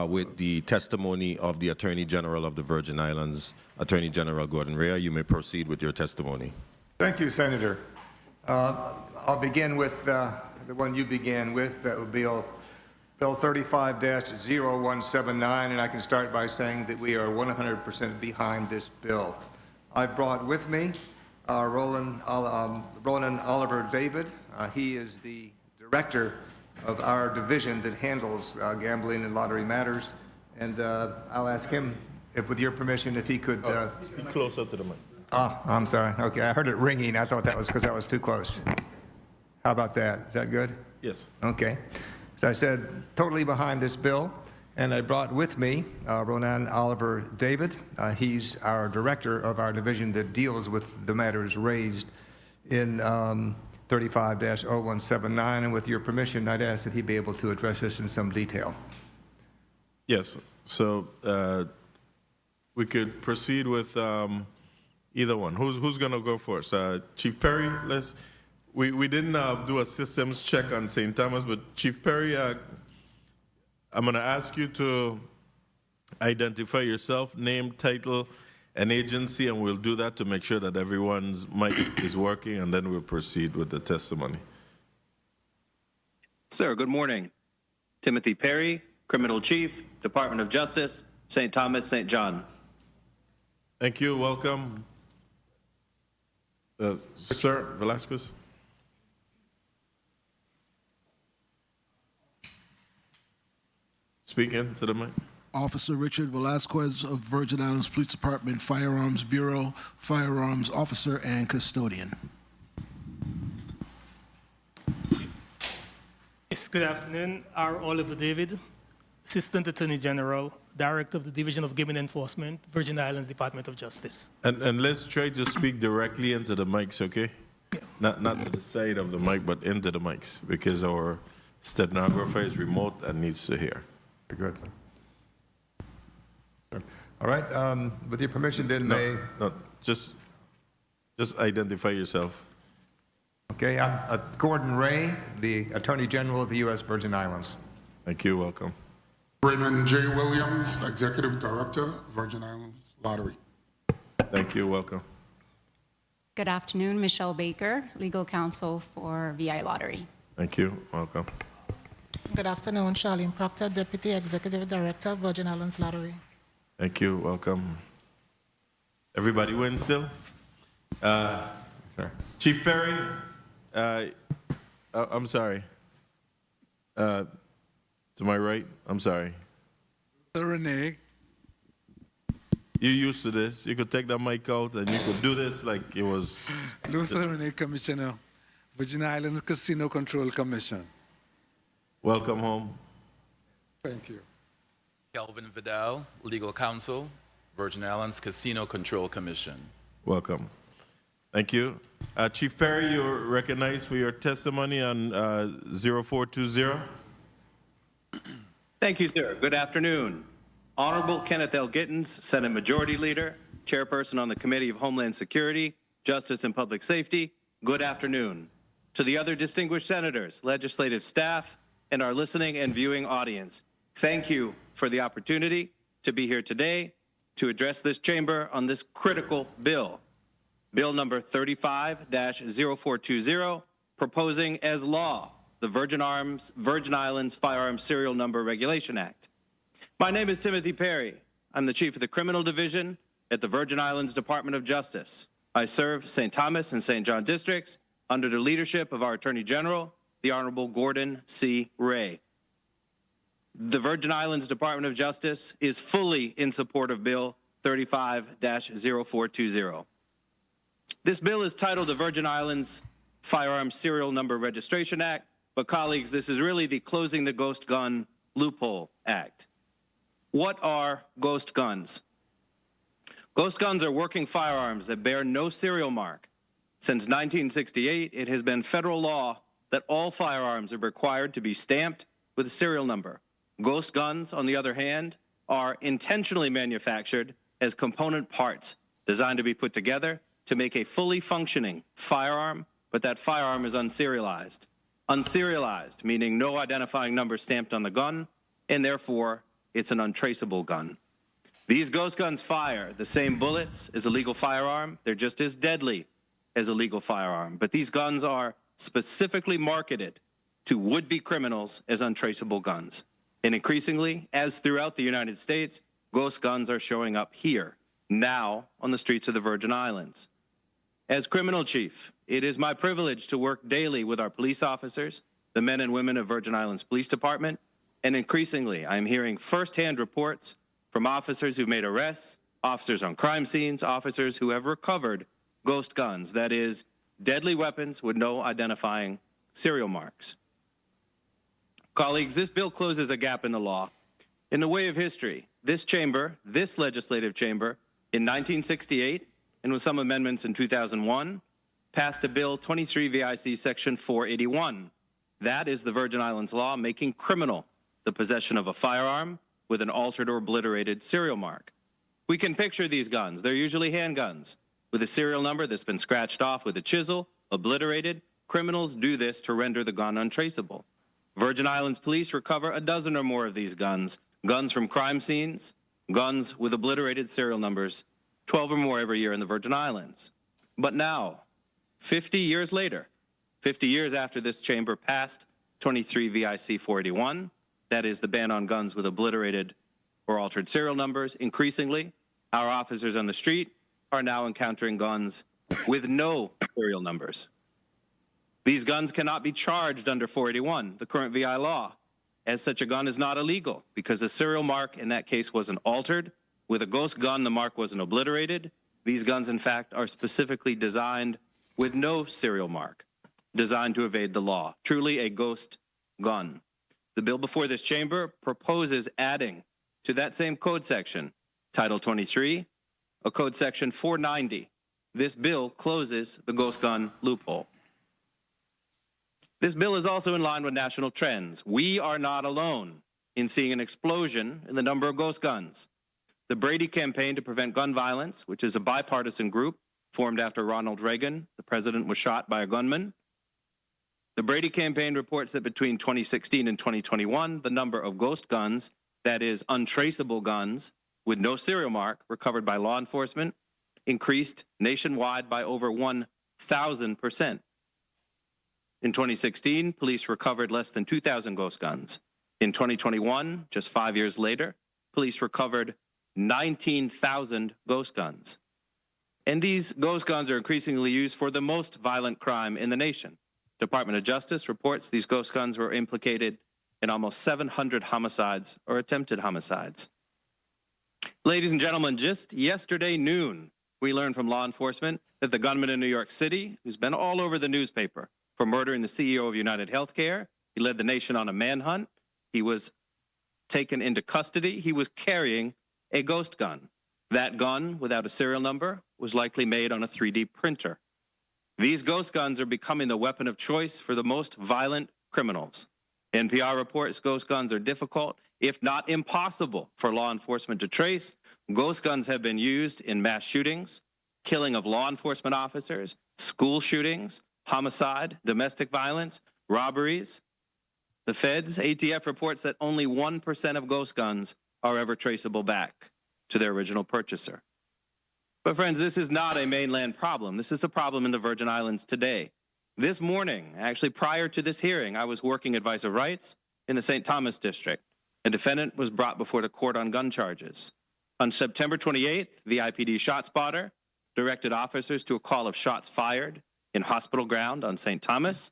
with the testimony of the Attorney General of the Virgin Islands. Attorney General Gordon Rea, you may proceed with your testimony. Thank you, Senator. I'll begin with the one you began with, that would be Bill 35-0179, and I can start by saying that we are 100% behind this bill. I've brought with me Roland Oliver David. He is the director of our division that handles gambling and lottery matters, and I'll ask him if with your permission, if he could. Be closer to the mic. Oh, I'm sorry. Okay, I heard it ringing. I thought that was because I was too close. How about that? Is that good? Yes. Okay. So I said, totally behind this bill, and I brought with me Ronan Oliver David. He's our director of our division that deals with the matters raised in 35-0179, and with your permission, I'd ask that he be able to address this in some detail. Yes. So we could proceed with either one. Who's going to go first? Chief Perry, we didn't do a systems check on St. Thomas, but Chief Perry, I'm going to ask you to identify yourself, name, title, and agency, and we'll do that to make sure that everyone's mic is working, and then we'll proceed with the testimony. Sir, good morning. Timothy Perry, Criminal Chief, Department of Justice, St. Thomas, St. John. Thank you. Welcome. Sir Velasquez. Speak into the mic. Officer Richard Velasquez of Virgin Islands Police Department, Firearms Bureau, Firearms Officer and Custodian. Yes, good afternoon. R. Oliver David, Assistant Attorney General, Director of the Division of Gaming Enforcement, Virgin Islands Department of Justice. And let's try to speak directly into the mics, okay? Yeah. Not to the side of the mic, but into the mics, because our stenographer is remote and needs to hear. Very good. All right. With your permission, then, just identify yourself. Okay. I'm Gordon Ray, the Attorney General of the U.S. Virgin Islands. Thank you. Welcome. Raymond J. Williams, Executive Director, Virgin Islands Lottery. Thank you. Welcome. Good afternoon. Michelle Baker, Legal Counsel for VI Lottery. Thank you. Welcome. Good afternoon. Charlene Proctor, Deputy Executive Director, Virgin Islands Lottery. Thank you. Welcome. Everybody win still? Sir. Chief Perry, I'm sorry. To my right, I'm sorry. Sir Renee. You're used to this. You could take that mic out and you could do this like it was. Luther Renee, Commissioner, Virgin Islands Casino Control Commission. Welcome home. Thank you. Kelvin Vidal, Legal Counsel, Virgin Islands Casino Control Commission. Welcome. Thank you. Chief Perry, you're recognized for your testimony on 0420. Thank you, sir. Good afternoon. Honorable Kenneth L. Gittens, Senate Majority Leader, Chairperson on the Committee of Homeland Security, Justice and Public Safety, good afternoon. To the other distinguished senators, legislative staff, and our listening and viewing audience, thank you for the opportunity to be here today to address this chamber on this critical bill. Bill number 35-0420, proposing as law the Virgin Islands Firearms Serial Number Regulation Act. My name is Timothy Perry. I'm the Chief of the Criminal Division at the Virgin Islands Department of Justice. I serve St. Thomas and St. John districts under the leadership of our Attorney General, the Honorable Gordon C. Ray. The Virgin Islands Department of Justice is fully in support of Bill 35-0420. This bill is titled the Virgin Islands Firearms Serial Number Registration Act, but colleagues, this is really the Closing the Ghost Gun Loophole Act. What are ghost guns? Ghost guns are working firearms that bear no serial mark. Since 1968, it has been federal law that all firearms are required to be stamped with a serial number. Ghost guns, on the other hand, are intentionally manufactured as component parts designed to be put together to make a fully functioning firearm, but that firearm is unserialized. Unserialized, meaning no identifying number stamped on the gun, and therefore it's an untraceable gun. These ghost guns fire the same bullets as a legal firearm. They're just as deadly as a legal firearm, but these guns are specifically marketed to would-be criminals as untraceable guns. And increasingly, as throughout the United States, ghost guns are showing up here, now on the streets of the Virgin Islands. As criminal chief, it is my privilege to work daily with our police officers, the men and women of Virgin Islands Police Department, and increasingly, I am hearing firsthand reports from officers who've made arrests, officers on crime scenes, officers who have recovered ghost guns, that is, deadly weapons with no identifying serial marks. Colleagues, this bill closes a gap in the law. In the way of history, this chamber, this legislative chamber, in 1968, and with some amendments in 2001, passed a bill 23 VIC section 481. That is the Virgin Islands law making criminal the possession of a firearm with an altered or obliterated serial mark. We can picture these guns. They're usually handguns with a serial number that's been scratched off with a chisel, obliterated. Criminals do this to render the gun untraceable. Virgin Islands police recover a dozen or more of these guns, guns from crime scenes, guns with obliterated serial numbers, 12 or more every year in the Virgin Islands. But now, 50 years later, 50 years after this chamber passed 23 VIC 481, that is the ban on guns with obliterated or altered serial numbers, increasingly, our officers on the street are now encountering guns with no serial numbers. These guns cannot be charged under 481, the current VI law, as such a gun is not illegal because the serial mark in that case wasn't altered. With a ghost gun, the mark wasn't obliterated. These guns, in fact, are specifically designed with no serial mark, designed to evade the law. Truly a ghost gun. The bill before this chamber proposes adding to that same code section, Title 23, a code section 490. This bill closes the ghost gun loophole. This bill is also in line with national trends. We are not alone in seeing an explosion in the number of ghost guns. The Brady Campaign to Prevent Gun Violence, which is a bipartisan group formed after Ronald Reagan, the president, was shot by a gunman. The Brady Campaign reports that between 2016 and 2021, the number of ghost guns, that is, untraceable guns with no serial mark recovered by law enforcement, increased nationwide by over 1,000%. In 2016, police recovered less than 2,000 ghost guns. In 2021, just 5 years later, police recovered 19,000 ghost guns. And these ghost guns are increasingly used for the most violent crime in the nation. Department of Justice reports these ghost guns were implicated in almost 700 homicides or attempted homicides. Ladies and gentlemen, just yesterday noon, we learned from law enforcement that the gunman in New York City, who's been all over the newspaper for murdering the CEO of United Healthcare, he led the nation on a manhunt, he was taken into custody, he was carrying a ghost gun. That gun, without a serial number, was likely made on a 3D printer. These ghost guns are becoming the weapon of choice for the most violent criminals. NPR reports ghost guns are difficult, if not impossible, for law enforcement to trace. Ghost guns have been used in mass shootings, killing of law enforcement officers, school shootings, homicide, domestic violence, robberies. The feds, ATF reports that only 1% of ghost guns are ever traceable back to their original purchaser. But friends, this is not a mainland problem. This is a problem in the Virgin Islands today. This morning, actually prior to this hearing, I was working advice of rights in the St. Thomas district. A defendant was brought before the court on gun charges. On September 28th, VIPD ShotSpotter directed officers to a call of shots fired in hospital ground on St. Thomas.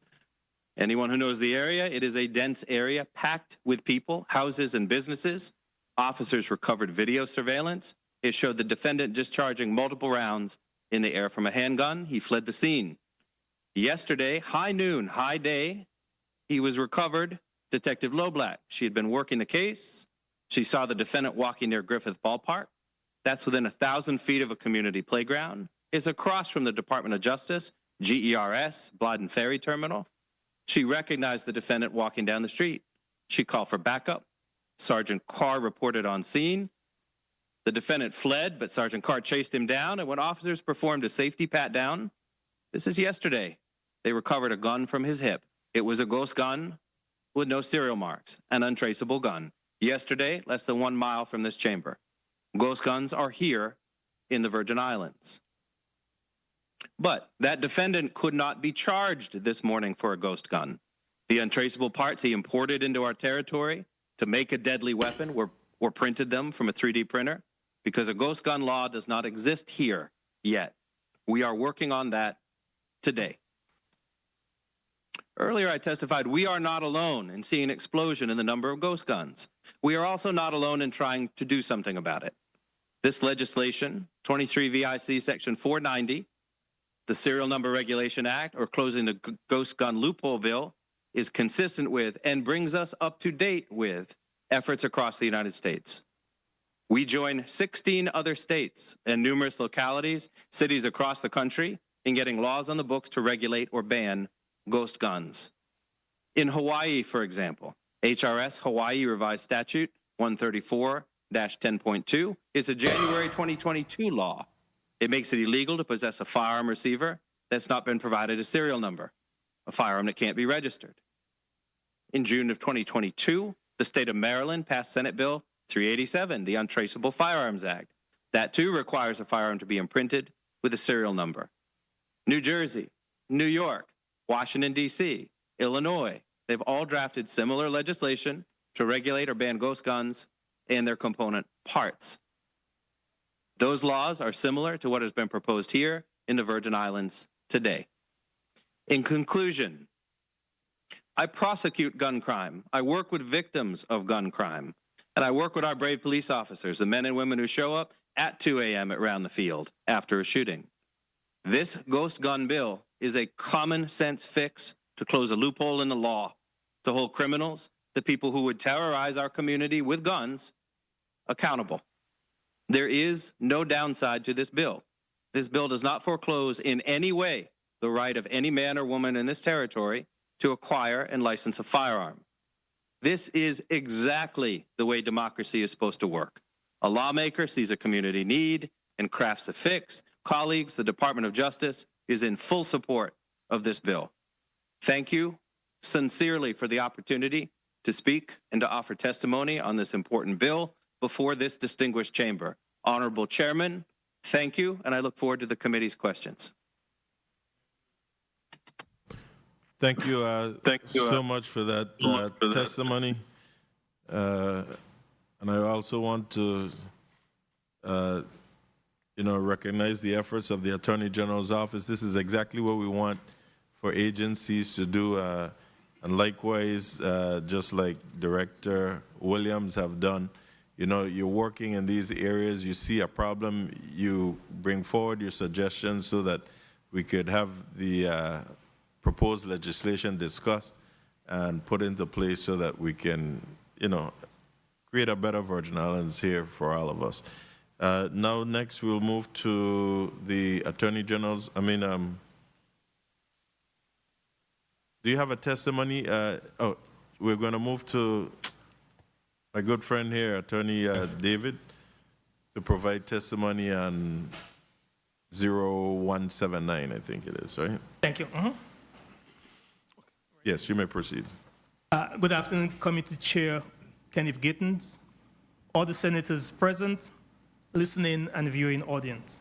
Anyone who knows the area, it is a dense area packed with people, houses, and businesses. Officers recovered video surveillance. It showed the defendant discharging multiple rounds in the air from a handgun. He fled the scene. Yesterday, high noon, high day, he was recovered. Detective Loblack, she had been working the case. She saw the defendant walking near Griffith Ballpark. That's within 1,000 feet of a community playground. It's across from the Department of Justice, GERS, Blyden Ferry Terminal. She recognized the defendant walking down the street. She called for backup. Sergeant Carr reported on scene. The defendant fled, but Sergeant Carr chased him down, and when officers performed a safety pat-down, this is yesterday, they recovered a gun from his hip. It was a ghost gun with no serial marks, an untraceable gun. Yesterday, less than 1 mile from this chamber. Ghost guns are here in the Virgin Islands. But that defendant could not be charged this morning for a ghost gun. The untraceable parts he imported into our territory to make a deadly weapon or printed them from a 3D printer because a ghost gun law does not exist here yet. We are working on that today. Earlier, I testified we are not alone in seeing an explosion in the number of ghost guns. We are also not alone in trying to do something about it. This legislation, 23 VIC Section 490, the Serial Number Regulation Act, or Closing the Ghost Gun Loophole Bill, is consistent with and brings us up to date with efforts across the United States. We join 16 other states and numerous localities, cities across the country in getting laws on the books to regulate or ban ghost guns. In Hawaii, for example, HRS Hawaii Revised Statute 134-10.2 is a January 2022 law. It makes it illegal to possess a firearm receiver that's not been provided a serial number, a firearm that can't be registered. In June of 2022, the state of Maryland passed Senate Bill 387, the Untraceable Firearms Act. That too requires a firearm to be imprinted with a serial number. New Jersey, New York, Washington, D.C., Illinois, they've all drafted similar legislation to regulate or ban ghost guns and their component parts. Those laws are similar to what has been proposed here in the Virgin Islands today. In conclusion, I prosecute gun crime. I work with victims of gun crime. And I work with our brave police officers, the men and women who show up at 2 a.m. around the field after a shooting. This ghost gun bill is a common sense fix to close a loophole in the law, to hold criminals, the people who would terrorize our community with guns, accountable. There is no downside to this bill. This bill does not foreclose in any way the right of any man or woman in this territory to acquire and license a firearm. This is exactly the way democracy is supposed to work. A lawmaker sees a community need and crafts a fix. Colleagues, the Department of Justice is in full support of this bill. Thank you sincerely for the opportunity to speak and to offer testimony on this important bill before this distinguished chamber. Honorable Chairman, thank you, and I look forward to the committee's questions. Thank you, so much for that testimony. And I also want to, recognize the efforts of the Attorney General's office. This is exactly what we want for agencies to do, and likewise, just like Director Williams have done. You're working in these areas, you see a problem, you bring forward your suggestions so that we could have the proposed legislation discussed and put into place so that we can, create a better Virgin Islands here for all of us. Now, next, we'll move to the Attorney General's, do you have a testimony? We're going to move to my good friend here, Attorney David, to provide testimony on 0179, I think it is, right? Thank you. Yes, you may proceed. Good afternoon, Committee Chair Kenneth Gittens, all the senators present, listening and viewing audience.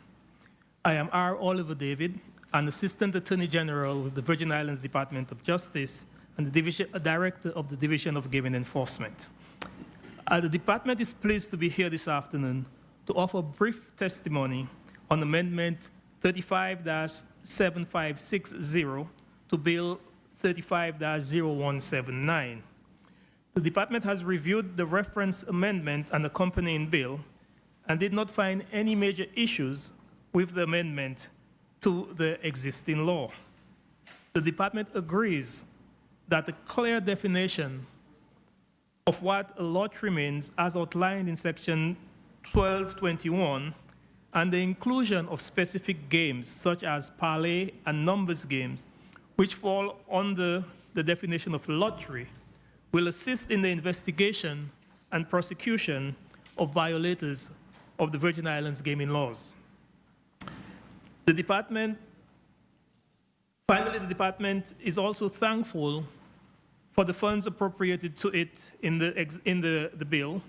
I am R. Oliver David, an Assistant Attorney General with the Virgin Islands Department of Justice and the Director of the Division of Gaming Enforcement. The department is pleased to be here this afternoon to offer brief testimony on Amendment 35-7560 to Bill 35-0179. The department has reviewed the reference amendment and accompanying bill and did not find any major issues with the amendment to the existing law. The department agrees that a clear definition of what a lottery means as outlined in Section 1221 and the inclusion of specific games such as parlay and numbers games which fall under the definition of lottery will assist in the investigation and prosecution of violators of the Virgin Islands gaming laws. The department is also thankful for the funds appropriated to it in the bill,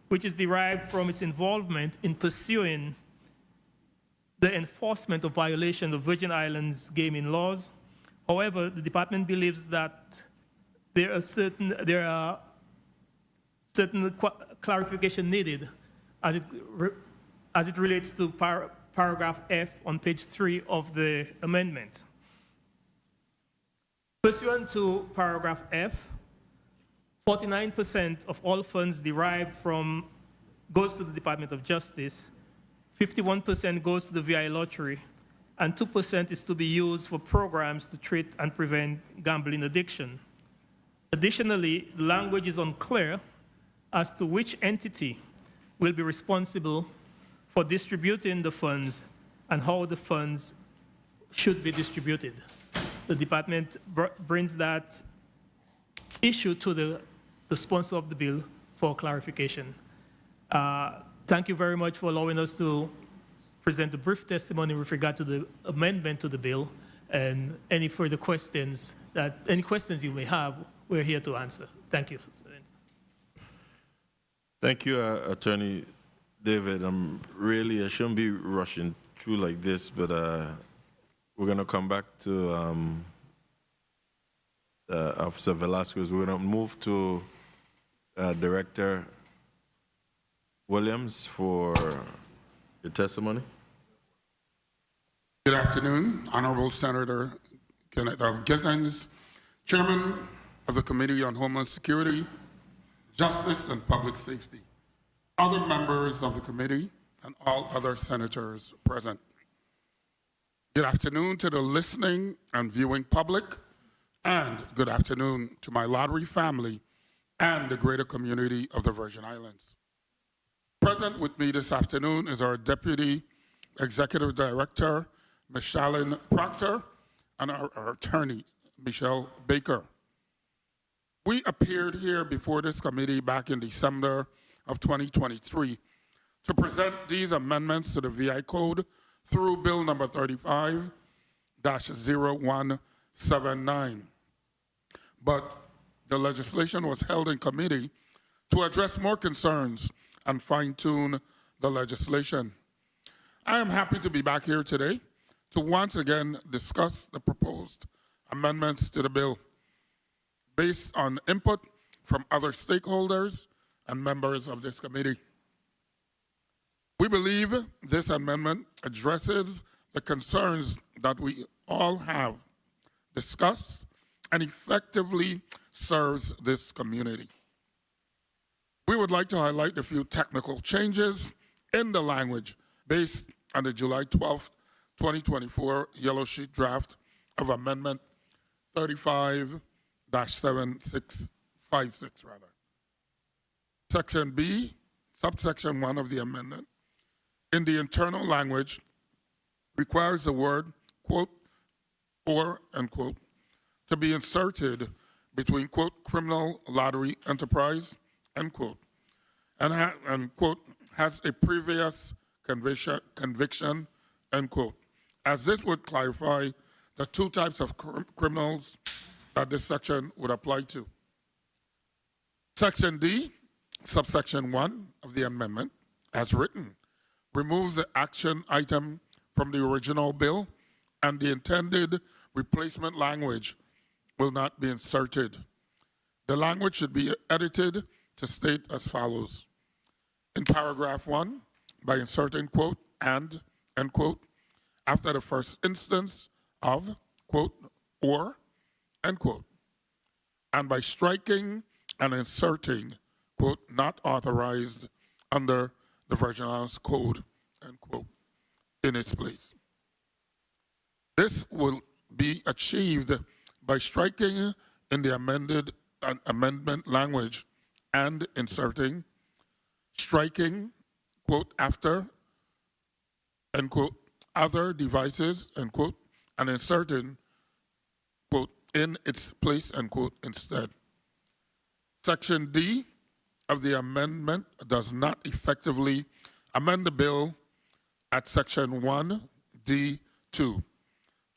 which is derived from its involvement in pursuing the enforcement of violations of Virgin Islands gaming laws. However, the department believes that there are certain clarification needed as it relates to paragraph F on page 3 of the amendment. Pursuant to paragraph F, 49% of all funds derived from goes to the Department of Justice, 51% goes to the VI lottery, and 2% is to be used for programs to treat and prevent gambling addiction. Additionally, the language is unclear as to which entity will be responsible for distributing the funds and how the funds should be distributed. The department brings that issue to the sponsor of the bill for clarification. Thank you very much for allowing us to present a brief testimony with regard to the amendment to the bill, and any further questions you may have, we're here to answer. Thank you. Thank you, Attorney David. I shouldn't be rushing through like this, but we're going to come back to Officer Velasquez. We're going to move to Director Williams for your testimony. Good afternoon, Honorable Senator Kenneth L. Githens, Chairman of the Committee on Homeland Security, Justice and Public Safety, other members of the committee, and all other senators present. Good afternoon to the listening and viewing public, and good afternoon to my lottery family and the greater community of the Virgin Islands. Present with me this afternoon is our Deputy Executive Director, Michelle Proctor, and our attorney, Michelle Baker. We appeared here before this committee back in December of 2023 to present these amendments to the VI Code through Bill number 35-0179. But the legislation was held in committee to address more concerns and fine-tune the legislation. I am happy to be back here today to once again discuss the proposed amendments to the bill based on input from other stakeholders and members of this committee. We believe this amendment addresses the concerns that we all have discussed and effectively serves this community. We would like to highlight a few technical changes in the language based on the July 12th, 2024 Yellow Sheet draft of Amendment 35-7656. Section B, subsection 1 of the amendment, in the internal language, requires the word, quote, or, unquote, to be inserted between, quote, criminal lottery enterprise, end quote, and quote, has a previous conviction, end quote, as this would clarify the two types of criminals that this section would apply to. Section D, subsection 1 of the amendment, as written, removes the action item from the original bill, and the intended replacement language will not be inserted. The language should be edited to state as follows. In paragraph 1, by inserting, quote, and, end quote, after the first instance of, quote, or, end quote, and by striking and inserting, quote, not authorized under the Virgin Islands Code, end quote, in its place. This will be achieved by striking in the amendment language and inserting, striking, quote, after, end quote, other devices, end quote, and inserting, quote, in its place, end quote, instead. Section D of the amendment does not effectively amend the bill at section 1D2,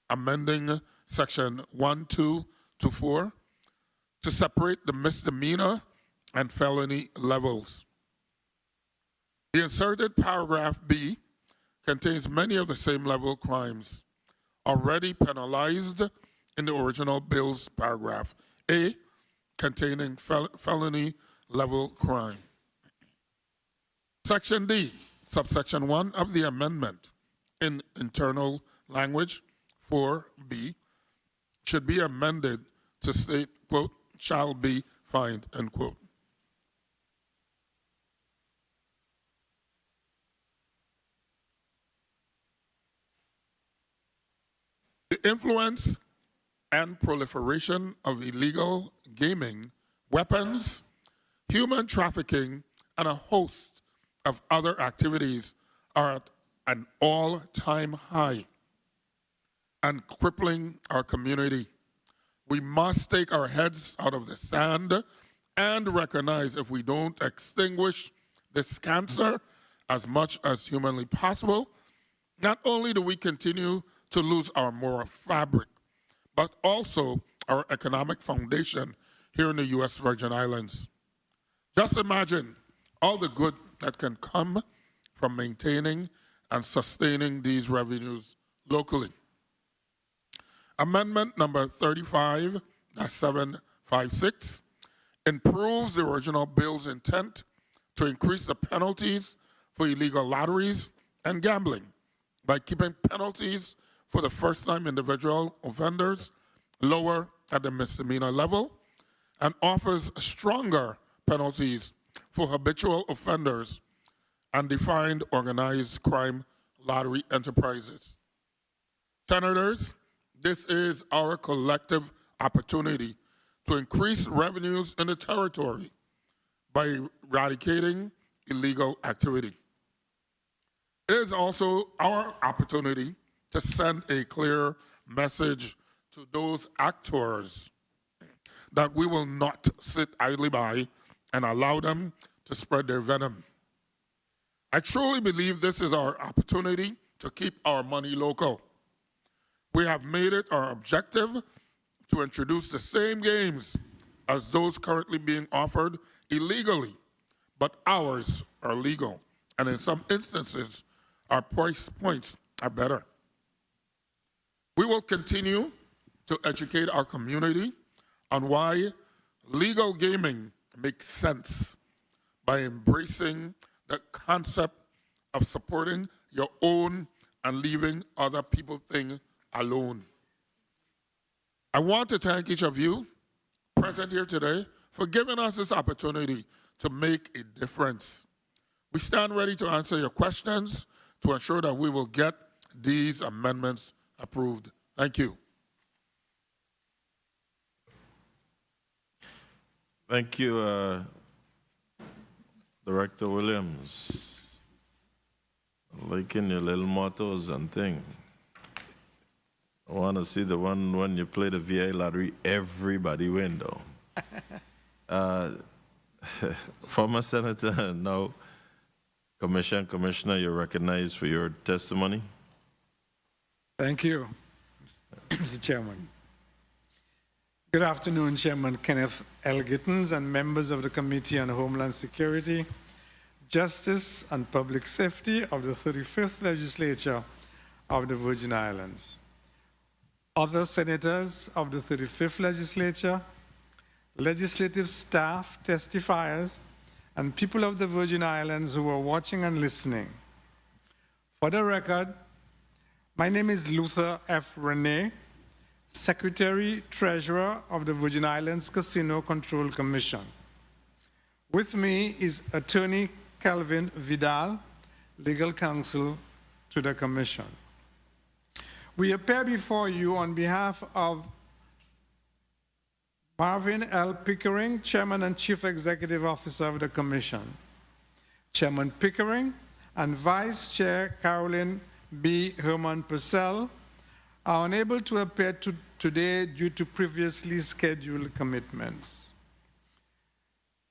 amending section 1224 to separate the misdemeanor and felony levels. The inserted paragraph B contains many of the same level crimes already penalized in the original bill's paragraph A, containing felony level crime. Section D, subsection 1 of the amendment in internal language 4B should be amended to state, quote, shall be fined, end quote. The influence and proliferation of illegal gaming, weapons, human trafficking, and a host of other activities are at an all-time high and crippling our community. We must take our heads out of the sand and recognize if we don't extinguish this cancer as much as humanly possible, not only do we continue to lose our moral fabric, but also our economic foundation here in the U.S. Virgin Islands. Just imagine all the good that can come from maintaining and sustaining these revenues locally. Amendment number 35-756 improves the original bill's intent to increase the penalties for illegal lotteries and gambling by keeping penalties for the first-time individual offenders lower at the misdemeanor level and offers stronger penalties for habitual offenders and defined organized crime lottery enterprises. Senators, this is our collective opportunity to increase revenues in the territory by eradicating illegal activity. It is also our opportunity to send a clear message to those actors that we will not sit idly by and allow them to spread their venom. I truly believe this is our opportunity to keep our money local. We have made it our objective to introduce the same games as those currently being offered illegally, but ours are legal, and in some instances, our price points are better. We will continue to educate our community on why legal gaming makes sense by embracing the concept of supporting your own and leaving other people's things alone. I want to thank each of you present here today for giving us this opportunity to make a difference. We stand ready to answer your questions to ensure that we will get these amendments approved. Thank you. Thank you, Director Williams. Liking your little mottos and thing. I want to see the one when you play the VA lottery, everybody win though. Former Senator, now Commissioner, you're recognized for your testimony. Thank you, Mr. Chairman. Good afternoon, Chairman Kenneth L. Gittins and members of the Committee on Homeland Security, Justice and Public Safety of the 35th Legislature of the Virgin Islands, other senators of the 35th Legislature, legislative staff, testifiers, and people of the Virgin Islands who are watching and listening. For the record, my name is Luther F. Renee, Secretary Treasurer of the Virgin Islands Casino Control Commission. With me is Attorney Calvin Vidal, Legal Counsel to the Commission. We appear before you on behalf of Marvin L. Pickering, Chairman and Chief Executive Officer of the Commission. Chairman Pickering and Vice Chair Carolyn B. Herman Purcell are unable to appear today due to previously scheduled commitments.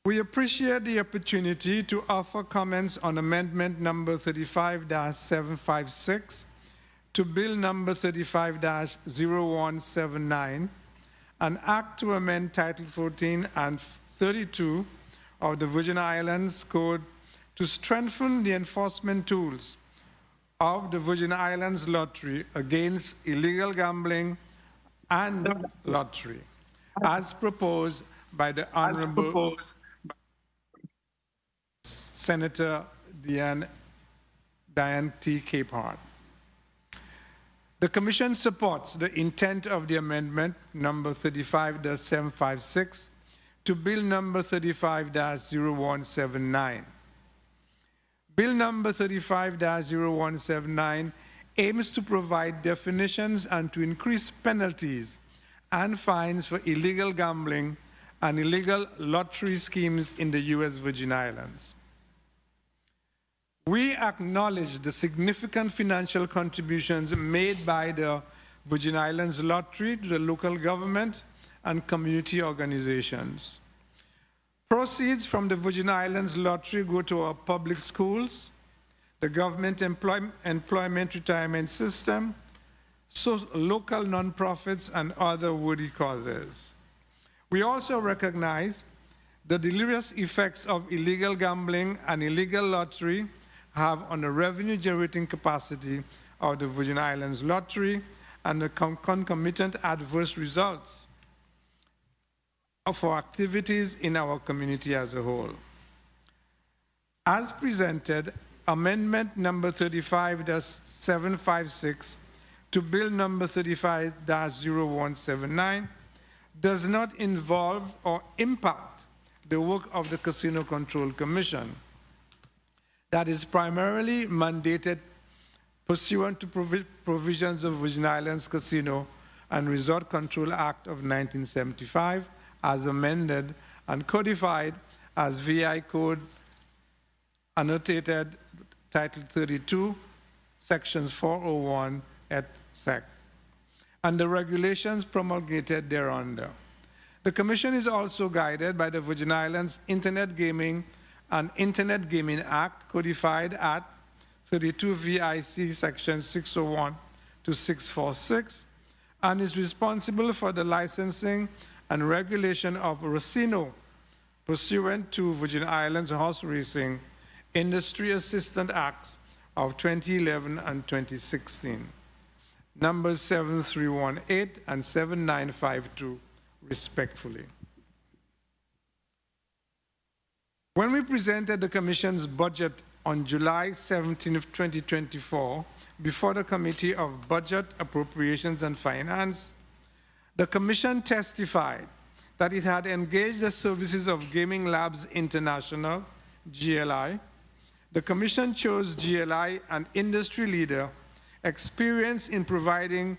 We appreciate the opportunity to offer comments on amendment number 35-756 to Bill number 35-0179, an act to amend Title 14 and 32 of the Virgin Islands Code to strengthen the enforcement tools of the Virgin Islands Lottery against illegal gambling and lottery, as proposed by the Honorable Senator Diane T. Capehart. The Commission supports the intent of the amendment number 35-756 to Bill number 35-0179. Bill number 35-0179 aims to provide definitions and to increase penalties and fines for illegal gambling and illegal lottery schemes in the U.S. Virgin Islands. We acknowledge the significant financial contributions made by the Virgin Islands Lottery to the local government and community organizations. Proceeds from the Virgin Islands Lottery go to our public schools, the government employment retirement system, so local nonprofits, and other worthy causes. We also recognize the deleterious effects of illegal gambling and illegal lottery have on the revenue-generating capacity of the Virgin Islands Lottery and the concomitant adverse results for activities in our community as a whole. As presented, amendment number 35-756 to Bill number 35-0179 does not involve or impact the work of the Casino Control Commission that is primarily mandated pursuant to provisions of Virgin Islands Casino and Resort Control Act of 1975 as amended and codified as VI Code annotated Title 32, Sections 401 et sec, and the regulations promulgated thereunder. The Commission is also guided by the Virgin Islands Internet Gaming and Internet Gaming Act, codified at 32 VIC Section 601 to 646, and is responsible for the licensing and regulation of Racino pursuant to Virgin Islands Horse Racing Industry Assistance Acts of 2011 and 2016, numbers 7318 and 7952, respectfully. When we presented the Commission's budget on July 17, 2024, before the Committee of Budget, Appropriations and Finance, the Commission testified that it had engaged the services of Gaming Labs International, GLI. The Commission chose GLI, an industry leader, experienced in providing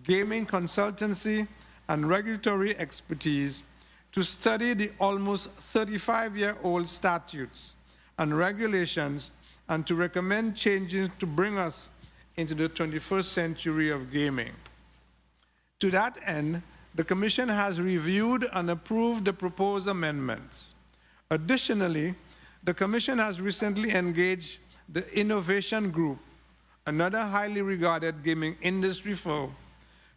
gaming consultancy and regulatory expertise, to study the almost 35-year-old statutes and regulations and to recommend changes to bring us into the 21st century of gaming. To that end, the Commission has reviewed and approved the proposed amendments. Additionally, the Commission has recently engaged the Innovation Group, another highly regarded gaming industry firm,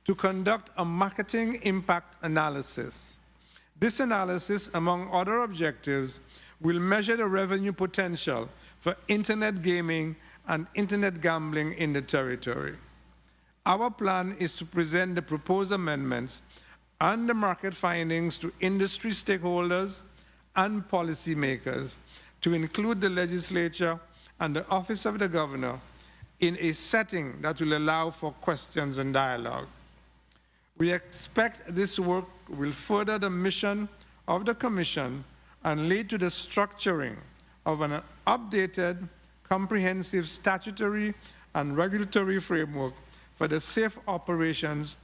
to conduct a marketing impact analysis. This analysis, among other objectives, will measure the revenue potential for internet gaming and internet gambling in the territory. Our plan is to present the proposed amendments and the market findings to industry stakeholders and policymakers, to include the Legislature and the Office of the Governor in a setting that will allow for questions and dialogue. We expect this work will further the mission of the Commission and lead to the structuring of an updated, comprehensive statutory and regulatory framework for the safe operations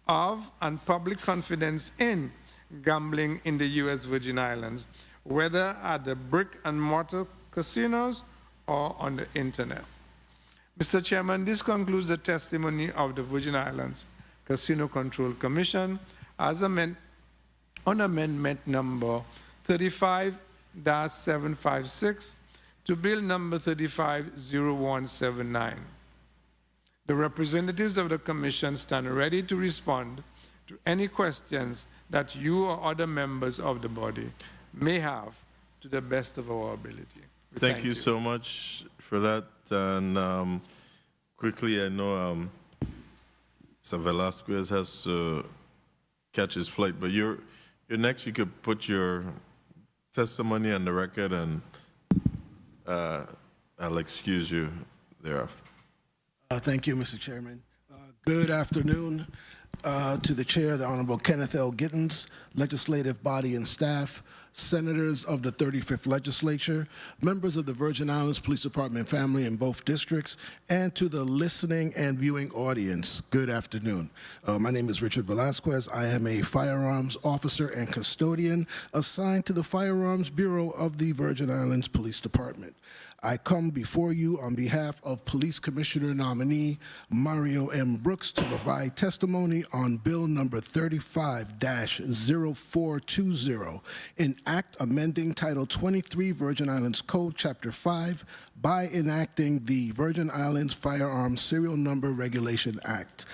of and public confidence in gambling in the U.S. Virgin Islands, whether at the brick-and-mortar casinos or on the internet. Mr. Chairman, this concludes the testimony of the Virgin Islands Casino Control Commission as on amendment number 35-756 to Bill number 35-0179. The representatives of the Commission stand ready to respond to any questions that you or other members of the body may have to the best of our ability. Thank you so much for that. And quickly, I know Sir Velasquez has to catch his flight, but you're next. You could put your testimony on the record, and I'll excuse you thereafter. Thank you, Mr. Chairman. Good afternoon to the chair, the Honorable Kenneth L. Gittens, legislative body and staff, senators of the 35th Legislature, members of the Virgin Islands Police Department family in both districts, and to the listening and viewing audience, good afternoon. My name is Richard Velasquez. I am a firearms officer and custodian assigned to the Firearms Bureau of the Virgin Islands Police Department. I come before you on behalf of Police Commissioner nominee Mario M. Brooks to provide testimony on Bill number 35-0420, an act amending Title 23 Virgin Islands Code, Chapter 5, by enacting the Virgin Islands Firearms Serial Number Regulation Act.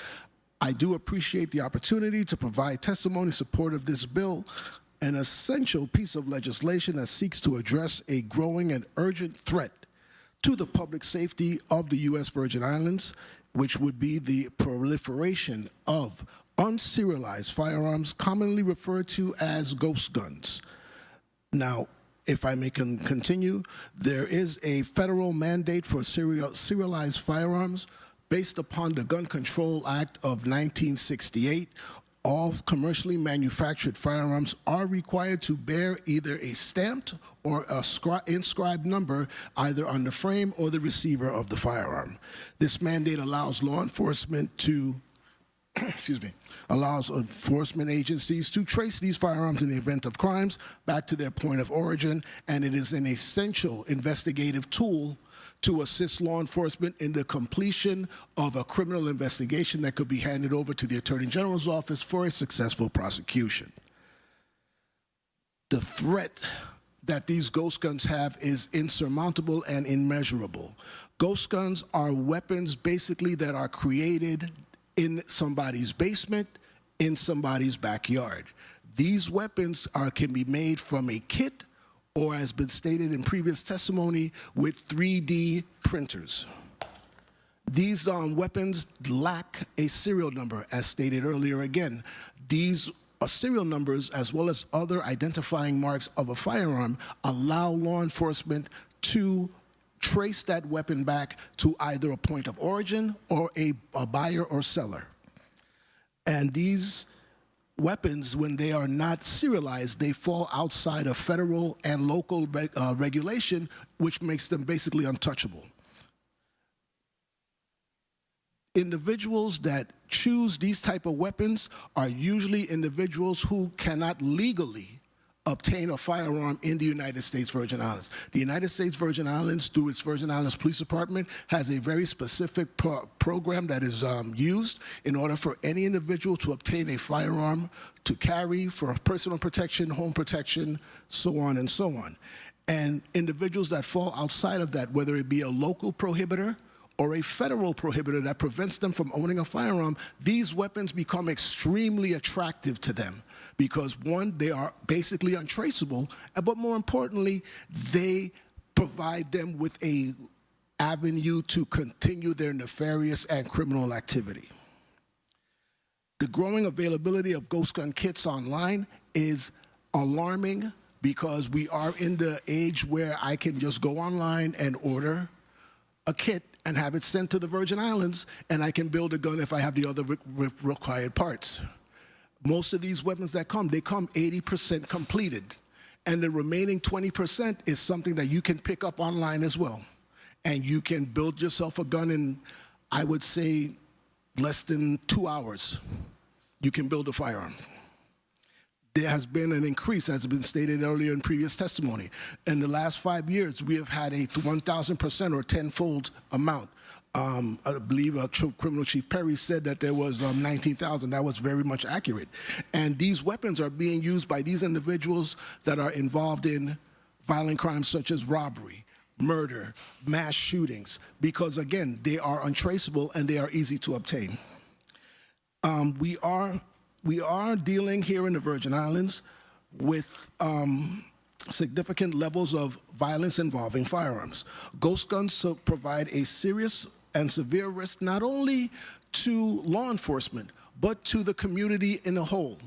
I do appreciate the opportunity to provide testimony in support of this bill, an essential piece of legislation that seeks to address a growing and urgent threat to the public safety of the U.S. Virgin Islands, which would be the proliferation of unserialized firearms, commonly referred to as ghost guns. Now, if I may continue, there is a federal mandate for serialized firearms based upon the Gun Control Act of 1968. All commercially manufactured firearms are required to bear either a stamped or a inscribed number either on the frame or the receiver of the firearm. This mandate allows law enforcement to allows enforcement agencies to trace these firearms in the event of crimes back to their point of origin, and it is an essential investigative tool to assist law enforcement in the completion of a criminal investigation that could be handed over to the Attorney General's office for a successful prosecution. The threat that these ghost guns have is insurmountable and immeasurable. Ghost guns are weapons basically that are created in somebody's basement, in somebody's backyard. These weapons can be made from a kit or, has been stated in previous testimony, with 3D printers. These weapons lack a serial number, as stated earlier again. These serial numbers, as well as other identifying marks of a firearm, allow law enforcement to trace that weapon back to either a point of origin or a buyer or seller. And these weapons, when they are not serialized, they fall outside of federal and local regulation, which makes them basically untouchable. Individuals that choose these type of weapons are usually individuals who cannot legally obtain a firearm in the United States Virgin Islands. The United States Virgin Islands, through its Virgin Islands Police Department, has a very specific program that is used in order for any individual to obtain a firearm to carry for personal protection, home protection, so on and so on. And individuals that fall outside of that, whether it be a local prohibitor or a federal prohibitor that prevents them from owning a firearm, these weapons become extremely attractive to them. Because one, they are basically untraceable, but more importantly, they provide them with a avenue to continue their nefarious and criminal activity. The growing availability of ghost gun kits online is alarming because we are in the age where I can just go online and order a kit and have it sent to the Virgin Islands, and I can build a gun if I have the other required parts. Most of these weapons that come, they come 80% completed. And the remaining 20% is something that you can pick up online as well. And you can build yourself a gun in, I would say, less than 2 hours. You can build a firearm. There has been an increase, as has been stated earlier in previous testimony. In the last 5 years, we have had a 1,000% or tenfold amount. I believe Criminal Chief Perry said that there was 19,000. That was very much accurate. And these weapons are being used by these individuals that are involved in violent crimes such as robbery, murder, mass shootings, because again, they are untraceable and they are easy to obtain. We are dealing here in the Virgin Islands with significant levels of violence involving firearms. Ghost guns provide a serious and severe risk not only to law enforcement, but to the community in a whole.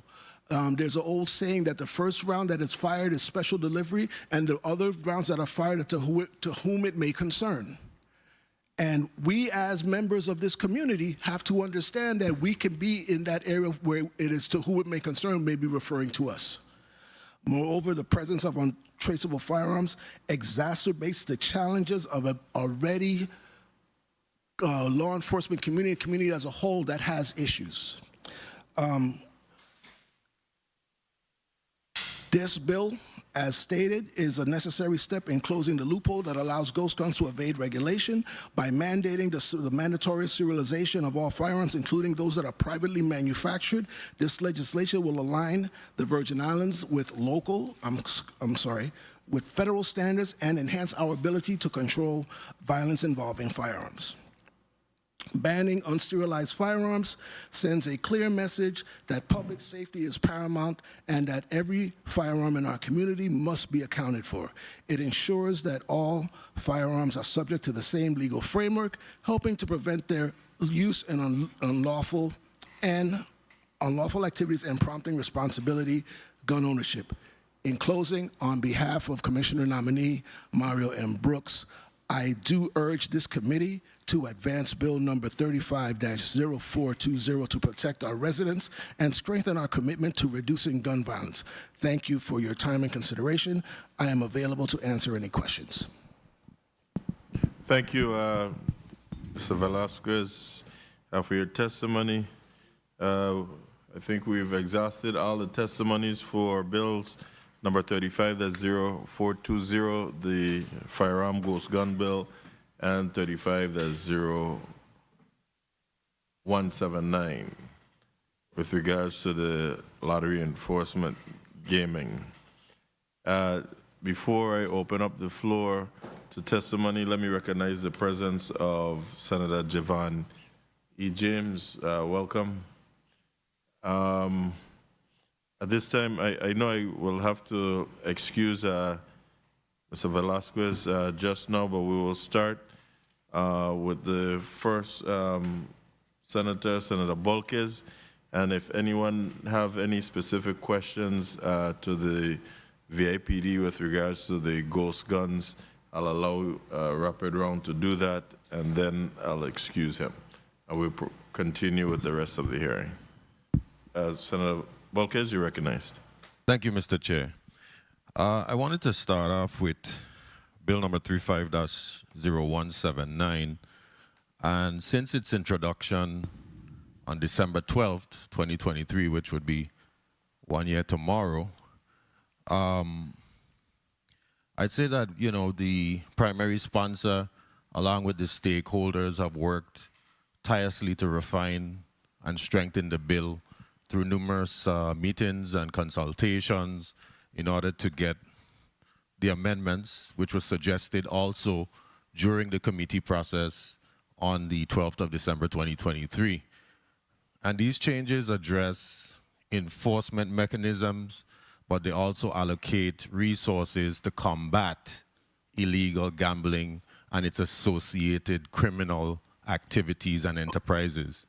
There's an old saying that the first round that is fired is special delivery, and the other rounds that are fired are to whom it may concern. And we as members of this community have to understand that we can be in that area where it is to who it may concern may be referring to us. Moreover, the presence of untraceable firearms exacerbates the challenges of an already law enforcement community as a whole that has issues. This bill, as stated, is a necessary step in closing the loophole that allows ghost guns to evade regulation by mandating the mandatory serialization of all firearms, including those that are privately manufactured. This legislation will align the Virgin Islands with with federal standards and enhance our ability to control violence involving firearms. Banning unsterilized firearms sends a clear message that public safety is paramount and that every firearm in our community must be accounted for. It ensures that all firearms are subject to the same legal framework, helping to prevent their use in unlawful activities and prompting responsibility gun ownership. In closing, on behalf of Commissioner nominee Mario M. Brooks, I do urge this committee to advance Bill number 35-0420 to protect our residents and strengthen our commitment to reducing gun violence. Thank you for your time and consideration. I am available to answer any questions. Thank you, Mr. Velasquez, for your testimony. I think we've exhausted all the testimonies for bills number 35-0420, the Firearm Ghost Gun Bill, and 35-0179 with regards to the lottery enforcement gaming. Before I open up the floor to testimony, let me recognize the presence of Senator Javon E. James. Welcome. At this time, I know I will have to excuse Mr. Velasquez just now, but we will start with the first Senator Bolkes. And if anyone have any specific questions to the VIPD with regards to the ghost guns, I'll allow Rapid Round to do that, and then I'll excuse him. I will continue with the rest of the hearing. Senator Bolkes, you're recognized. Thank you, Mr. Chair. I wanted to start off with Bill number 35-0179. And since its introduction on December 12th, 2023, which would be 1 year tomorrow, I'd say that, you know, the primary sponsor, along with the stakeholders, have worked tirelessly to refine and strengthen the bill through numerous meetings and consultations in order to get the amendments, which was suggested also during the committee process on the 12th of December 2023. And these changes address enforcement mechanisms, but they also allocate resources to combat illegal gambling and its associated criminal activities and enterprises.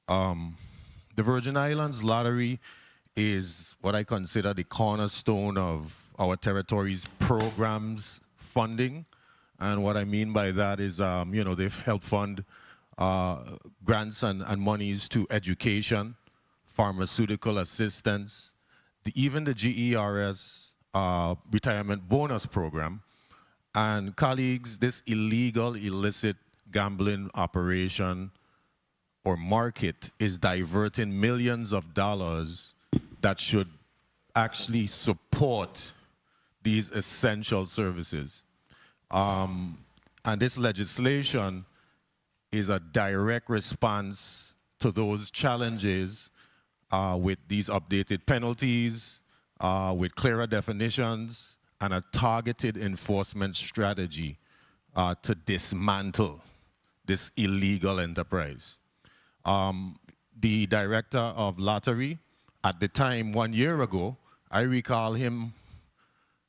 The Virgin Islands Lottery is what I consider the cornerstone of our territory's programs funding. And what I mean by that is, you know, they've helped fund grants and monies to education, pharmaceutical assistance, even the GERS retirement bonus program. And colleagues, this illegal, illicit gambling operation or market is diverting millions of dollars that should actually support these essential services. And this legislation is a direct response to those challenges with these updated penalties, with clearer definitions, and a targeted enforcement strategy to dismantle this illegal enterprise. The director of lottery, at the time 1 year ago, I recall him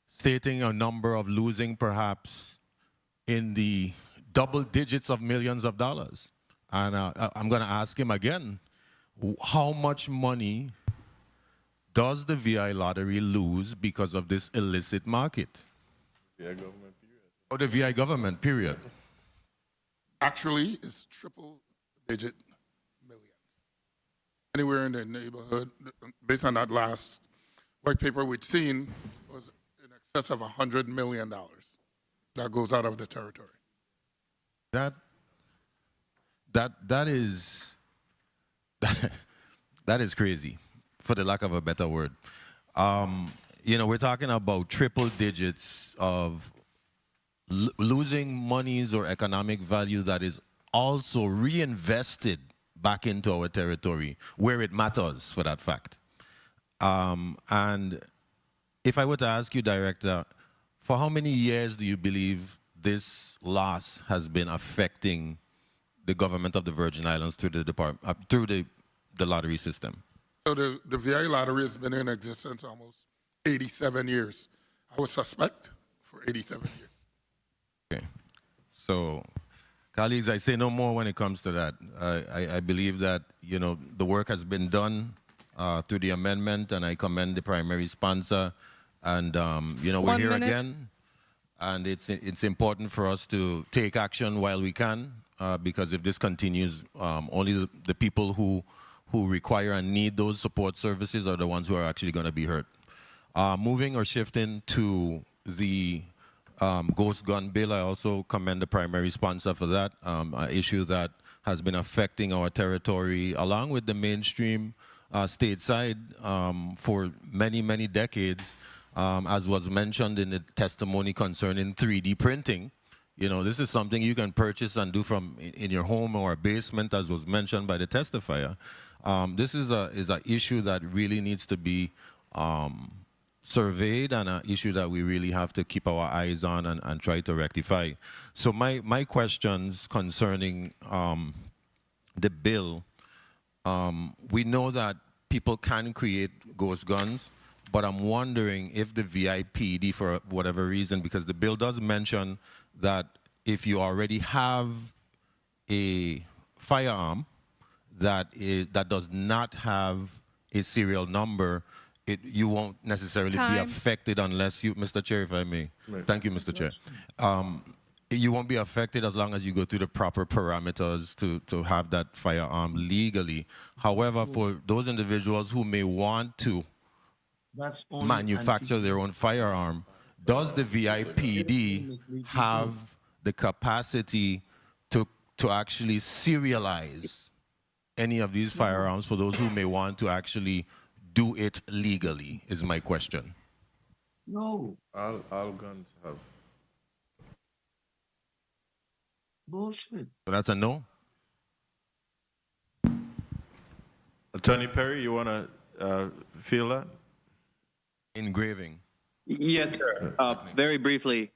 stating a number of losing perhaps in the double digits of millions of dollars. And I'm going to ask him again, how much money does the VI lottery lose because of this illicit market? VI government period. Or the VI government period. actually is triple-digit millions. Anywhere in the neighborhood, based on that last white paper we'd seen, was in excess of $100 million that goes out of the territory. That is that is crazy, for the lack of a better word. You know, we're talking about triple digits of losing monies or economic value that is also reinvested back into our territory where it matters, for that fact. And if I were to ask you, Director, for how many years do you believe this loss has been affecting the government of the Virgin Islands through the lottery system? So the VI lottery has been in existence almost 87 years. I would suspect for 87 years. Okay. So, colleagues, I say no more when it comes to that. I believe that, you know, the work has been done through the amendment, and I commend the primary sponsor. And, you know, we're here again, and it's important for us to take action while we can, because if this continues, only the people who require and need those support services are the ones who are actually going to be hurt. Moving or shifting to the ghost gun bill, I also commend the primary sponsor for that, an issue that has been affecting our territory along with the mainstream stateside for many, many decades, as was mentioned in the testimony concerning 3D printing. You know, this is something you can purchase and do from in your home or basement, as was mentioned by the testifier. This is an issue that really needs to be surveyed, and an issue that we really have to keep our eyes on and try to rectify. So my questions concerning the bill, we know that people can create ghost guns, but I'm wondering if the VIPD, for whatever reason, because the bill does mention that if you already have a firearm that does not have a serial number, you won't necessarily be affected unless you, Mr. Chair, if I may. Right. Thank you, Mr. Chair. You won't be affected as long as you go through the proper parameters to have that firearm legally. However, for those individuals who may want to manufacture their own firearm, does the VIPD have the capacity to actually serialize any of these firearms for those who may want to actually do it legally, is my question. No. All guns have. Bullshit. So that's a no? Attorney Perry, you want to feel that? Engraving. Yes, sir. Very briefly,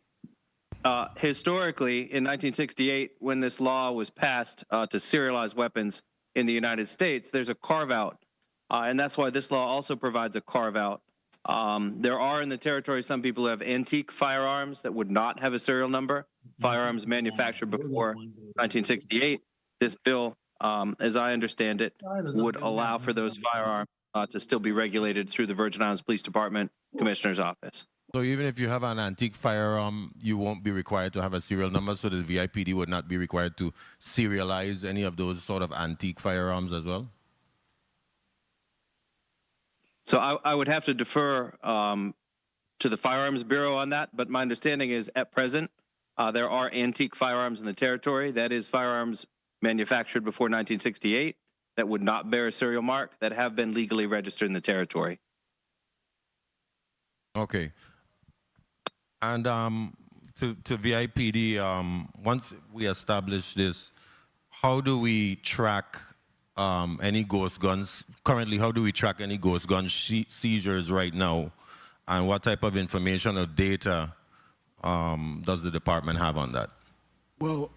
historically, in 1968, when this law was passed to serialize weapons in the United States, there's a carve-out. And that's why this law also provides a carve-out. There are in the territory some people who have antique firearms that would not have a serial number, firearms manufactured before 1968. This bill, as I understand it, would allow for those firearms to still be regulated through the Virgin Islands Police Department Commissioner's Office. So even if you have an antique firearm, you won't be required to have a serial number, so the VIPD would not be required to serialize any of those sort of antique firearms as well? So I would have to defer to the Firearms Bureau on that, but my understanding is at present, there are antique firearms in the territory. That is firearms manufactured before 1968 that would not bear a serial mark that have been legally registered in the territory. Okay. And to VIPD, once we establish this, how do we track any ghost guns? Currently, how do we track any ghost gun seizures right now? And what type of information or data does the department have on that? Well,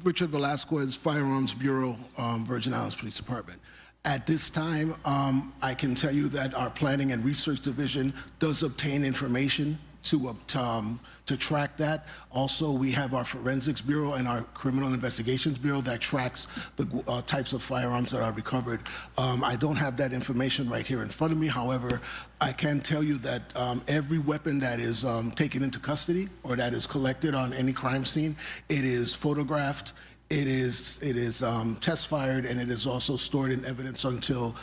Richard Velasquez, Firearms Bureau, Virgin Islands Police Department. At this time, I can tell you that our Planning and Research Division does obtain information to track that. Also, we have our Forensics Bureau and our Criminal Investigations Bureau that tracks the types of firearms that are recovered. I don't have that information right here in front of me. However, I can tell you that every weapon that is taken into custody or that is collected on any crime scene, it is photographed, It is test fired, and it is also stored in evidence until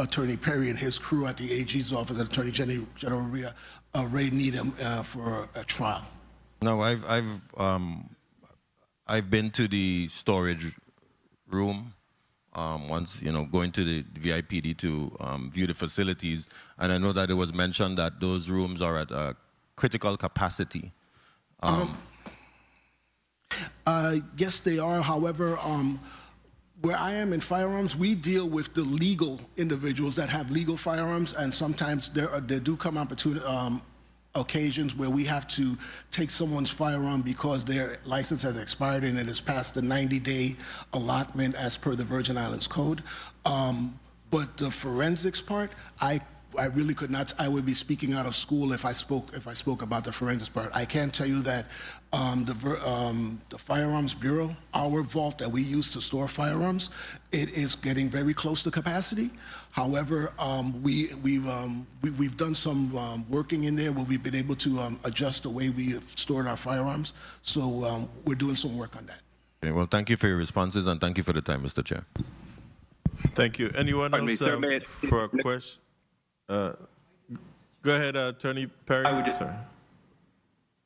Attorney Perry and his crew at the AG's office, and Attorney General Ray need him for a trial. No, I've been to the storage room once, going to the VIPD to view the facilities, and I know that it was mentioned that those rooms are at a critical capacity. Yes, they are. However, where I am in firearms, we deal with the legal individuals that have legal firearms, and sometimes there do come occasions where we have to take someone's firearm because their license has expired and it has passed the 90-day allotment as per the Virgin Islands Code. But the forensics part, I really could not. I would be speaking out of school if I spoke about the forensics part. I can tell you that the Firearms Bureau, our vault that we use to store firearms, it is getting very close to capacity. However, we've done some working in there where we've been able to adjust the way we have stored our firearms. So we're doing some work on that. Okay, well, thank you for your responses, and thank you for the time, Mr. Chair. Thank you. Anyone else for a question? Go ahead, Attorney Perry.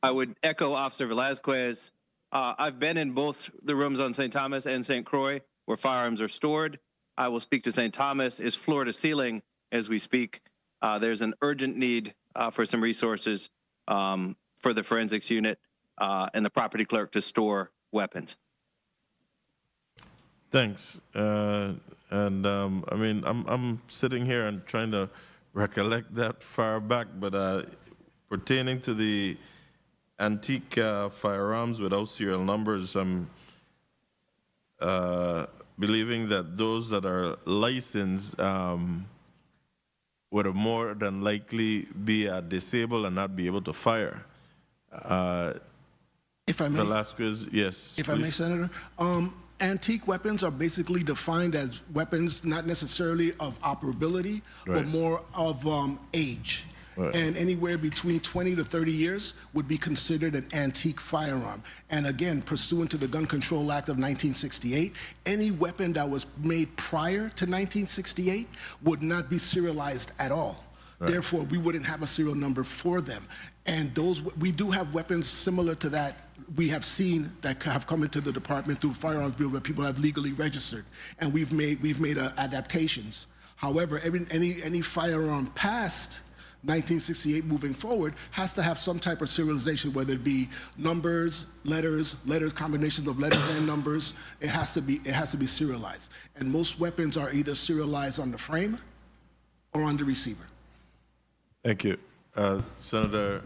I would echo Officer Velasquez. I've been in both the rooms on St. Thomas and St. Croix where firearms are stored. I will speak to St. Thomas. Is floor to ceiling as we speak. There's an urgent need for some resources for the forensics unit and the property clerk to store weapons. Thanks. I mean, I'm sitting here and trying to recollect that far back, but pertaining to the antique firearms without serial numbers, I'm believing that those that are licensed would have more than likely be disabled and not be able to fire. If I may, Velasquez, yes. If I may, Senator. Antique weapons are basically defined as weapons not necessarily of operability, but more of age. And anywhere between 20 to 30 years would be considered an antique firearm. And again, pursuant to the Gun Control Act of 1968, any weapon that was made prior to 1968 would not be serialized at all. Therefore, we wouldn't have a serial number for them. And those, we do have weapons similar to that we have seen that have come into the department through Firearms Bureau that people have legally registered, and we've made adaptations. However, any firearm past 1968 moving forward has to have some type of serialization, whether it be numbers, letters, combinations of letters and numbers. It has to be serialized. And most weapons are either serialized on the frame or on the receiver. Thank you. Senator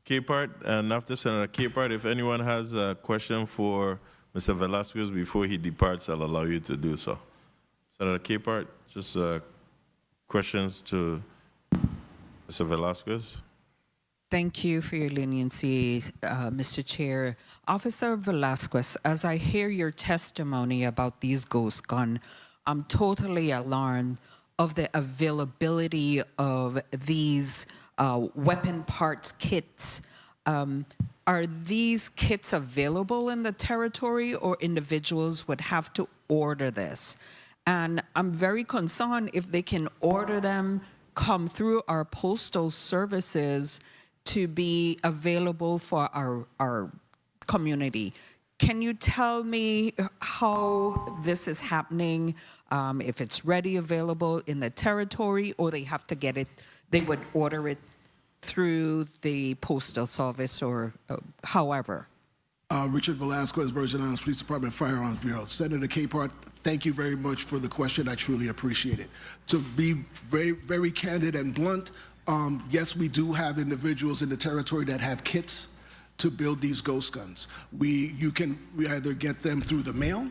Capehart, and after Senator Capehart, if anyone has a question for Mr. Velasquez before he departs, I'll allow you to do so. Senator Capehart, just questions to Mr. Velasquez. Thank you for your leniency, Mr. Chair. Officer Velasquez, as I hear your testimony about these ghost guns, I'm totally alarmed of the availability of these weapon parts kits. Are these kits available in the territory, or individuals would have to order this? And I'm very concerned if they can order them, come through our postal services to be available for our community. Can you tell me how this is happening, if it's ready available in the territory, or they have to get it, they would order it through the postal service, or however? Richard Velasquez, Virgin Islands Police Department Firearms Bureau. Senator Capehart, thank you very much for the question. I truly appreciate it. To be very, very candid and blunt, yes, we do have individuals in the territory that have kits to build these ghost guns. We either get them through the mail,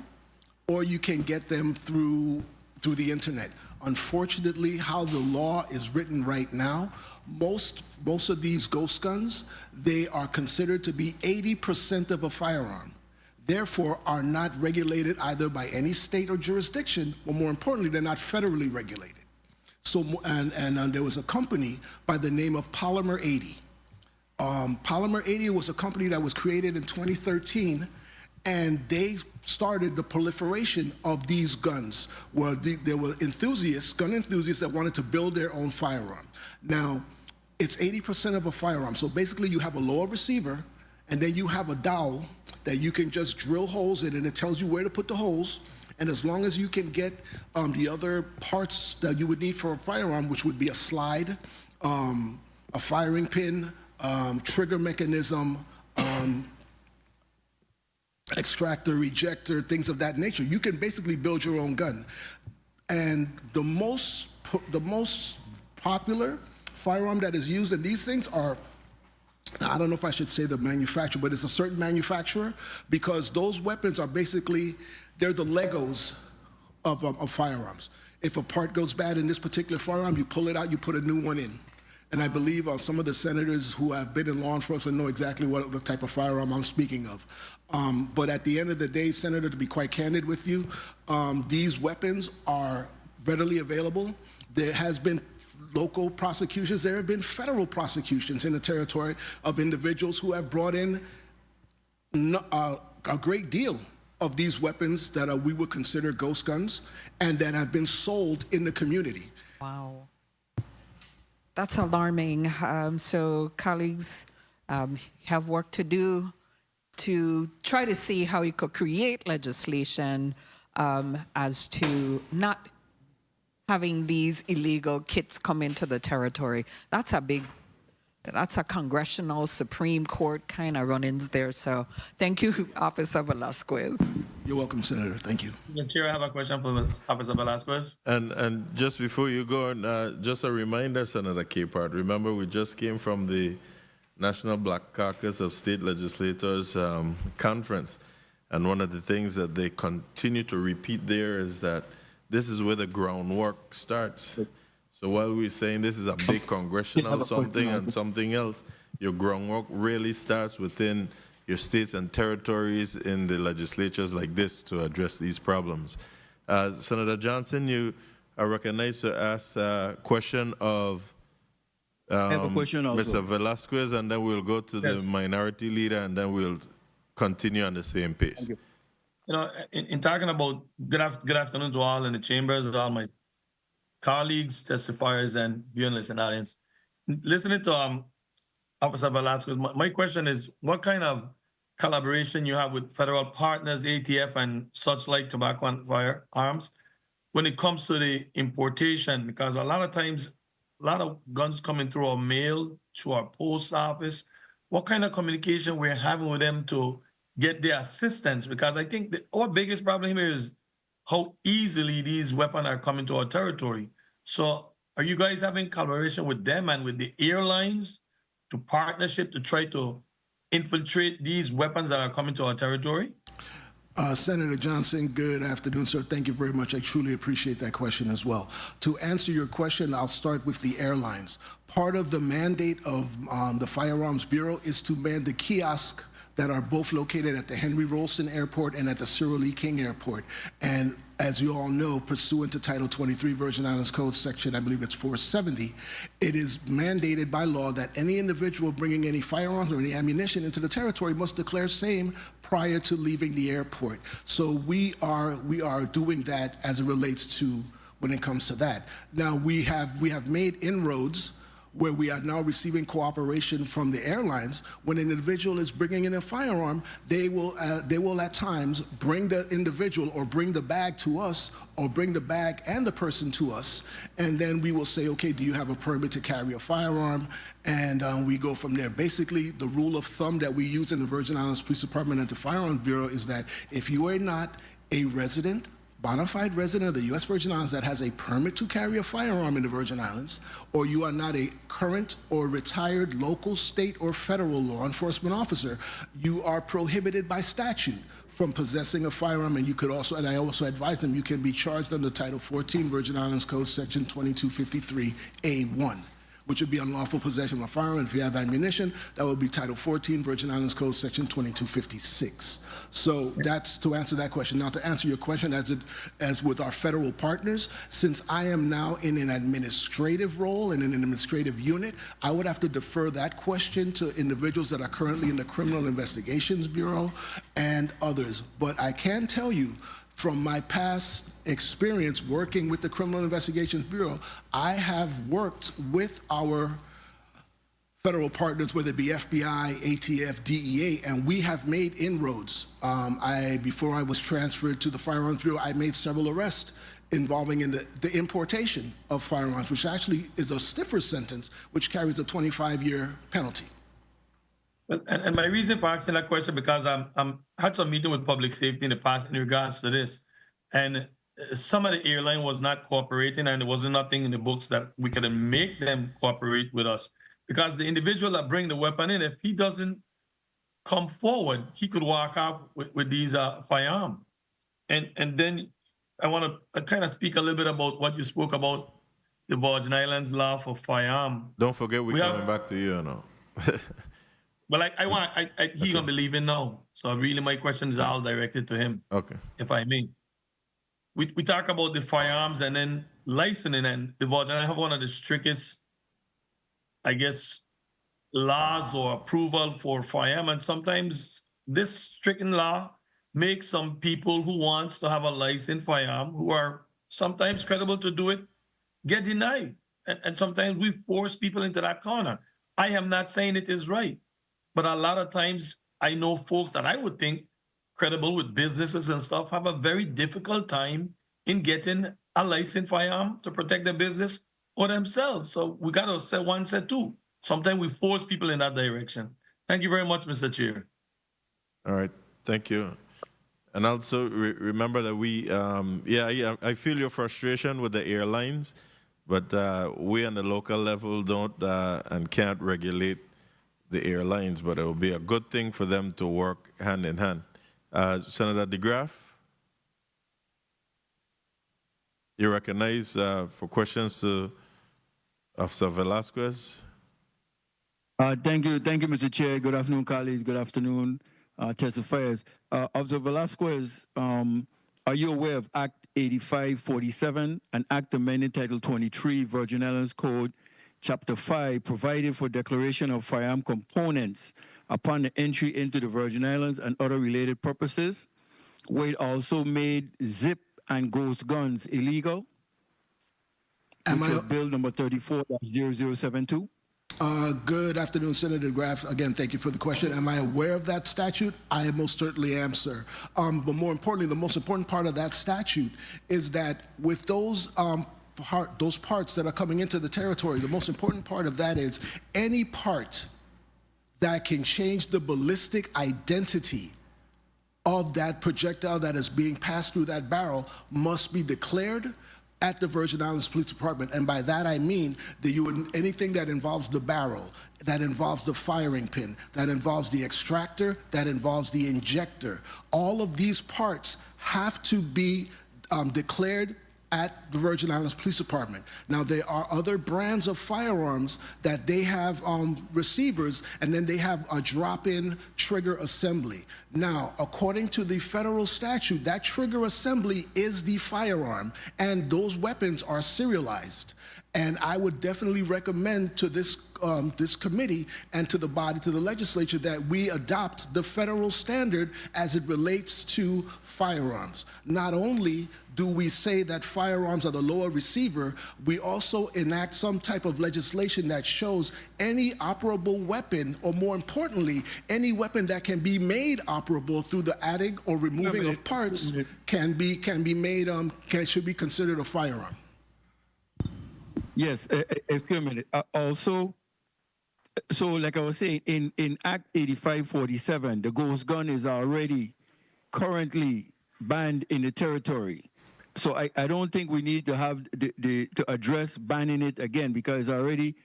or you can get them through the internet. Unfortunately, how the law is written right now, most of these ghost guns, they are considered to be 80% of a firearm, therefore are not regulated either by any state or jurisdiction, or more importantly, they're not federally regulated. So, and there was a company by the name of Polymer 80. Polymer 80 was a company that was created in 2013, and they started the proliferation of these guns, where there were enthusiasts, gun enthusiasts, that wanted to build their own firearm. Now, it's 80% of a firearm. So basically you have a lower receiver, and then you have a dowel that you can just drill holes in, and it tells you where to put the holes. And as long as you can get the other parts that you would need for a firearm, which would be a slide, a firing pin, trigger mechanism, extractor, ejector, things of that nature, you can basically build your own gun. And the most popular firearm that is used in these things are, I don't know if I should say the manufacturer, but it's a certain manufacturer, because those weapons are basically, they're the Legos of firearms. If a part goes bad in this particular firearm, you pull it out, you put a new one in. And I believe some of the senators who have been in law enforcement know exactly what the type of firearm I'm speaking of. But at the end of the day, Senator, to be quite candid with you, these weapons are readily available. There has been local prosecutions, there have been federal prosecutions in the territory of individuals who have brought in a great deal of these weapons that we would consider ghost guns, and that have been sold in the community. Wow. That's alarming. So colleagues have work to do to try to see how you could create legislation as to not having these illegal kits come into the territory. That's a congressional Supreme Court kind of run-ins there. So thank you, Officer Velasquez. You're welcome, Senator. Thank you. Mr. Chair, I have a question for Officer Velasquez. And just before you go on, just a reminder, Senator Capehart, remember we just came from the National Black Caucus of State Legislators Conference. And one of the things that they continue to repeat there is that this is where the groundwork starts. So while we're saying this is a big congressional something and something else, your groundwork really starts within your states and territories in the legislatures like this to address these problems. Senator Johnson, you are recognized to ask a question of I have a question also. Mr. Velasquez, and then we'll go to the minority leader, and then we'll continue on the same pace. Thank you. You know, in talking about good afternoon to all in the chambers, all my colleagues, testifiers, and viewing listening audience. Listening to Officer Velasquez, my question is, what kind of collaboration you have with federal partners, ATF, and such like tobacco and firearms when it comes to the importation? Because a lot of times, a lot of guns coming through our mail, through our post office. What kind of communication we're having with them to get their assistance? Because I think our biggest problem here is how easily these weapons are coming to our territory. So are you guys having collaboration with them and with the airlines to partnership to try to infiltrate these weapons that are coming to our territory? Senator Johnson, good afternoon, sir. Thank you very much. I truly appreciate that question as well. To answer your question, I'll start with the airlines. Part of the mandate of the Firearms Bureau is to man the kiosk that are both located at the Henry Rolston Airport and at the Cyril E. King Airport. And as you all know, pursuant to Title 23 Virgin Islands Code section, I believe it's 470, it is mandated by law that any individual bringing any firearms or any ammunition into the territory must declare same prior to leaving the airport. So we are doing that as it relates to when it comes to that. Now we have made inroads where we are now receiving cooperation from the airlines. When an individual is bringing in a firearm, they will at times bring the individual or bring the bag to us, or bring the bag and the person to us, and then we will say, okay, do you have a permit to carry a firearm? And we go from there. Basically, the rule of thumb that we use in the Virgin Islands Police Department and the Firearms Bureau is that if you are not a resident, bona fide resident of the U.S. Virgin Islands that has a permit to carry a firearm in the Virgin Islands, or you are not a current or retired local, state, or federal law enforcement officer, you are prohibited by statute from possessing a firearm. And you could also, and I also advise them, you can be charged under Title 14 Virgin Islands Code Section 2253A1. which would be unlawful possession of a firearm. If you have ammunition, that would be Title 14, Virgin Islands Code, Section 2256. So that's to answer that question. Now, to answer your question, as with our federal partners, since I am now in an administrative role in an administrative unit, I would have to defer that question to individuals that are currently in the Criminal Investigations Bureau and others. But I can tell you, from my past experience working with the Criminal Investigations Bureau, I have worked with our federal partners, whether it be FBI, ATF, DEA, and we have made inroads. Before I was transferred to the Firearms Bureau, I made several arrests involving in the importation of firearms, which actually is a stiffer sentence, which carries a 25-year penalty. And my reason for asking that question, because I had some meeting with public safety in the past in regards to this, and some of the airline was not cooperating, and there was nothing in the books that we could make them cooperate with us, because the individual that bring the weapon in, if he doesn't come forward, he could walk off with these firearms. And then I want to kind of speak a little bit about what you spoke about, the Virgin Islands law for firearm. Don't forget we're coming back to you now. But he gonna be leaving now. So really my question is all directed to him. Okay. If I may. We talk about the firearms and then licensing, and the Virgin Islands have one of the strictest, I guess, laws or approval for firearm. And sometimes this stricken law makes some people who wants to have a licensed firearm, who are sometimes credible to do it, get denied. And sometimes we force people into that corner. I am not saying it is right. But a lot of times I know folks that I would think credible with businesses and stuff have a very difficult time in getting a licensed firearm to protect their business or themselves. So we got to set one, set two. Sometimes we force people in that direction. Thank you very much, Mr. Chair. All right, thank you. And also remember that I feel your frustration with the airlines, but we on the local level don't and can't regulate the airlines, but it will be a good thing for them to work hand in hand. Senator DeGraff, you recognize for questions to Officer Velasquez. Thank you, Mr. Chair. Good afternoon, colleagues. Good afternoon, testifiers. Officer Velasquez, are you aware of Act 8547, an act amending Title 23, Virgin Islands Code, Chapter 5, provided for declaration of firearm components upon the entry into the Virgin Islands and other related purposes, where it also made zip and ghost guns illegal, which was Bill number 34-0072? Good afternoon, Senator Graff. Again, thank you for the question. Am I aware of that statute? I most certainly am, sir. But more importantly, the most important part of that statute is that with those parts that are coming into the territory, the most important part of that is any part that can change the ballistic identity of that projectile that is being passed through that barrel must be declared at the Virgin Islands Police Department. And by that I mean that anything that involves the barrel, that involves the firing pin, that involves the extractor, that involves the injector, all of these parts have to be declared at the Virgin Islands Police Department. Now, there are other brands of firearms that they have receivers, and then they have a drop-in trigger assembly. Now, according to the federal statute, that trigger assembly is the firearm, and those weapons are serialized. And I would definitely recommend to this committee and to the body, to the legislature, that we adopt the federal standard as it relates to firearms. Not only do we say that firearms are the lower receiver, we also enact some type of legislation that shows any operable weapon, or more importantly, any weapon that can be made operable through the adding or removing of parts can be made, should be considered a firearm. Yes, excuse me. Also, so like I was saying, in Act 8547, the ghost gun is already currently banned in the territory. So I don't think we need to have to address banning it again, because it's already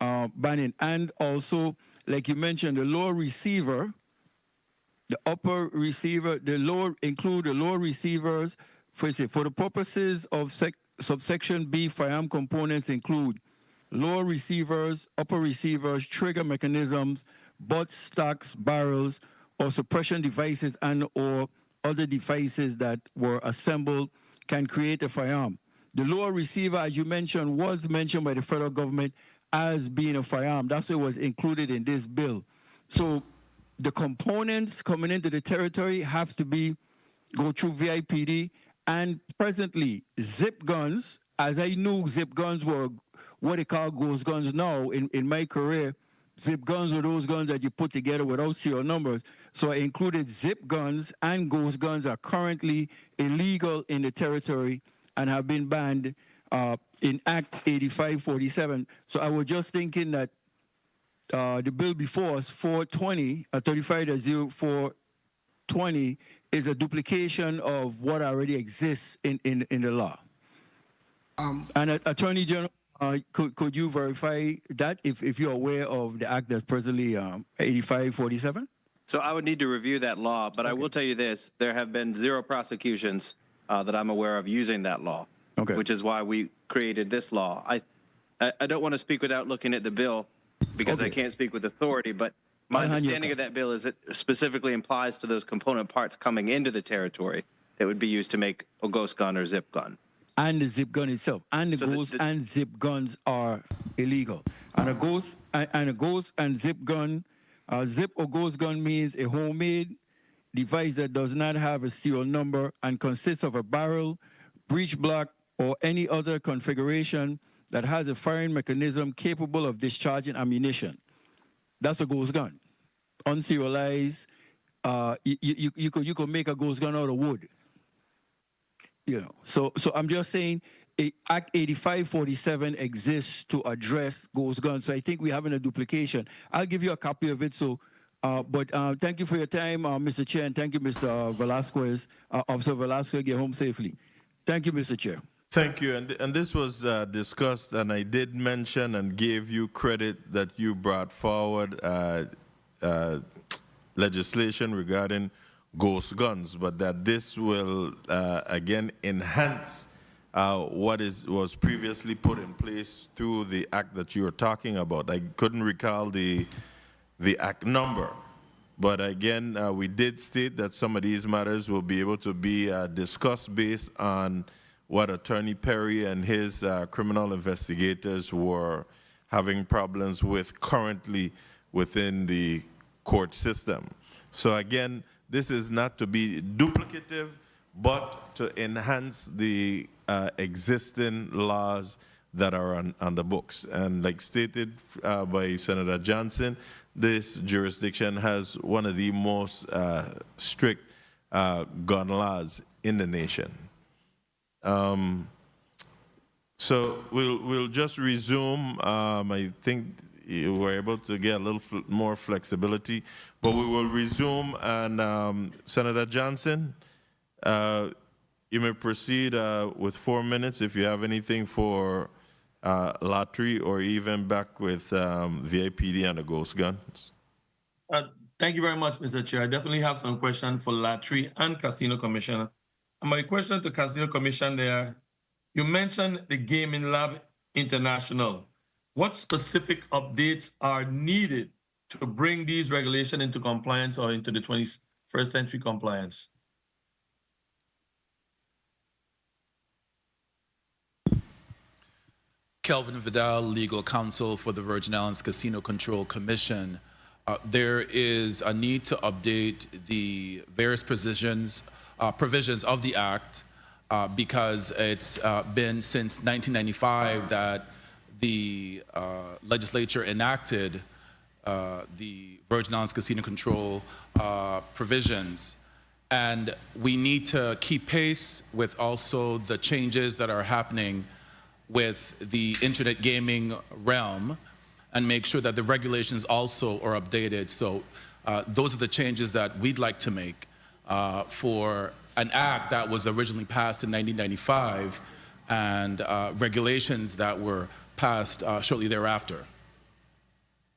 banning. And also, like you mentioned, the lower receiver, the upper receiver, the lower include the lower receivers for the purposes of subsection B. Firearm components include lower receivers, upper receivers, trigger mechanisms, butts, stocks, barrels, or suppression devices and or other devices that were assembled can create a firearm. The lower receiver, as you mentioned, was mentioned by the federal government as being a firearm. That's what was included in this bill. So the components coming into the territory have to go through VIPD, and presently zip guns, as I knew zip guns were what they call ghost guns now in my career, zip guns were those guns that you put together without serial numbers. So I included zip guns, and ghost guns are currently illegal in the territory and have been banned in Act 8547. So I was just thinking that the bill before us, 420, 35-0420, is a duplication of what already exists in the law. And Attorney General, could you verify that if you're aware of the act that's presently 8547? So I would need to review that law, but I will tell you this: there have been 0 prosecutions that I'm aware of using that law, which is why we created this law. I don't want to speak without looking at the bill because I can't speak with authority, but my understanding of that bill is it specifically implies to those component parts coming into the territory that would be used to make a ghost gun or zip gun. And the zip gun itself, and the ghost and zip guns are illegal. And a ghost and zip gun, zip or ghost gun means a homemade device that does not have a serial number and consists of a barrel, breech block, or any other configuration that has a firing mechanism capable of discharging ammunition. That's a ghost gun. Unserialized, you could make a ghost gun out of wood. You know, so I'm just saying Act 8547 exists to address ghost guns. So I think we're having a duplication. I'll give you a copy of it. So, but thank you for your time, Mr. Chair, and thank you, Mr. Velasquez. Officer Velasquez, get home safely. Thank you, Mr. Chair. Thank you. And this was discussed, and I did mention and gave you credit that you brought forward legislation regarding ghost guns, but that this will again enhance what was previously put in place through the act that you were talking about. I couldn't recall the act number, but again, we did state that some of these matters will be able to be discussed based on what Attorney Perry and his criminal investigators were having problems with currently within the court system. So again, this is not to be duplicative, but to enhance the existing laws that are on the books. And like stated by Senator Johnson, this jurisdiction has one of the most strict gun laws in the nation. So we'll just resume. I think you were able to get a little more flexibility, but we will resume. And Senator Johnson, you may proceed with 4 minutes if you have anything for lottery or even back with VIPD and the ghost guns. Thank you very much, Mr. Chair. I definitely have some questions for Lottery and Casino Commissioner. And my question to Casino Commission there, you mentioned the Gaming Lab International. What specific updates are needed to bring these regulations into compliance or into the 21st century compliance? Kelvin Vidal, legal counsel for the Virgin Islands Casino Control Commission. There is a need to update the various provisions of the Act because it's been since 1995 that the legislature enacted the Virgin Islands Casino Control provisions. And we need to keep pace with also the changes that are happening with the internet gaming realm and make sure that the regulations also are updated. So those are the changes that we'd like to make for an act that was originally passed in 1995 and regulations that were passed shortly thereafter.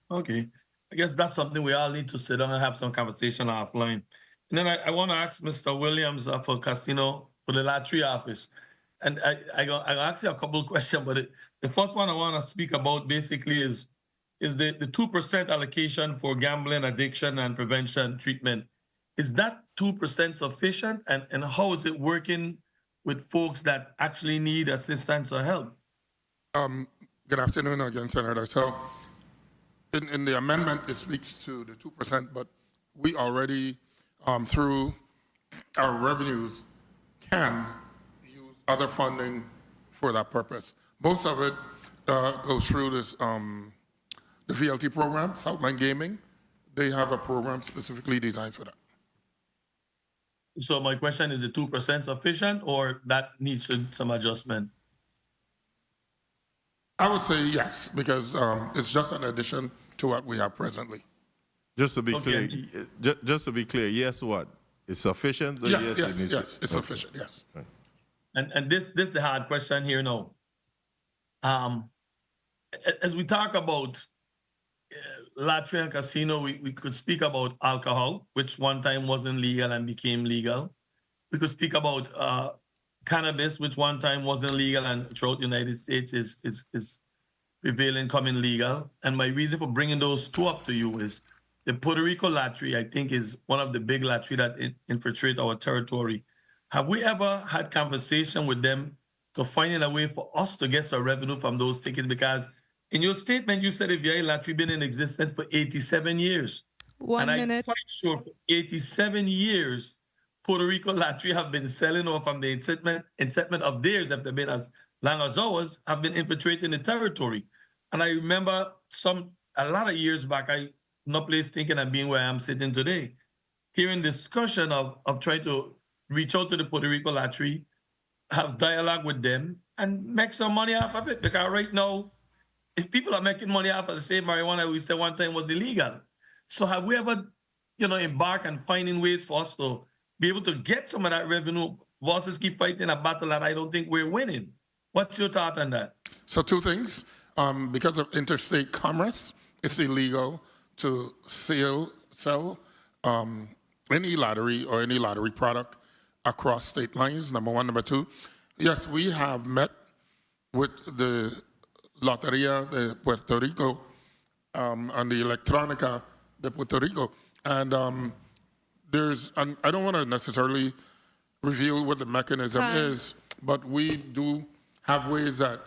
Okay, I guess that's something we all need to sit down and have some conversation offline. And then I want to ask Mr. Williams for Casino, for the Lottery office. And I'll ask you a couple of questions, but the first one I want to speak about basically is the 2% allocation for gambling, addiction, and prevention treatment. Is that 2% sufficient? And how is it working with folks that actually need assistance or help? Good afternoon again, Senator. So in the amendment, it speaks to the 2%, but we already, through our revenues, can use other funding for that purpose. Most of it goes through this, the VLT program, Southland Gaming. They have a program specifically designed for that. So my question is, the 2% sufficient, or that needs some adjustment? I would say yes, because it's just an addition to what we have presently. Just to be clear, just to be clear, yes, what? It's sufficient? Yes, it's sufficient, yes. Right. And this is the hard question here now. As we talk about lottery and casino, we could speak about alcohol, which one time wasn't legal and became legal. We could speak about cannabis, which one time wasn't legal and throughout the United States is prevailing, coming legal. And my reason for bringing those two up to you is the Puerto Rico lottery, I think, is one of the big lottery that infiltrate our territory. Have we ever had conversation with them to finding a way for us to get some revenue from those tickets? Because in your statement, you said the VI lottery been in existence for 87 years. One minute. I'm quite sure for 87 years, Puerto Rico lottery have been selling off from the incitement of theirs, if they've been as long as ours, have been infiltrating the territory. And I remember a lot of years back, I no place thinking of being where I'm sitting today, hearing discussion of trying to reach out to the Puerto Rico lottery, have dialogue with them, and make some money off of it. Because right now, if people are making money off of the same marijuana we said one time was illegal. So have we ever, embarked on finding ways for us to be able to get some of that revenue versus keep fighting a battle that I don't think we're winning? What's your thought on that? So two things. Because of interstate commerce, it's illegal to sell any lottery or any lottery product across state lines, number one. Number two, yes, we have met with the Loteria de Puerto Rico and the Electronica de Puerto Rico. And I don't want to necessarily reveal what the mechanism is, but we do have ways that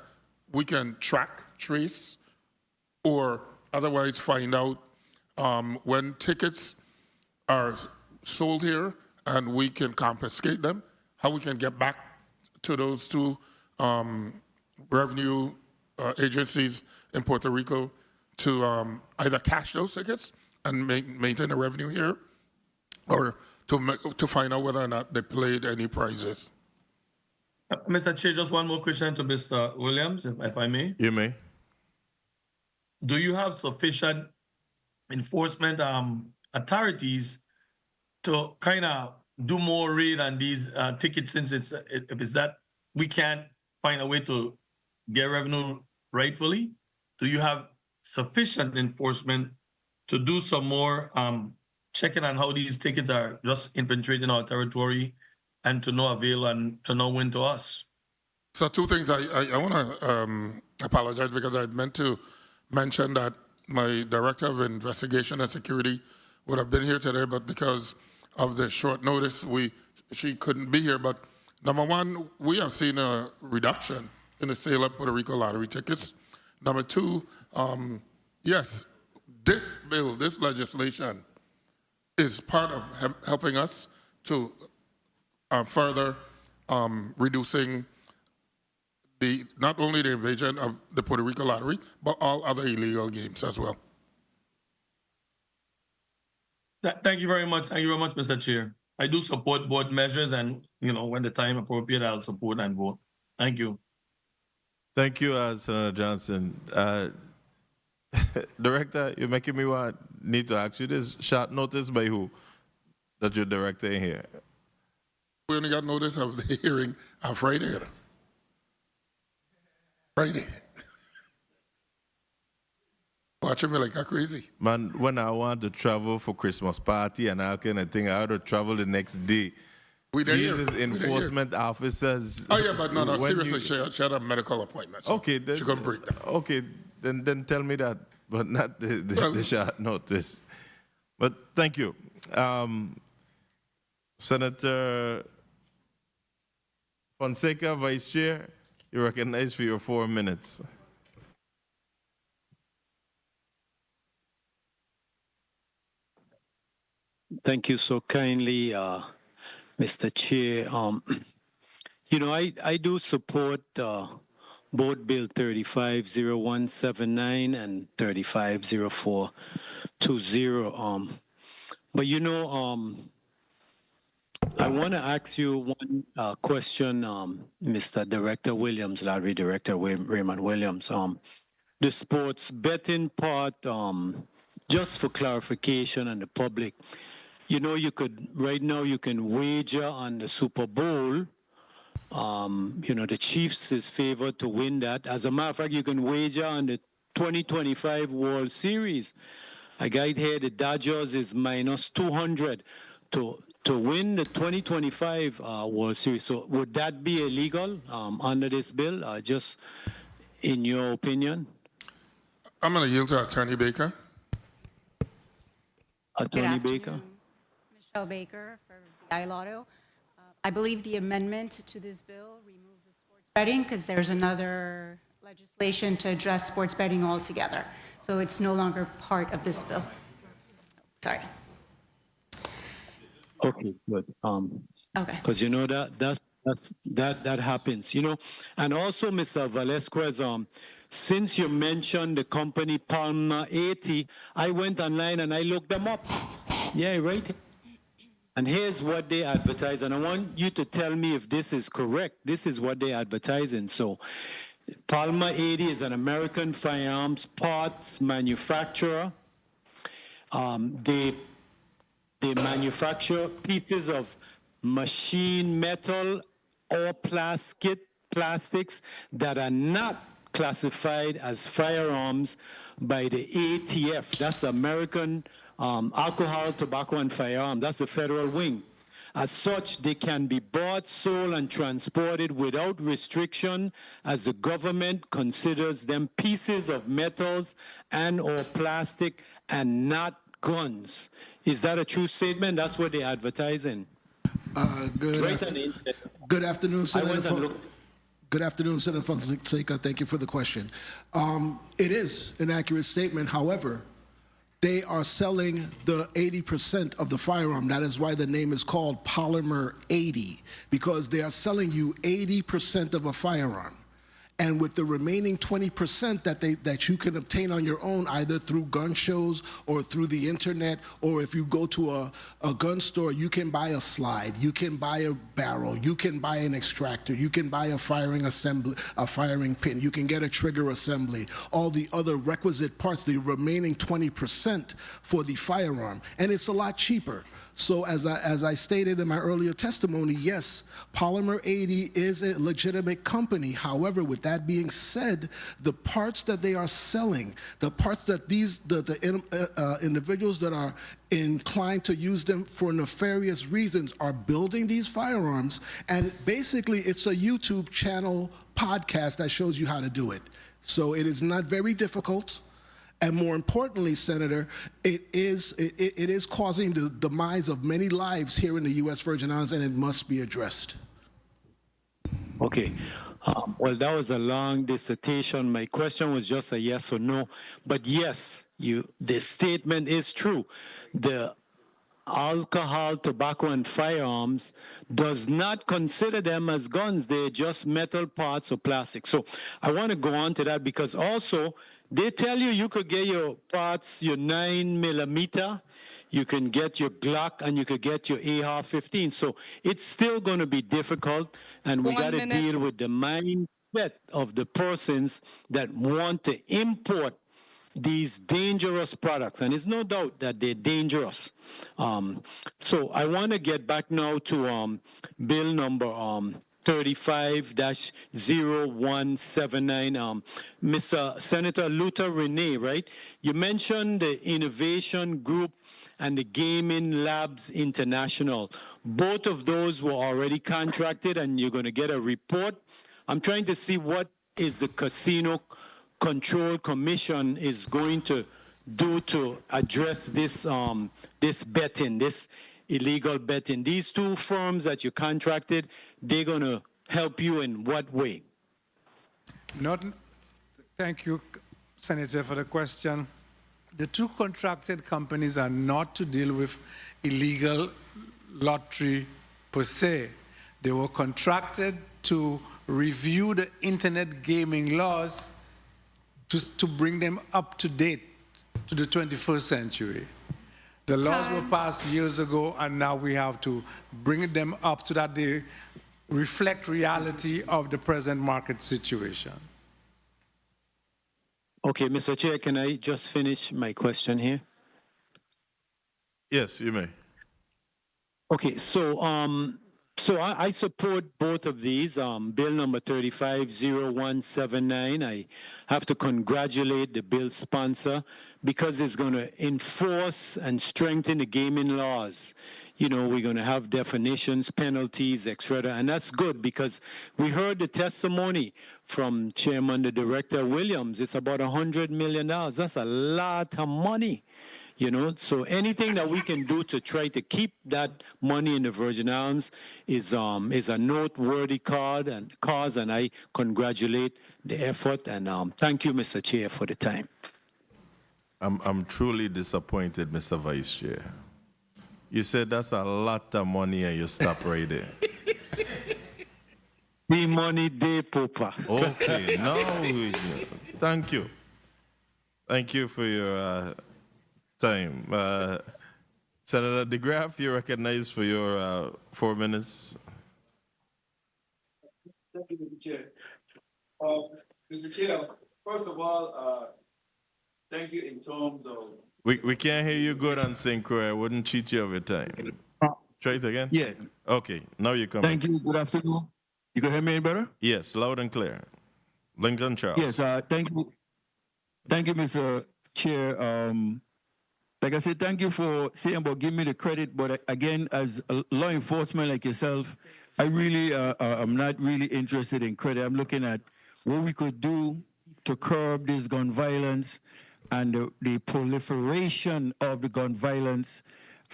we can track, trace, or otherwise find out when tickets are sold here, and we can confiscate them, how we can get back to those two revenue agencies in Puerto Rico to either cash those tickets and maintain the revenue here, or to find out whether or not they played any prizes. Mr. Chair, just one more question to Mr. Williams, if I may. You may. Do you have sufficient enforcement authorities to kind of do more raid on these tickets, since if it's that we can't find a way to get revenue rightfully? Do you have sufficient enforcement to do some more checking on how these tickets are just infiltrating our territory and to no avail and to no win to us? So two things. I want to apologize because I meant to mention that my Director of Investigation and Security would have been here today, but because of the short notice, she couldn't be here. But number one, we have seen a reduction in the sale of Puerto Rico lottery tickets. Number two, yes, this bill, this legislation is part of helping us to further reducing not only the invasion of the Puerto Rico lottery, but all other illegal games as well. Thank you very much. Thank you very much, Mr. Chair. I do support both measures, and when the time appropriate, I'll support and vote. Thank you. Thank you, Senator Johnson. Director, you're making me need to ask you this. Short notice by who that your director in here? We only got notice of the hearing on Friday. Friday. Watching me like a crazy. Man, when I want to travel for Christmas party and all kind of thing, I had to travel the next day We there These here. is enforcement officers. Oh yeah, but no, When seriously, you- she had a medical appointment. So Okay, then, she couldn't break down. okay, then tell me that, but not the short notice. But thank you. Senator Fonseca, Vice Chair, you're recognized for your 4 minutes. Thank you so kindly, Mr. Chair. You know, I do support both Bill 350179 and 350420. But you know, I want to ask you one question, Mr. Director Williams, Lottery Director Raymond Williams. The sports betting part, just for clarification and the public, you know, right now you can wager on the Super Bowl. You know, the Chiefs is favored to win that. As a matter of fact, you can wager on the 2025 World Series. I got here the Dodgers is minus 200 to win the 2025 World Series. So would that be illegal under this bill? Just in your opinion? I'm going to yield to Attorney Baker. Attorney Baker. Michelle Baker for VI Lotto. I believe the amendment to this bill removes the sports betting because there's another legislation to address sports betting altogether. So it's no longer part of this bill. Sorry. Okay, good. Okay. Because you know that happens, you know. And also, Mr. Velasquez, since you mentioned the company Palma 80, I went online and I looked them up. Yeah, right. And here's what they advertise, and I want you to tell me if this is correct. This is what they advertising. So, Palma 80 is an American firearms parts manufacturer. They manufacture pieces of machine metal or plastics that are not classified as firearms by the ATF. That's American Alcohol, Tobacco, and Firearm. That's the federal wing. As such, they can be bought, sold, and transported without restriction as the government considers them pieces of metals and or plastic and not guns. Is that a true statement? That's what they're advertising. Good afternoon, Senator. Good afternoon, Senator Fonseca. Thank you for the question. It is an accurate statement. However, they are selling the 80% of the firearm. That is why the name is called Polymer 80, because they are selling you 80% of a firearm. And with the remaining 20% that you can obtain on your own, either through gun shows or through the internet, or if you go to a gun store, you can buy a slide, you can buy a barrel, you can buy an extractor, you can buy a firing assembly, a firing pin, you can get a trigger assembly, all the other requisite parts, the remaining 20% for the firearm. And it's a lot cheaper. So as I stated in my earlier testimony, yes, Polymer 80 is a legitimate company. However, with that being said, the parts that they are selling, the parts that the individuals that are inclined to use them for nefarious reasons are building these firearms, and basically it's a YouTube channel podcast that shows you how to do it. So it is not very difficult. And more importantly, Senator, it is causing the demise of many lives here in the U.S. Virgin Islands, and it must be addressed. Okay. Well, that was a long dissertation. My question was just a yes or no. But yes, the statement is true. The alcohol, tobacco, and firearms does not consider them as guns. They're just metal parts or plastic. So I want to go on to that because also they tell you could get your parts, your 9mm, you can get your Glock, and you could get your AR-15. So it's still going to be difficult, and we got to deal with the mindset of the persons that want to import these dangerous products, and it's no doubt that they're dangerous. So I want to get back now to bill number 35-0179. Mr. Senator Luther Renee, right? You mentioned the Innovation Group and the Gaming Labs International. Both of those were already contracted and you're going to get a report. I'm trying to see what is the Casino Control Commission is going to do to address this, this betting, this illegal betting. These two firms that you contracted, they're going to help you in what way? Thank you, Senator, for the question. The two contracted companies are not to deal with illegal lottery per se. They were contracted to review the internet gaming laws to bring them up to date to the 21st century. The laws were passed years ago, and now we have to bring them up so that they reflect reality of the present market situation. Okay, Mr. Chair, can I just finish my question here? Yes, you may. Okay, so I support both of these. Bill number 350179. I have to congratulate the bill sponsor because it's going to enforce and strengthen the gaming laws. You know, we're going to have definitions, penalties, etc. And that's good because we heard the testimony from Chairman, the Director Williams. It's about $100 million. That's a lot of money. You know, so anything that we can do to try to keep that money in the Virgin Islands is a noteworthy cause, and I congratulate the effort. And thank you, Mr. Chair, for the time. I'm truly disappointed, Mr. Vice Chair. You said that's a lot of money and you stop right there. The money day, Papa. Okay, no, thank you. Thank you for your time. Senator DeGraff, you're recognized for your 4 minutes. Thank you, Mr. Chair. Mr. Chair, first of all, thank you in terms of... We can't hear you good on St. Croix. I wouldn't cheat you of your time. Try it again? Yeah. Okay, now you come. Thank you. Good afternoon. You can hear me any better? Yes, loud and clear. Lincoln Charles. Yes, thank you. Thank you, Mr. Chair. Like I said, thank you for saying about giving me the credit. But again, as a law enforcement like yourself, I really am not really interested in credit. I'm looking at what we could do to curb this gun violence and the proliferation of the gun violence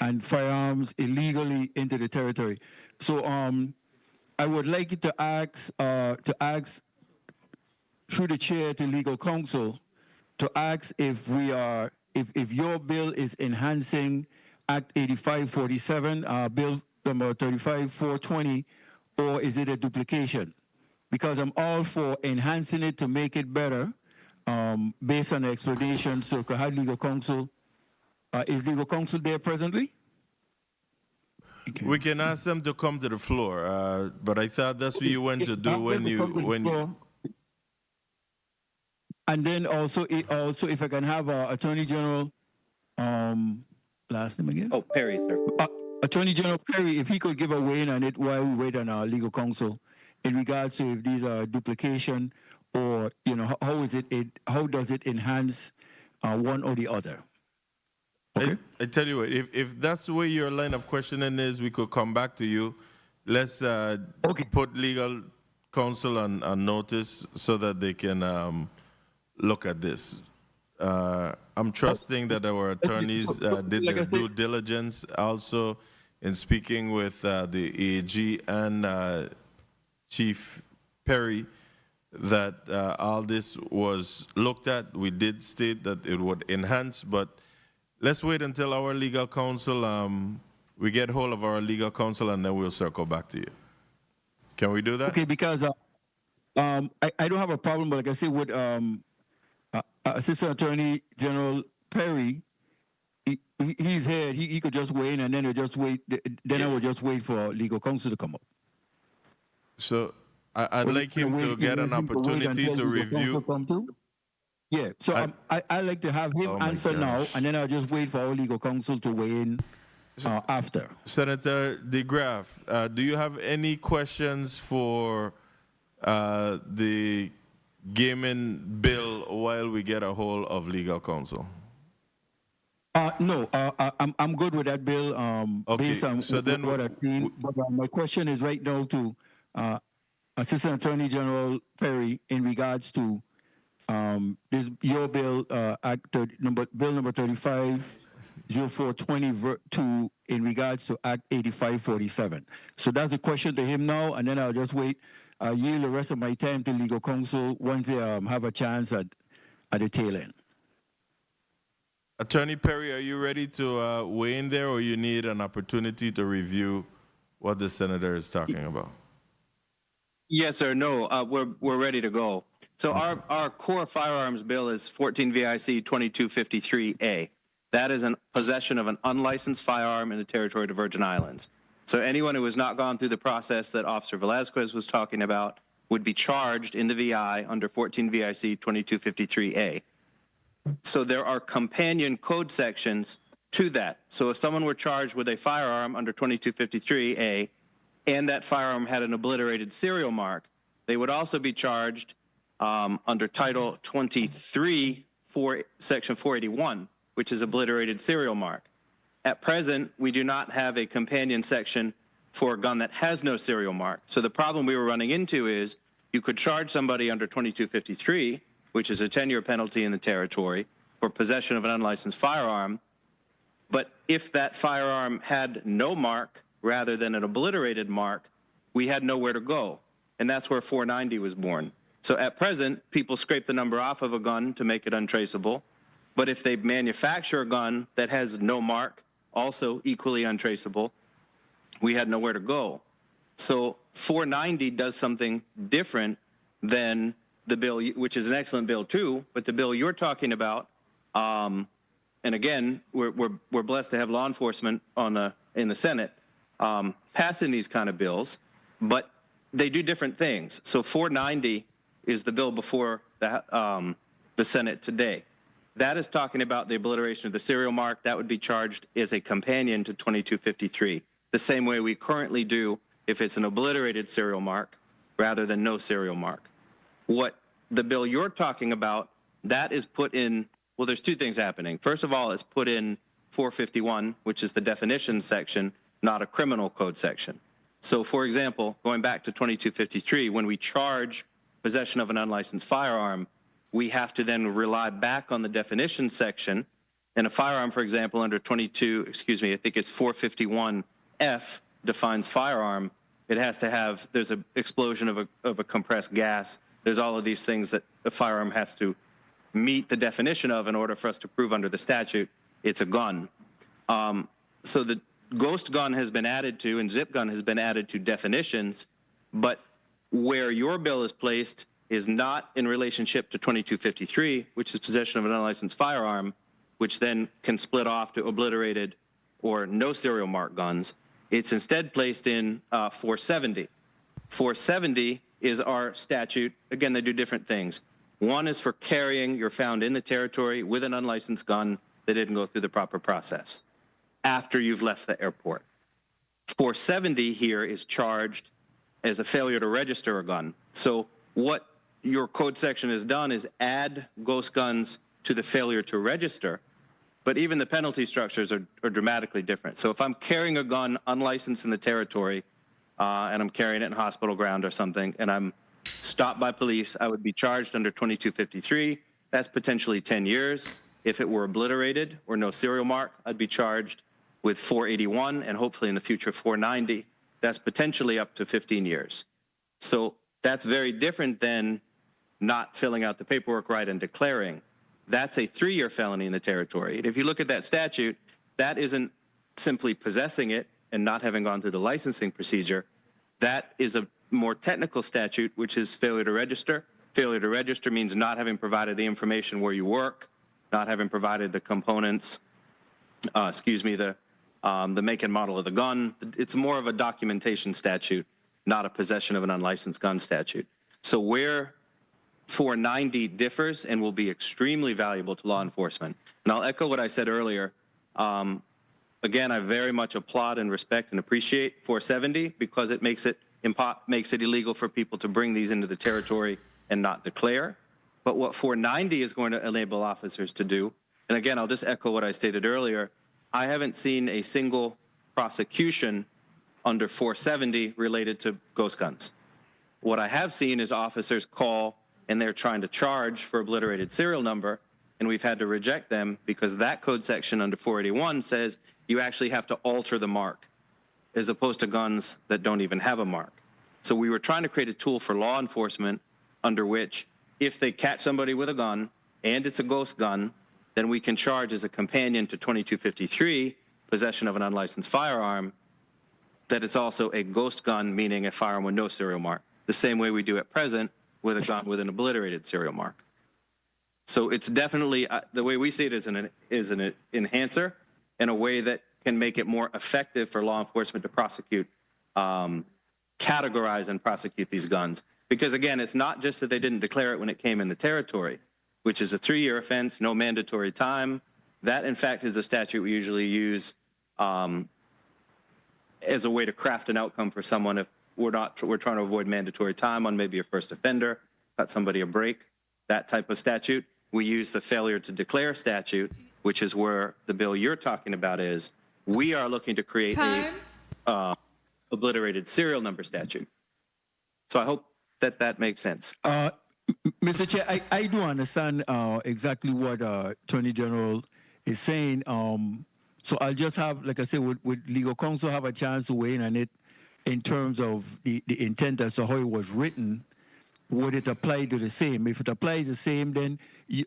and firearms illegally into the territory. So I would like you to ask through the chair to legal counsel to ask if we are if your bill is enhancing Act 8547, Bill number 35420, or is it a duplication? Because I'm all for enhancing it to make it better, based on the explanation. So could I have legal counsel? Is legal counsel there presently? Okay. We can ask them to come to the floor, but I thought that's what you went to do when you. And then also if I can have Attorney General, last name again? Oh, Perry, sir. Attorney General Perry, if he could give a weigh in on it while we wait on our legal counsel in regards to if these are duplication or, you know, how does it enhance one or the other? Okay. I tell you what, if that's the way your line of questioning is, we could come back to you. Let's put legal counsel on notice so that they can look at this. I'm trusting that our attorneys did their due diligence also in speaking with the AG and Chief Perry that all this was looked at. We did state that it would enhance, but let's wait until our legal counsel, we get hold of our legal counsel and then we'll circle back to you. Can we do that? Okay, because I don't have a problem, but like I said, with Assistant Attorney General Perry, he's here. He could just weigh in, and then he'll just wait. Then I will just wait for legal counsel to come up. So I'd like him to get an opportunity to review. Yeah. So I like to have him answer now, and then I'll just wait for our legal counsel to weigh in after. Senator DeGraaf, do you have any questions for the gaming bill while we get a hold of legal counsel? No, I'm good with that bill. Okay, Based on so then what I've seen. But my question is right now to Assistant Attorney General Perry in regards to this your bill, Bill number 350420 in regards to Act 8547. So that's the question to him now, and then I'll just wait. I'll yield the rest of my time to legal counsel once they have a chance at the tail end. Attorney Perry, are you ready to weigh in there, or you need an opportunity to review what the senator is talking about? Yes, sir. No, we're ready to go. So our core firearms bill is 14 VIC 2253A. That is possession of an unlicensed firearm in the territory of the Virgin Islands. So anyone who has not gone through the process that Officer Velasquez was talking about would be charged in the VI under 14 VIC 2253A. So there are companion code sections to that. So if someone were charged with a firearm under 2253A and that firearm had an obliterated serial mark, they would also be charged under Title 23 for Section 481, which is obliterated serial mark. At present, we do not have a companion section for a gun that has no serial mark. So the problem we were running into is you could charge somebody under 2253, which is a 10-year penalty in the territory for possession of an unlicensed firearm. But if that firearm had no mark rather than an obliterated mark, we had nowhere to go. And that's where 490 was born. So at present, people scrape the number off of a gun to make it untraceable. But if they manufacture a gun that has no mark, also equally untraceable, we had nowhere to go. So 490 does something different than the bill, which is an excellent bill too, but the bill you're talking about, and again, we're blessed to have law enforcement in the Senate passing these kind of bills, but they do different things. So 490 is the bill before the Senate today. That is talking about the obliteration of the serial mark. That would be charged as a companion to 2253, the same way we currently do if it's an obliterated serial mark rather than no serial mark. What the bill you're talking about, that is put in, well, there's two things happening. First of all, it's put in 451, which is the definition section, not a criminal code section. So, for example, going back to 2253, when we charge possession of an unlicensed firearm, we have to then rely back on the definition section. And a firearm, for example, under I think it's 451F defines firearm. It has to have, there's an explosion of a compressed gas. There's all of these things that a firearm has to meet the definition of in order for us to prove under the statute it's a gun. So the ghost gun has been added to and zip gun has been added to definitions, but where your bill is placed is not in relationship to 2253, which is possession of an unlicensed firearm, which then can split off to obliterated or no serial mark guns. It's instead placed in 470. 470 is our statute. Again, they do different things. One is for carrying, you're found in the territory with an unlicensed gun that didn't go through the proper process after you've left the airport. 470 here is charged as a failure to register a gun. So what your code section has done is add ghost guns to the failure to register, but even the penalty structures are dramatically different. So if I'm carrying a gun unlicensed in the territory and I'm carrying it in hospital ground or something, and I'm stopped by police, I would be charged under 2253. That's potentially 10 years. If it were obliterated or no serial mark, I'd be charged with 481 and hopefully in the future 490. That's potentially up to 15 years. So that's very different than not filling out the paperwork right and declaring. That's a 3-year felony in the territory. And if you look at that statute, that isn't simply possessing it and not having gone through the licensing procedure. That is a more technical statute, which is failure to register. Failure to register means not having provided the information where you work, not having provided the components, the make and model of the gun. It's more of a documentation statute, not a possession of an unlicensed gun statute. So where 490 differs and will be extremely valuable to law enforcement, and I'll echo what I said earlier, again, I very much applaud and respect and appreciate 470 because it makes it illegal for people to bring these into the territory and not declare. But what 490 is going to enable officers to do, and again, I'll just echo what I stated earlier, I haven't seen a single prosecution under 470 related to ghost guns. What I have seen is officers call and they're trying to charge for obliterated serial number, and we've had to reject them because that code section under 481 says you actually have to alter the mark as opposed to guns that don't even have a mark. So we were trying to create a tool for law enforcement under which if they catch somebody with a gun and it's a ghost gun, then we can charge as a companion to 2253, possession of an unlicensed firearm, that it's also a ghost gun, meaning a firearm with no serial mark, the same way we do at present with a gun with an obliterated serial mark. So it's definitely, the way we see it is an enhancer in a way that can make it more effective for law enforcement to prosecute, categorize and prosecute these guns. Because again, it's not just that they didn't declare it when it came in the territory, which is a 3-year offense, no mandatory time. That, in fact, is the statute we usually use as a way to craft an outcome for someone if we're trying to avoid mandatory time on maybe a first offender, cut somebody a break, that type of statute. We use the failure to declare statute, which is where the bill you're talking about is. We are looking to create a obliterated serial number statute. So I hope that makes sense. Mr. Chair, I do understand exactly what Attorney General is saying. So I'll just have, like I said, would legal counsel have a chance to weigh in on it in terms of the intent as to how it was written? Would it apply to the same? If it applies the same, then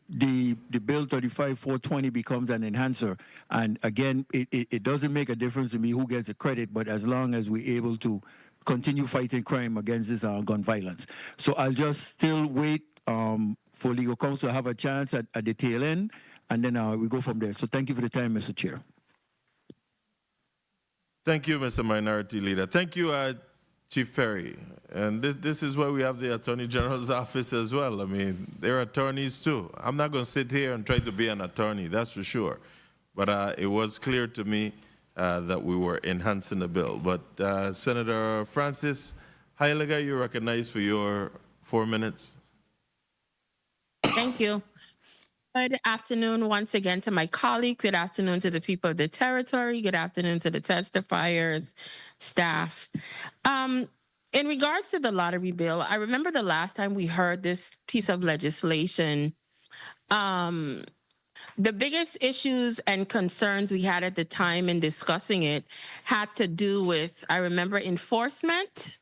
the Bill 35420 becomes an enhancer. And again, it doesn't make a difference to me who gets the credit, but as long as we're able to continue fighting crime against this gun violence. So I'll just still wait for legal counsel to have a chance at the tail end, and then we go from there. So thank you for the time, Mr. Chair. Thank you, Mr. Minority Leader. Thank you, Chief Perry. And this is why we have the Attorney General's office as well. I mean, they're attorneys too. I'm not going to sit here and try to be an attorney, that's for sure. But it was clear to me that we were enhancing the bill. But Senator Francis Heilige, you're recognized for your 4 minutes. Thank you. Good afternoon once again to my colleagues. Good afternoon to the people of the territory. Good afternoon to the testifiers, staff. In regards to the lottery bill, I remember the last time we heard this piece of legislation, the biggest issues and concerns we had at the time in discussing it had to do with, I remember, enforcement.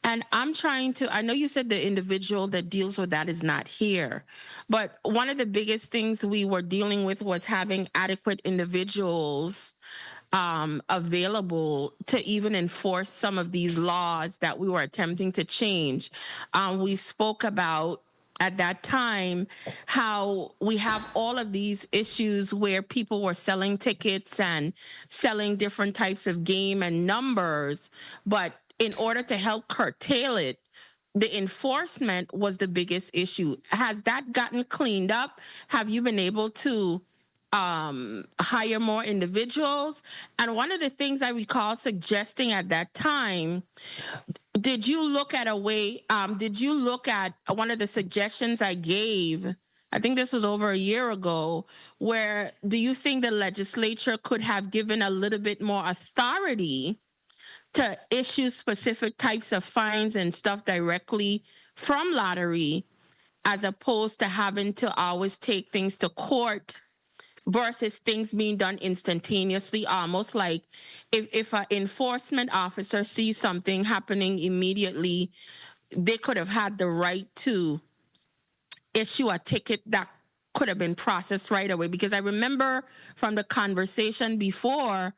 And I'm trying to, I know you said the individual that deals with that is not here, but one of the biggest things we were dealing with was having adequate individuals available to even enforce some of these laws that we were attempting to change. We spoke about at that time how we have all of these issues where people were selling tickets and selling different types of game and numbers, but in order to help curtail it, the enforcement was the biggest issue. Has that gotten cleaned up? Have you been able to hire more individuals? And one of the things I recall suggesting at that time, did you look at one of the suggestions I gave? I think this was over a year ago, where do you think the legislature could have given a little bit more authority to issue specific types of fines and stuff directly from lottery, as opposed to having to always take things to court versus things being done instantaneously, almost like if an enforcement officer sees something happening immediately, they could have had the right to issue a ticket that could have been processed right away. Because I remember from the conversation before,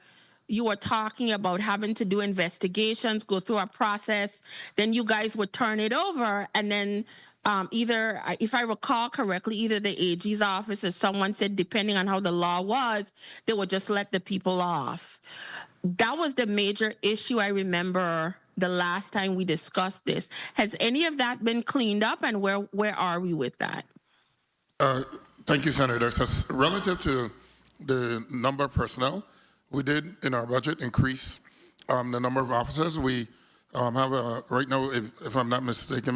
you were talking about having to do investigations, go through a process, then you guys would turn it over, and then either, if I recall correctly, either the AG's office or someone said, depending on how the law was, they would just let the people off. That was the major issue I remember the last time we discussed this. Has any of that been cleaned up, and where are we with that? Thank you, Senator. So relative to the number of personnel, we did in our budget increase the number of officers. We have right now, if I'm not mistaken,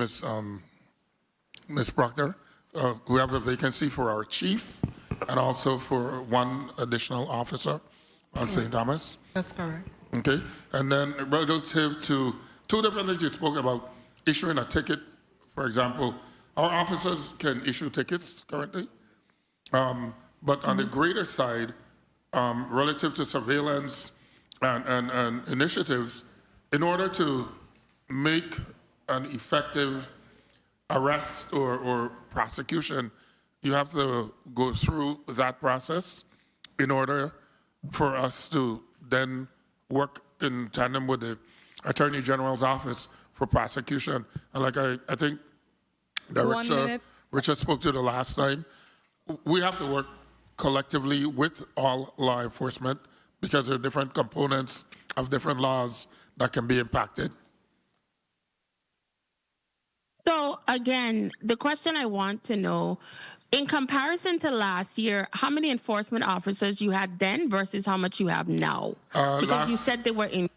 Ms. Proctor, we have a vacancy for our chief and also for one additional officer on St. Thomas. That's correct. Okay, and then relative to two different things you spoke about, issuing a ticket, for example, our officers can issue tickets currently, but on the greater side, relative to surveillance and initiatives, in order to make an effective arrest or prosecution, you have to go through that process in order for us to then work in tandem with the Attorney General's office for prosecution. And like I think Richard spoke to the last time, we have to work collectively with all law enforcement because there are different components of different laws that can be impacted. So again, the question I want to know, in comparison to last year, how many enforcement officers you had then versus how much you have now? Because you said they were in.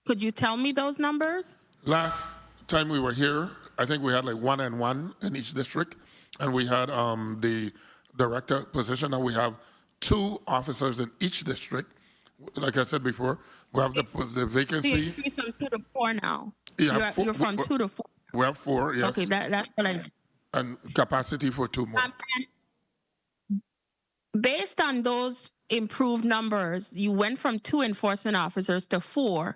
Could you tell me those numbers? Last time we were here, I think we had like 1 and 1 in each district, and we had the director position, and we have 2 officers in each district. Like I said before, we have the vacancy. So you increased from 2 to 4 now. Yeah, You're from 2 to 4. We have 4, yes. Okay, that's what I meant. And capacity for 2 more. Based on those improved numbers, you went from 2 enforcement officers to 4.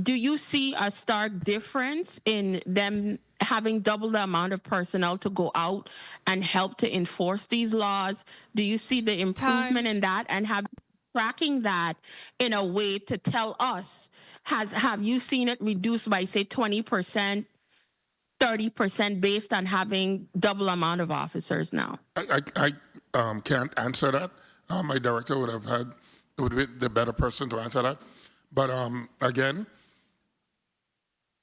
Do you see a stark difference in them having double the amount of personnel to go out and help to enforce these laws? Do you see the improvement in that, and have tracking that in a way to tell us, have you seen it reduced by say 20%, 30% based on having double amount of officers now? I can't answer that. My director would be the better person to answer that. But again,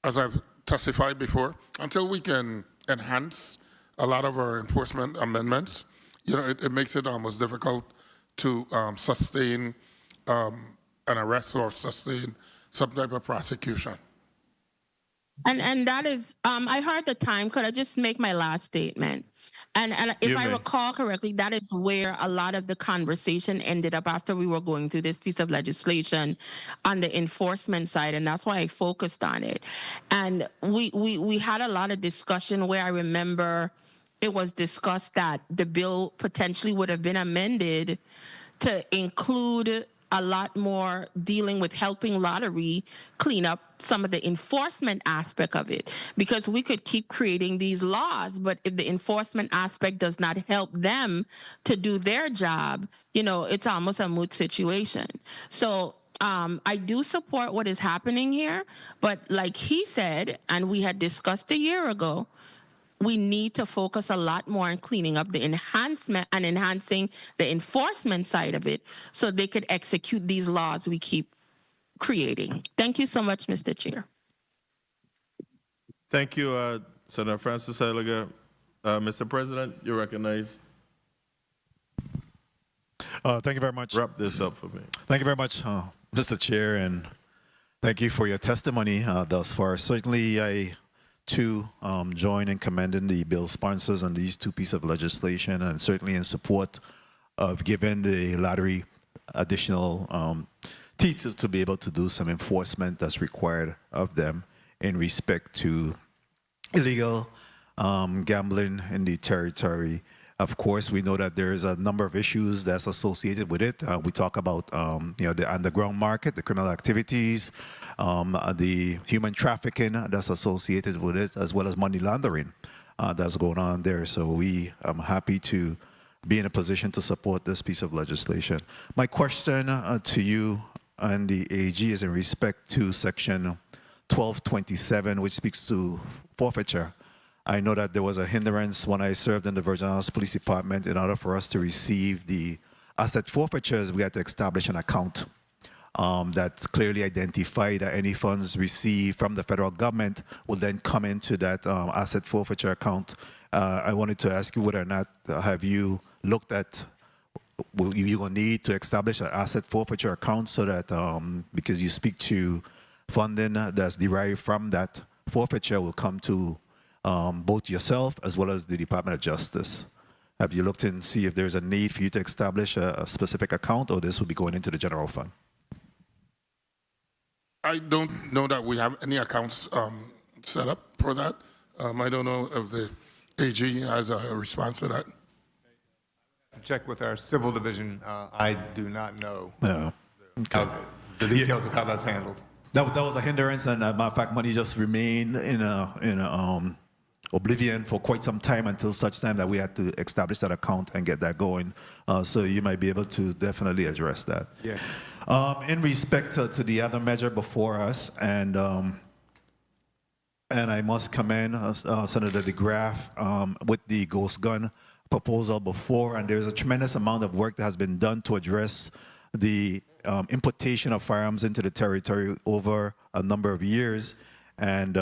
as I've testified before, until we can enhance a lot of our enforcement amendments, it makes it almost difficult to sustain an arrest or sustain some type of prosecution. And that is, I heard the time. Could I just make my last statement? And if I recall correctly, that is where a lot of the conversation ended up after we were going through this piece of legislation on the enforcement side, and that's why I focused on it. And we had a lot of discussion where I remember it was discussed that the bill potentially would have been amended to include a lot more dealing with helping lottery clean up some of the enforcement aspect of it, because we could keep creating these laws, but if the enforcement aspect does not help them to do their job, it's almost a moot situation. So I do support what is happening here, but like he said, and we had discussed a year ago, we need to focus a lot more on cleaning up the enhancement and enhancing the enforcement side of it so they could execute these laws we keep creating. Thank you so much, Mr. Chair. Thank you, Senator Francis Heiliger. Mr. President, you're recognized. Thank you very much. Wrap this up for me. Thank you very much, Mr. Chair, and thank you for your testimony thus far. Certainly, I too join in commending the bill sponsors on these 2 pieces of legislation, and certainly in support of giving the lottery additional teeth to be able to do some enforcement that's required of them in respect to illegal gambling in the territory. Of course, we know that there's a number of issues that's associated with it. We talk about the underground market, the criminal activities, the human trafficking that's associated with it, as well as money laundering that's going on there. So we are happy to be in a position to support this piece of legislation. My question to you and the AG is in respect to Section 1227, which speaks to forfeiture. I know that there was a hindrance when I served in the Virgin Islands Police Department. In order for us to receive the asset forfeitures, we had to establish an account that clearly identified that any funds received from the federal government will then come into that asset forfeiture account. I wanted to ask you whether or not have you looked at you're going to need to establish an asset forfeiture account so that, because you speak to funding that's derived from that forfeiture will come to both yourself as well as the Department of Justice. Have you looked and see if there's a need for you to establish a specific account, or this will be going into the general fund? I don't know that we have any accounts set up for that. I don't know if the AG has a response to that. To check with our civil division, I do not know Yeah. Okay. the details of how that's handled. That was a hindrance, and matter of fact, money just remained in oblivion for quite some time until such time that we had to establish that account and get that going. So you might be able to definitely address that. Yes. In respect to the other measure before us, and I must commend Senator DeGraff with the ghost gun proposal before, and there's a tremendous amount of work that has been done to address the importation of firearms into the territory over a number of years. And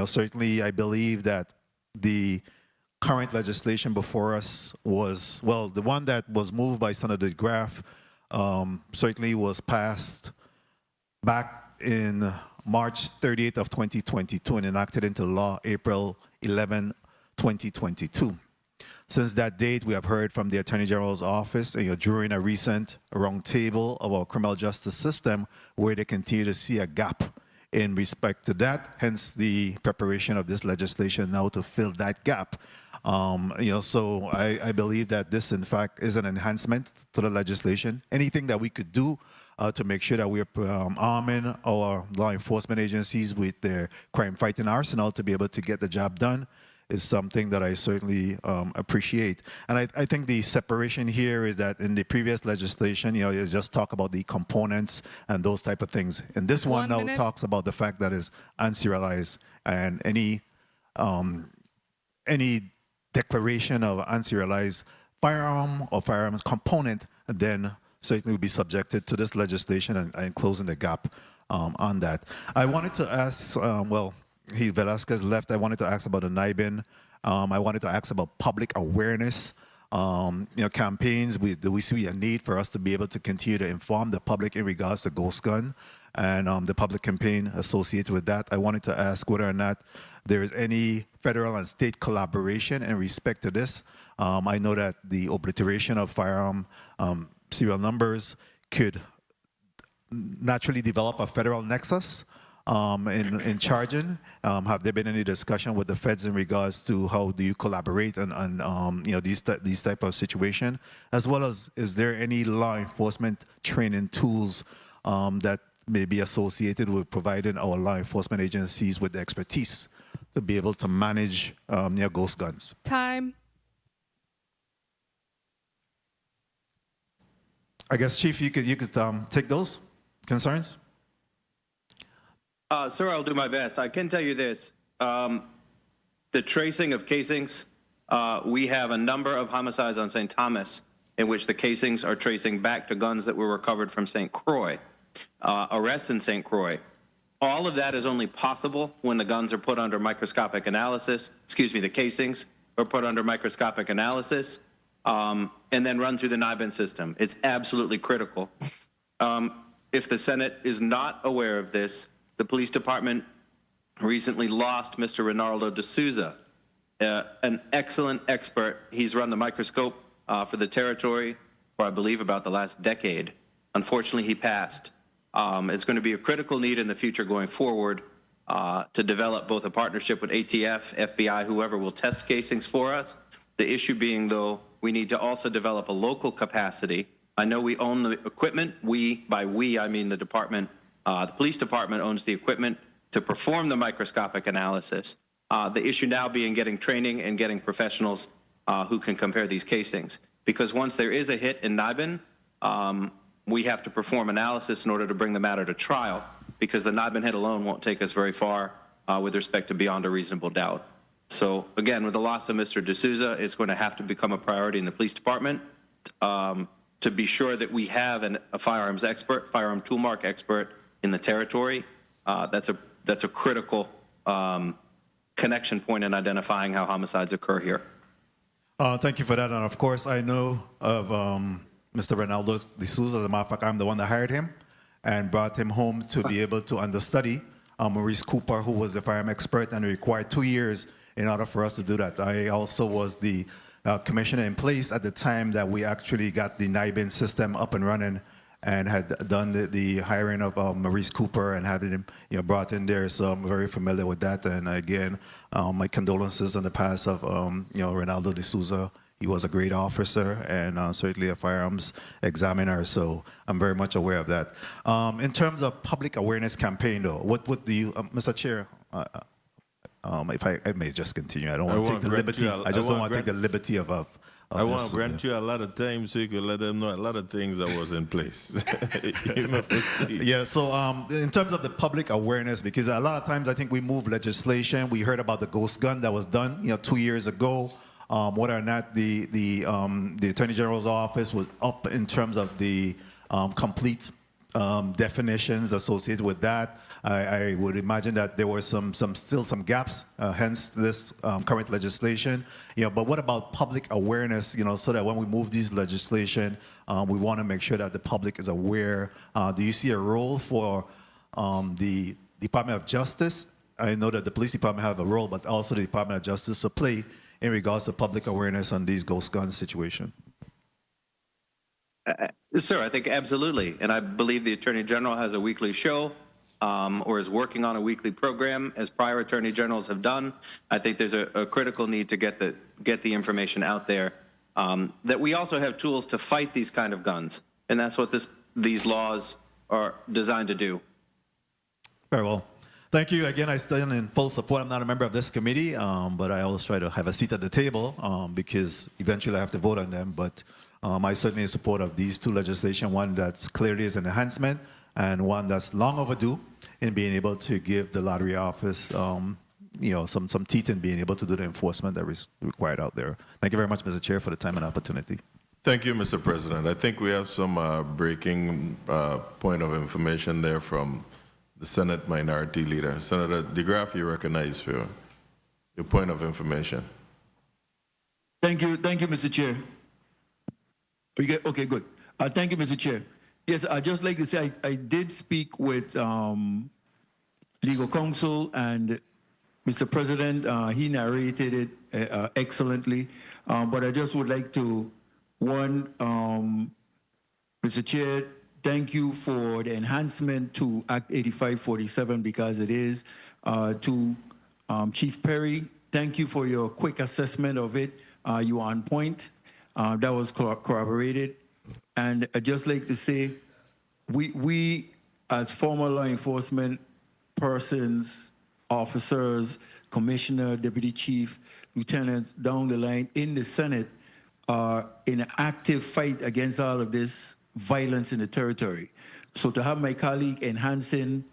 certainly I believe that the current legislation before us was, well, the one that was moved by Senator DeGraff certainly was passed back in March 30th of 2022 and enacted into law April 11, 2022. Since that date, we have heard from the Attorney General's office during a recent roundtable of our criminal justice system where they continue to see a gap in respect to that, hence the preparation of this legislation now to fill that gap. So I believe that this, in fact, is an enhancement to the legislation. Anything that we could do to make sure that we're arming our law enforcement agencies with their crime-fighting arsenal to be able to get the job done is something that I certainly appreciate. And I think the separation here is that in the previous legislation, you just talk about the components and those type of things. And this one now talks about the fact that it's unserialized, and any declaration of unserialized firearm or firearms component then certainly will be subjected to this legislation and closing the gap on that. I wanted to ask, Velasquez left. I wanted to ask about the NIBIN. I wanted to ask about public awareness. Campaigns. Do we see a need for us to be able to continue to inform the public in regards to ghost gun and the public campaign associated with that? I wanted to ask whether or not there is any federal and state collaboration in respect to this. I know that the obliteration of firearm serial numbers could naturally develop a federal nexus in charging. Have there been any discussion with the feds in regards to how do you collaborate on these type of situation, as well as is there any law enforcement training tools that may be associated with providing our law enforcement agencies with the expertise to be able to manage ghost guns? Time. I guess, Chief, you could take those concerns. Sir, I'll do my best. I can tell you this. The tracing of casings, we have a number of homicides on St. Thomas in which the casings are tracing back to guns that were recovered from St. Croix, arrests in St. Croix. All of that is only possible when the guns are put under microscopic analysis. The casings are put under microscopic analysis and then run through the NIBIN system. It's absolutely critical. If the Senate is not aware of this, the police department recently lost Mr. Ronaldo D'Souza, an excellent expert. He's run the microscope for the territory for, I believe, about the last decade. Unfortunately, he passed. It's going to be a critical need in the future going forward to develop both a partnership with ATF, FBI, whoever will test casings for us. The issue being, though, we need to also develop a local capacity. I know we own the equipment. By we, I mean the department. The police department owns the equipment to perform the microscopic analysis. The issue now being getting training and getting professionals who can compare these casings. Because once there is a hit in NIBIN, we have to perform analysis in order to bring the matter to trial, because the NIBIN hit alone won't take us very far with respect to beyond a reasonable doubt. So again, with the loss of Mr. D'Souza, it's going to have to become a priority in the police department to be sure that we have a firearms expert, firearm toolmark expert in the territory. That's a critical connection point in identifying how homicides occur here. Thank you for that. And of course, I know of Mr. Ronaldo D'Souza. As a matter of fact, I'm the one that hired him and brought him home to be able to understudy Maurice Cooper, who was the firearm expert, and it required 2 years in order for us to do that. I also was the commissioner in place at the time that we actually got the NIBIN system up and running and had done the hiring of Maurice Cooper and had him brought in there. So I'm very familiar with that. And again, my condolences on the pass of Ronaldo D'Souza. He was a great officer and certainly a firearms examiner, so I'm very much aware of that. In terms of public awareness campaign, though, what do you, Mr. Chair, if I may just continue, I don't want to take the liberty. I just don't want to take the liberty of I want to grant you a lot of time so you could let them know a lot of things that was in place. Yeah, so in terms of the public awareness, because a lot of times I think we move legislation. We heard about the ghost gun that was done 2 years ago. Whether or not the Attorney General's office was up in terms of the complete definitions associated with that. I would imagine that there were still some gaps, hence this current legislation. But what about public awareness? So that when we move these legislation, we want to make sure that the public is aware. Do you see a role for the Department of Justice? I know that the police department have a role, but also the Department of Justice to play in regards to public awareness on these ghost gun situation. Sir, I think absolutely. And I believe the Attorney General has a weekly show or is working on a weekly program, as prior Attorney Generals have done. I think there's a critical need to get the information out there, that we also have tools to fight these kind of guns. And that's what these laws are designed to do. Very well. Thank you. Again, I stand in full support. I'm not a member of this committee, but I always try to have a seat at the table because eventually I have to vote on them. But I certainly in support of these two legislation, one that's clearly is an enhancement and one that's long overdue in being able to give the lottery office some teeth in being able to do the enforcement that is required out there. Thank you very much, Mr. Chair, for the time and opportunity. Thank you, Mr. President. I think we have some breaking point of information there from the Senate Minority Leader. Senator DeGraff, you recognize for your point of information. Thank you, Mr. Chair. Okay, good. Thank you, Mr. Chair. Yes, I'd just like to say I did speak with legal counsel, and Mr. President, he narrated it excellently. But I just would like to, Mr. Chair, thank you for the enhancement to Act 8547 because it is. To Chief Perry, thank you for your quick assessment of it. You are on point. That was corroborated. And I'd just like to say, we as former law enforcement persons, officers, commissioner, deputy chief, lieutenants down the line in the Senate are in an active fight against all of this violence in the territory. So to have my colleague enhancing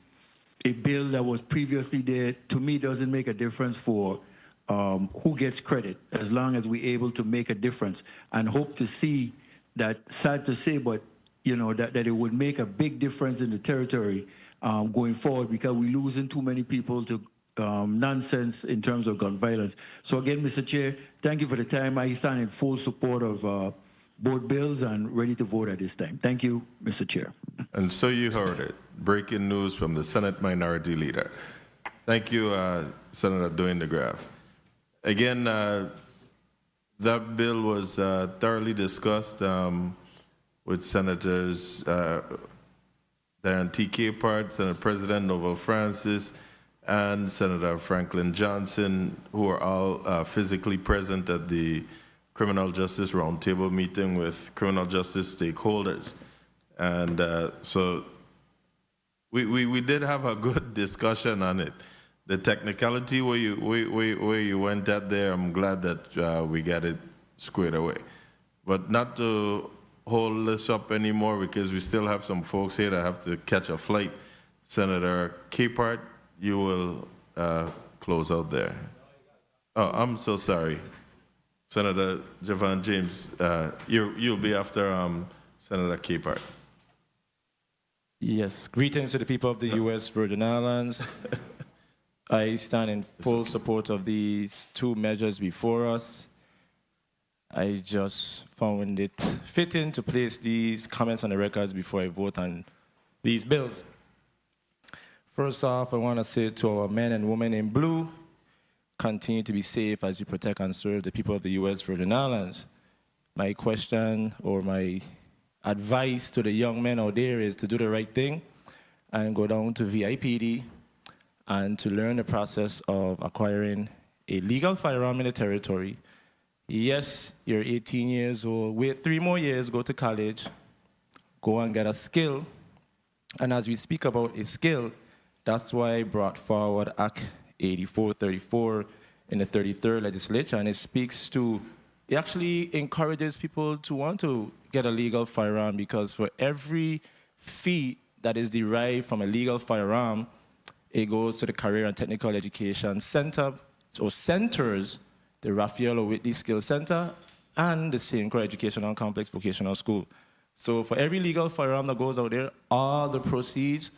a bill that was previously there, to me, doesn't make a difference for who gets credit, as long as we're able to make a difference, and hope to see that, sad to say, but that it would make a big difference in the territory going forward, because we're losing too many people to nonsense in terms of gun violence. So again, Mr. Chair, thank you for the time. I stand in full support of both bills and ready to vote at this time. Thank you, Mr. Chair. And so you heard it. Breaking news from the Senate Minority Leader. Thank you, Senator Dwayne DeGraff. Again, that bill was thoroughly discussed with Senators Diane T. Capehart, Senate President Novel Francis, and Senator Franklin Johnson, who are all physically present at the Criminal Justice Roundtable meeting with criminal justice stakeholders. And so we did have a good discussion on it. The technicality where you went at there, I'm glad that we got it squared away. But not to hold this up anymore, because we still have some folks here that have to catch a flight. Senator Capehart, you will close out there. Oh, I'm so sorry. Senator Javon James, you'll be after Senator Capehart. Yes, greetings to the people of the U.S. Virgin Islands. I stand in full support of these two measures before us. I just found it fitting to place these comments on the records before I vote on these bills. First off, I want to say to our men and women in blue, continue to be safe as you protect and serve the people of the U.S. Virgin Islands. My question or my advice to the young men out there is to do the right thing and go down to VIPD and to learn the process of acquiring a legal firearm in the territory. Yes, you're 18 years old. Wait 3 more years, go to college, go and get a skill. And as we speak about a skill, that's why I brought forward Act 8434 in the 33rd Legislature, and it speaks to, it actually encourages people to want to get a legal firearm, because for every fee that is derived from a legal firearm, it goes to the Career and Technical Education Center, or centers, the Raphael Whitley Skills Center, and the St. Croix Educational Complex Vocational School. So for every legal firearm that goes out there, all the proceeds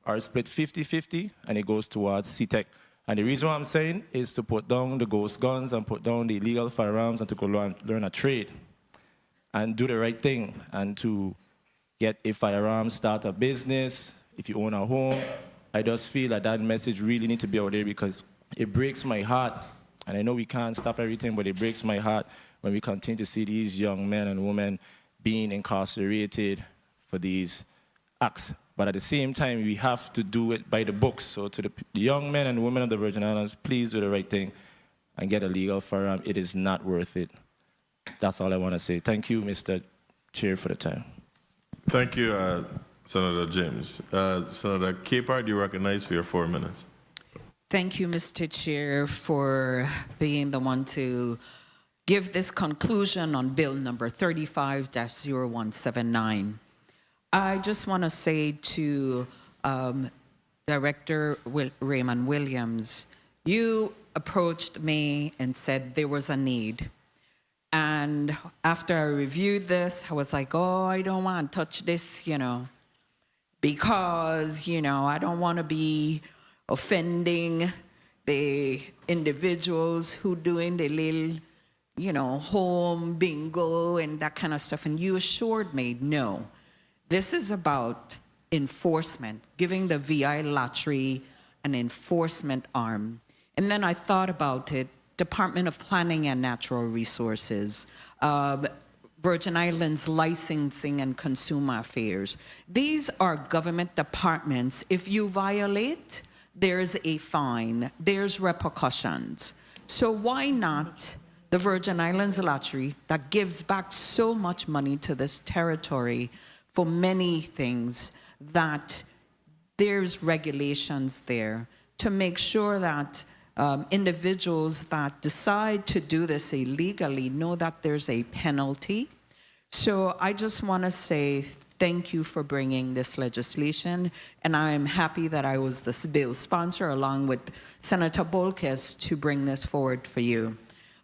are split 50-50, and it goes towards CTEC. And the reason why I'm saying is to put down the ghost guns and put down the illegal firearms and to go learn a trade and do the right thing and to get a firearm, start a business, if you own a home. I just feel that that message really needs to be out there, because it breaks my heart. And I know we can't stop everything, but it breaks my heart when we continue to see these young men and women being incarcerated for these acts. But at the same time, we have to do it by the books. So to the young men and women of the Virgin Islands, please do the right thing and get a legal firearm. It is not worth it. That's all I want to say. Thank you, Mr. Chair, for the time. Thank you, Senator James. Senator Capehart, you recognized for your 4 minutes. Thank you, Mr. Chair, for being the one to give this conclusion on Bill number 35-0179. I just want to say to Director Raymond Williams, you approached me and said there was a need. And after I reviewed this, I was like, oh, I don't want to touch this, because, I don't want to be offending the individuals who doing the little, home bingo and that kind of stuff. And you assured me, no, this is about enforcement, giving the VI lottery an enforcement arm. And then I thought about it, Department of Planning and Natural Resources, Virgin Islands Licensing and Consumer Affairs. These are government departments. If you violate, there's a fine, there's repercussions. So why not the Virgin Islands Lottery that gives back so much money to this territory for many things, that there's regulations there to make sure that individuals that decide to do this illegally know that there's a penalty. So I just want to say thank you for bringing this legislation, and I am happy that I was the bill sponsor along with Senator Bolkes to bring this forward for you.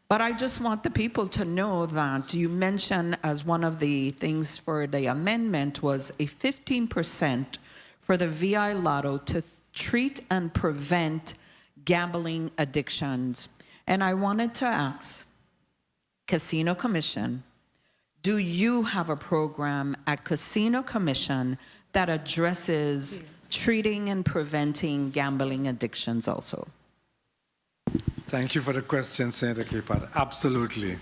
But I just want the people to know that you mentioned as one of the things for the amendment was a 15% for the VI Lotto to treat and prevent gambling addictions. And I wanted to ask, Casino Commission, do you have a program at Casino Commission that addresses treating and preventing gambling addictions also? Thank you for the question, Senator Capehart. Absolutely.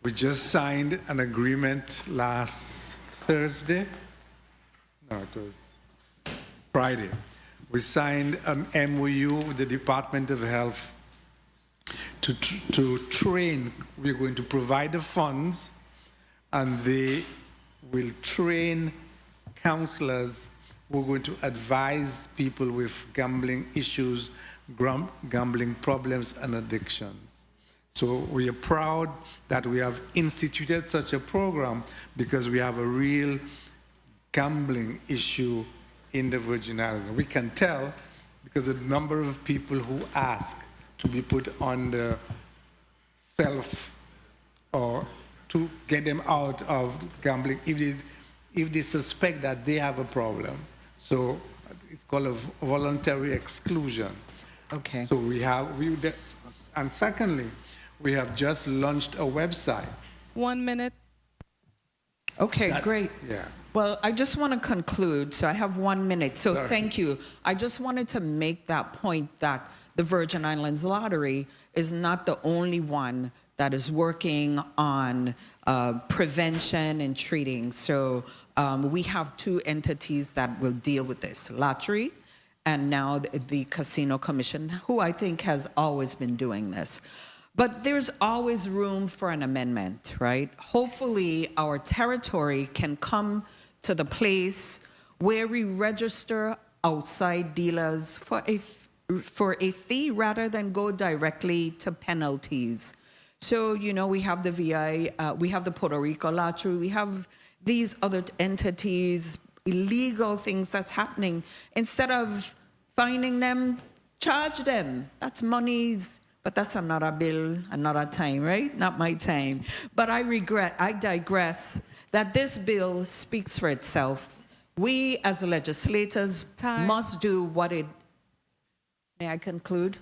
We just signed an agreement last Thursday. No, it was Friday. We signed an MOU with the Department of Health to train. We're going to provide the funds, and they will train counselors who are going to advise people with gambling issues, gambling problems, and addictions. So we are proud that we have instituted such a program, because we have a real gambling issue in the Virgin Islands. We can tell because the number of people who ask to be put on the self or to get them out of gambling if they suspect that they have a problem. So it's called a voluntary exclusion. Okay. So and secondly, We have just launched a website. 1 minute. Okay, great. Yeah. Well, I just want to conclude, so I have 1 minute. So thank you. I just wanted to make that point that the Virgin Islands Lottery is not the only one that is working on prevention and treating. So we have two entities that will deal with this, lottery and now the Casino Commission, who I think has always been doing this. But there's always room for an amendment, right? Hopefully our territory can come to the place where we register outside dealers for a fee rather than go directly to penalties. So, you know, we have the VI, we have the Puerto Rico Lottery, we have these other entities, illegal things that's happening. Instead of finding them, charge them. That's monies. But that's another bill, another time, right? Not my time. But I digress, that this bill speaks for itself. We as legislators must do what it, may I conclude?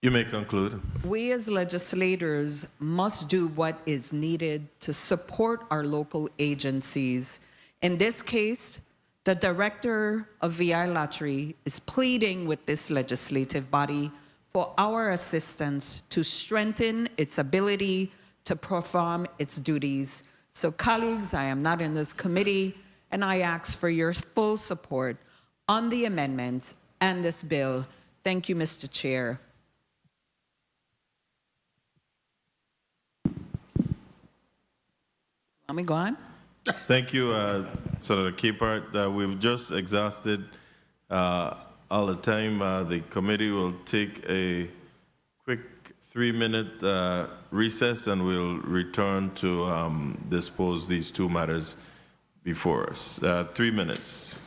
You may conclude. We as legislators must do what is needed to support our local agencies. In this case, the director of VI Lottery is pleading with this legislative body for our assistance to strengthen its ability to perform its duties. So colleagues, I am not in this committee, and I ask for your full support on the amendments and this bill. Thank you, Mr. Chair. Let me go on. Thank you, Senator Capehart. We've just exhausted all the time. The committee will take a quick 3-minute recess and we'll return to dispose these two matters before us. 3 minutes.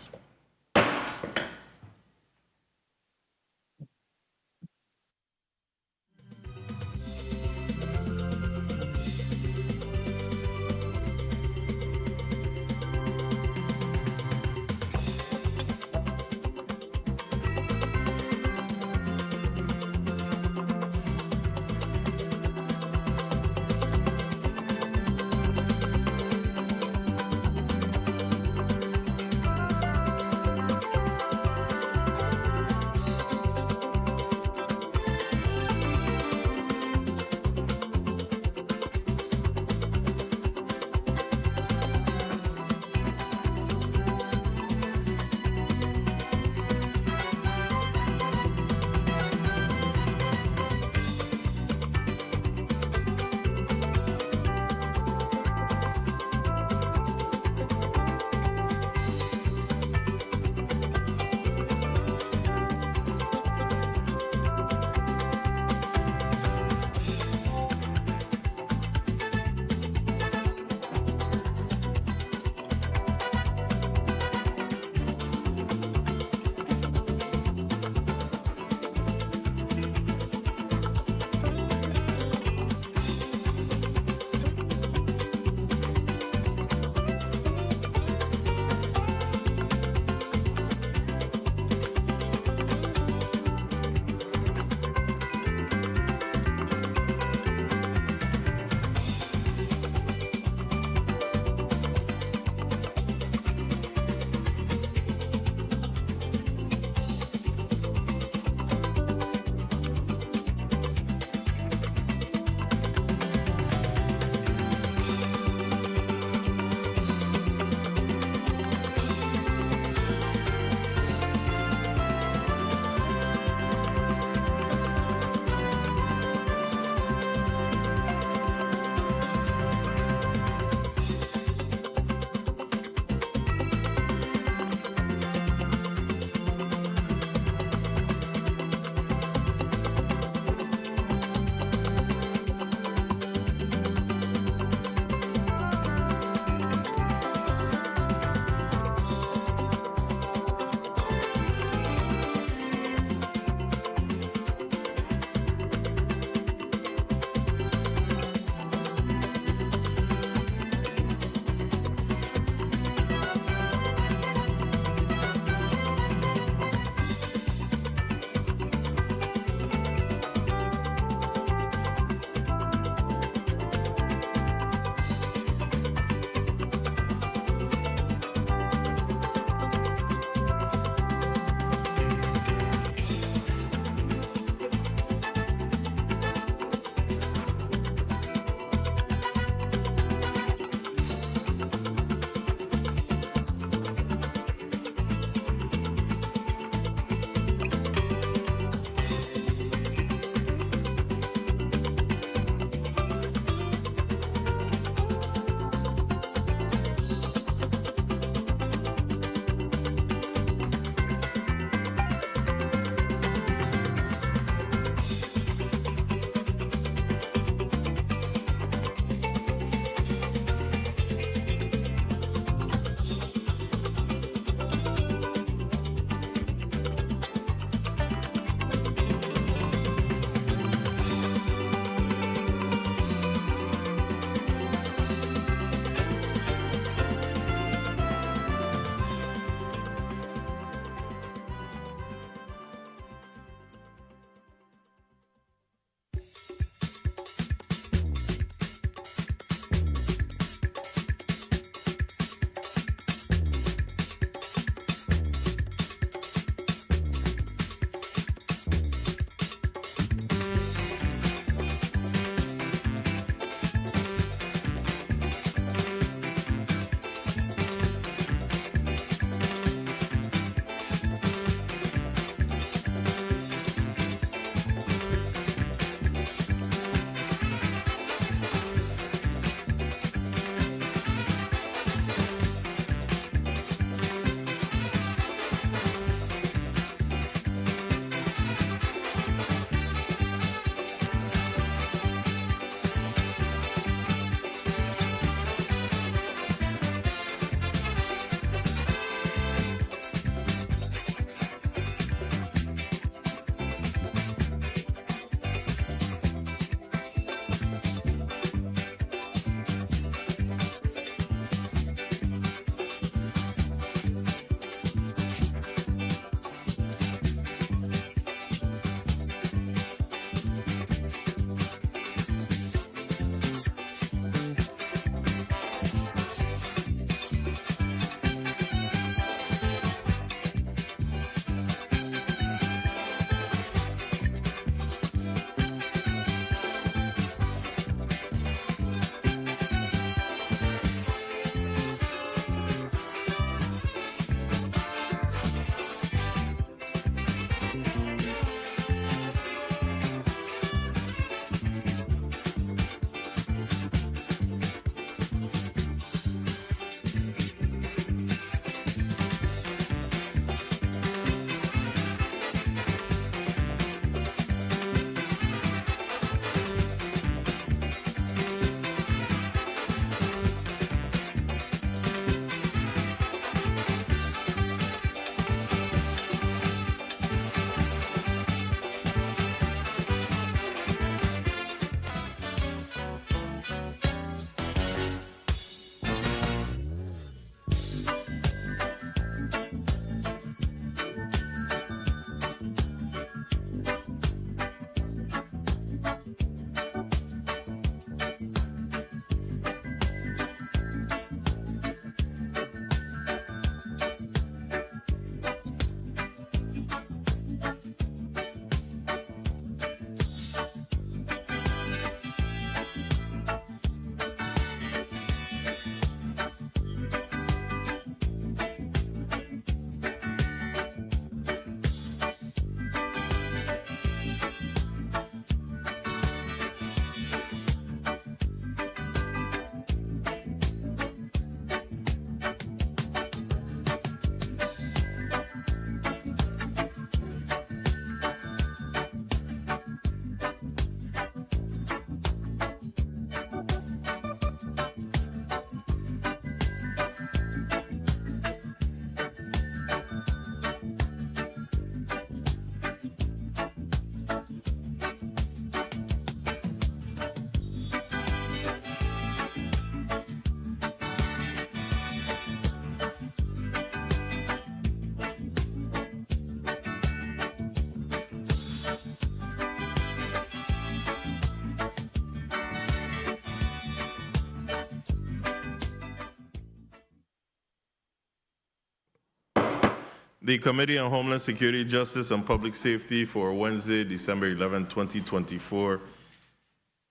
The Committee on Homeland Security, Justice, and Public Safety for Wednesday, December 11, 2024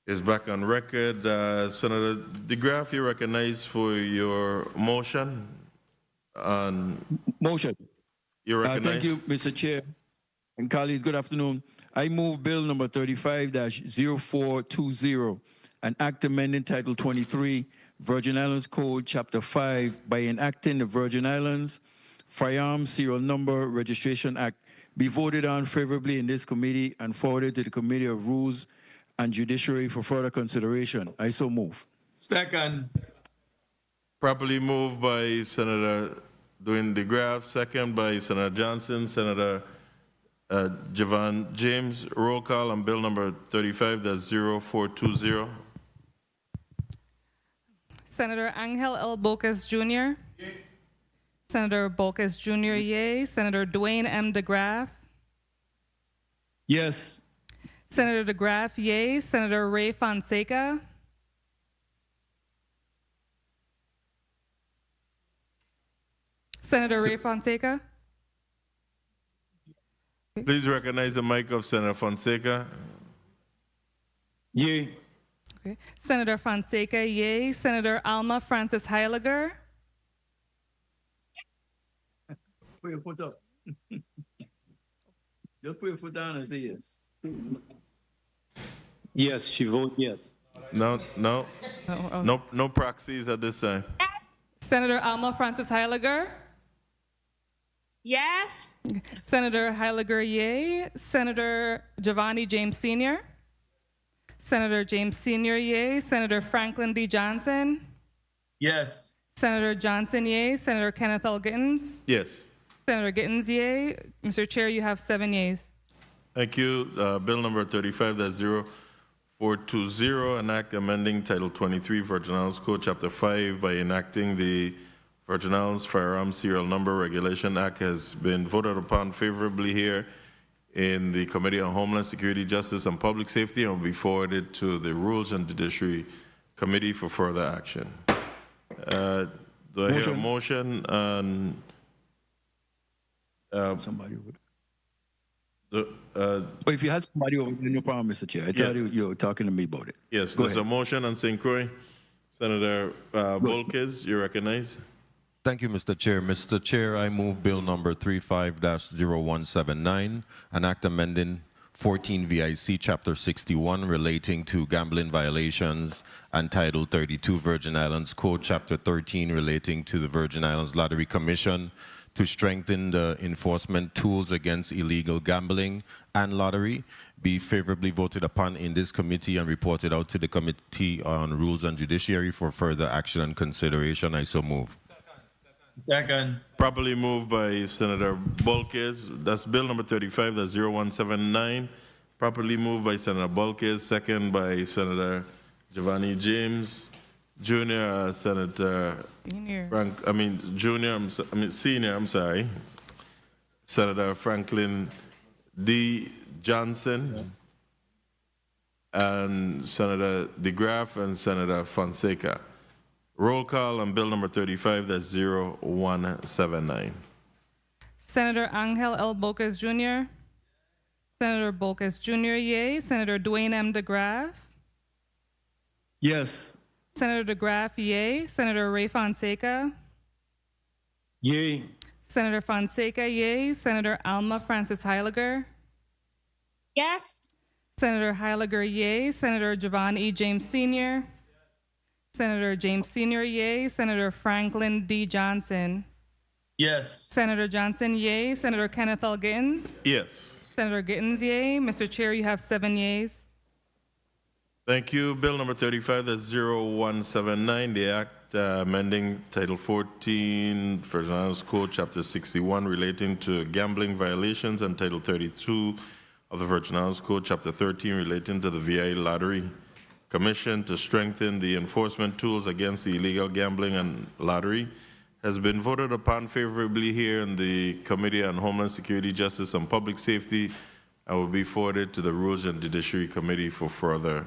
is back on record. Senator DeGraaf, you're recognized for your motion. Motion. You're recognized. Thank you, Mr. Chair. And colleagues, good afternoon. I move bill number 35-0420, an act amending Title 23, Virgin Islands Code, Chapter 5, by enacting the Virgin Islands Firearms Serial Number Registration Act, be voted on favorably in this committee and forwarded to the Committee of Rules and Judiciary for further consideration. I so move. Second. Properly moved by Senator Dwayne DeGraaf, second by Senator Johnson, Senator Javon James. Roll call on bill number 35-0420. Senator Angel L. Bocas Jr. Senator Bocas Jr., yay. Senator Dwayne M. DeGraaf. Yes. Senator DeGraaf, yay. Senator Ray Fonseca. Senator Ray Fonseca. Please recognize the mic of Senator Fonseca. Yay. Okay. Senator Fonseca, yay. Senator Alma Francis Heiliger. Put your foot up. Just put your foot down and say yes. Yes, she voted yes. No proxies at this time. Senator Alma Francis Heiliger. Yes. Senator Heiliger, yay. Senator Giovanni James Sr. Senator James Sr., yay. Senator Franklin D. Johnson. Yes. Senator Johnson, yay. Senator Kenneth L. Gittens. Yes. Senator Gittens, yay. Mr. Chair, you have 7 yeas. Thank you. Bill number 35-0420, an act amending Title 23, Virgin Islands Code, Chapter 5, by enacting the Virgin Islands Firearms Serial Number Regulation Act, has been voted upon favorably here in the Committee on Homeland Security, Justice, and Public Safety, and will be forwarded to the Rules and Judiciary Committee for further action. Do I hear a motion on somebody over there. But if you had somebody over there, no problem, Mr. Chair. I thought you were talking to me about it. Yes, Go there's ahead. a motion on St. Croix. Senator Volkes, you recognize. Thank you, Mr. Chair. Mr. Chair, I move bill number 35-0179, an act amending 14 VIC Chapter 61 relating to gambling violations and Title 32 Virgin Islands Code Chapter 13 relating to the Virgin Islands Lottery Commission to strengthen the enforcement tools against illegal gambling and lottery, be favorably voted upon in this committee and reported out to the Committee on Rules and Judiciary for further action and consideration. I so move. Second. Properly moved by Senator Volkes. That's bill number 35-0179. Properly moved by Senator Volkes, second by Senator Giovanni James Jr., Senator Senior, I'm sorry. Senator Franklin D. Johnson, and Senator DeGraaf and Senator Fonseca. Roll call on bill number 35-0179. Senator Angel L. Bocas Jr. Senator Bocas Jr., yay. Senator Dwayne M. DeGraaf. Yes. Senator DeGraaf, yay. Senator Ray Fonseca. Yay. Senator Fonseca, yay. Senator Alma Francis Heiliger. Yes. Senator Heiliger, yay. Senator Javon E. James Sr. Senator James Sr., yay. Senator Franklin D. Johnson. Yes. Senator Johnson, yay. Senator Kenneth L. Gittens. Yes. Senator Gittens, yay. Mr. Chair, you have 7 yeas. Thank you. Bill number 35-0179, the act amending Title 14, Virgin Islands Code, Chapter 61, relating to gambling violations, and Title 32 of the Virgin Islands Code, Chapter 13, relating to the VI Lottery Commission to strengthen the enforcement tools against the illegal gambling and lottery, has been voted upon favorably here in the Committee on Homeland Security, Justice, and Public Safety, and will be forwarded to the Rules and Judiciary Committee for further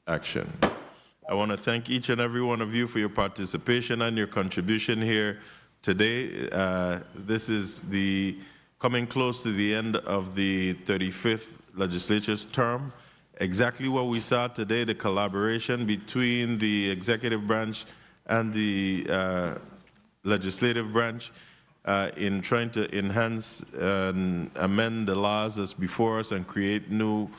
action. I want to thank each and every one of you for your participation and your contribution here today. This is coming close to the end of the 35th legislature's term. Exactly what we saw today, the collaboration between the executive branch and the legislative branch in trying to enhance and amend the laws that's before us and create new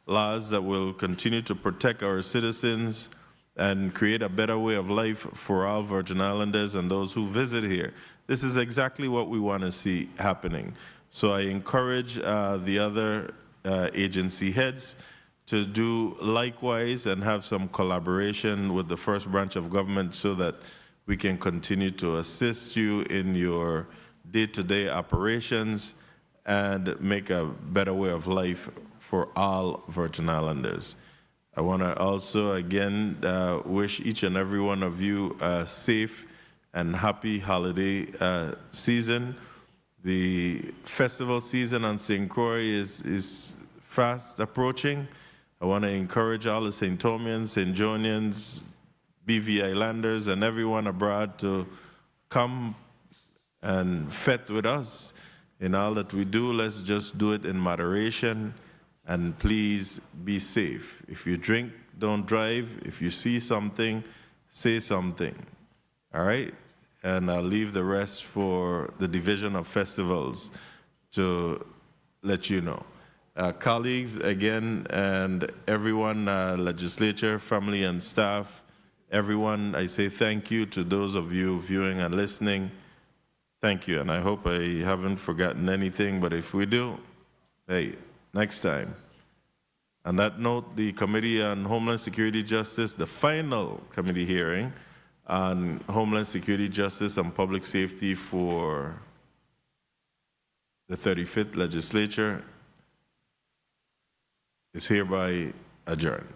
laws that will continue to protect our citizens and create a better way of life for all Virgin Islanders and those who visit here. This is exactly what we want to see happening. So I encourage the other agency heads to do likewise and have some collaboration with the first branch of government so that we can continue to assist you in your day-to-day operations and make a better way of life for all Virgin Islanders. I want to also, again, wish each and every one of you a safe and happy holiday season. The festival season on St. Croix is fast approaching. I want to encourage all the St. Thomians, St. Jonians, BV Islanders, and everyone abroad to come and fete with us. In all that we do, let's just do it in moderation. And please be safe. If you drink, don't drive. If you see something, say something. All right? And I'll leave the rest for the Division of Festivals to let you know. Colleagues, again, and everyone, legislature, family, and staff, everyone, I say thank you to those of you viewing and listening. Thank you. And I hope I haven't forgotten anything, but if we do, hey, next time. On that note, the Committee on Homeland Security Justice, the final committee hearing on Homeland Security Justice and Public Safety for the 35th Legislature is hereby adjourned.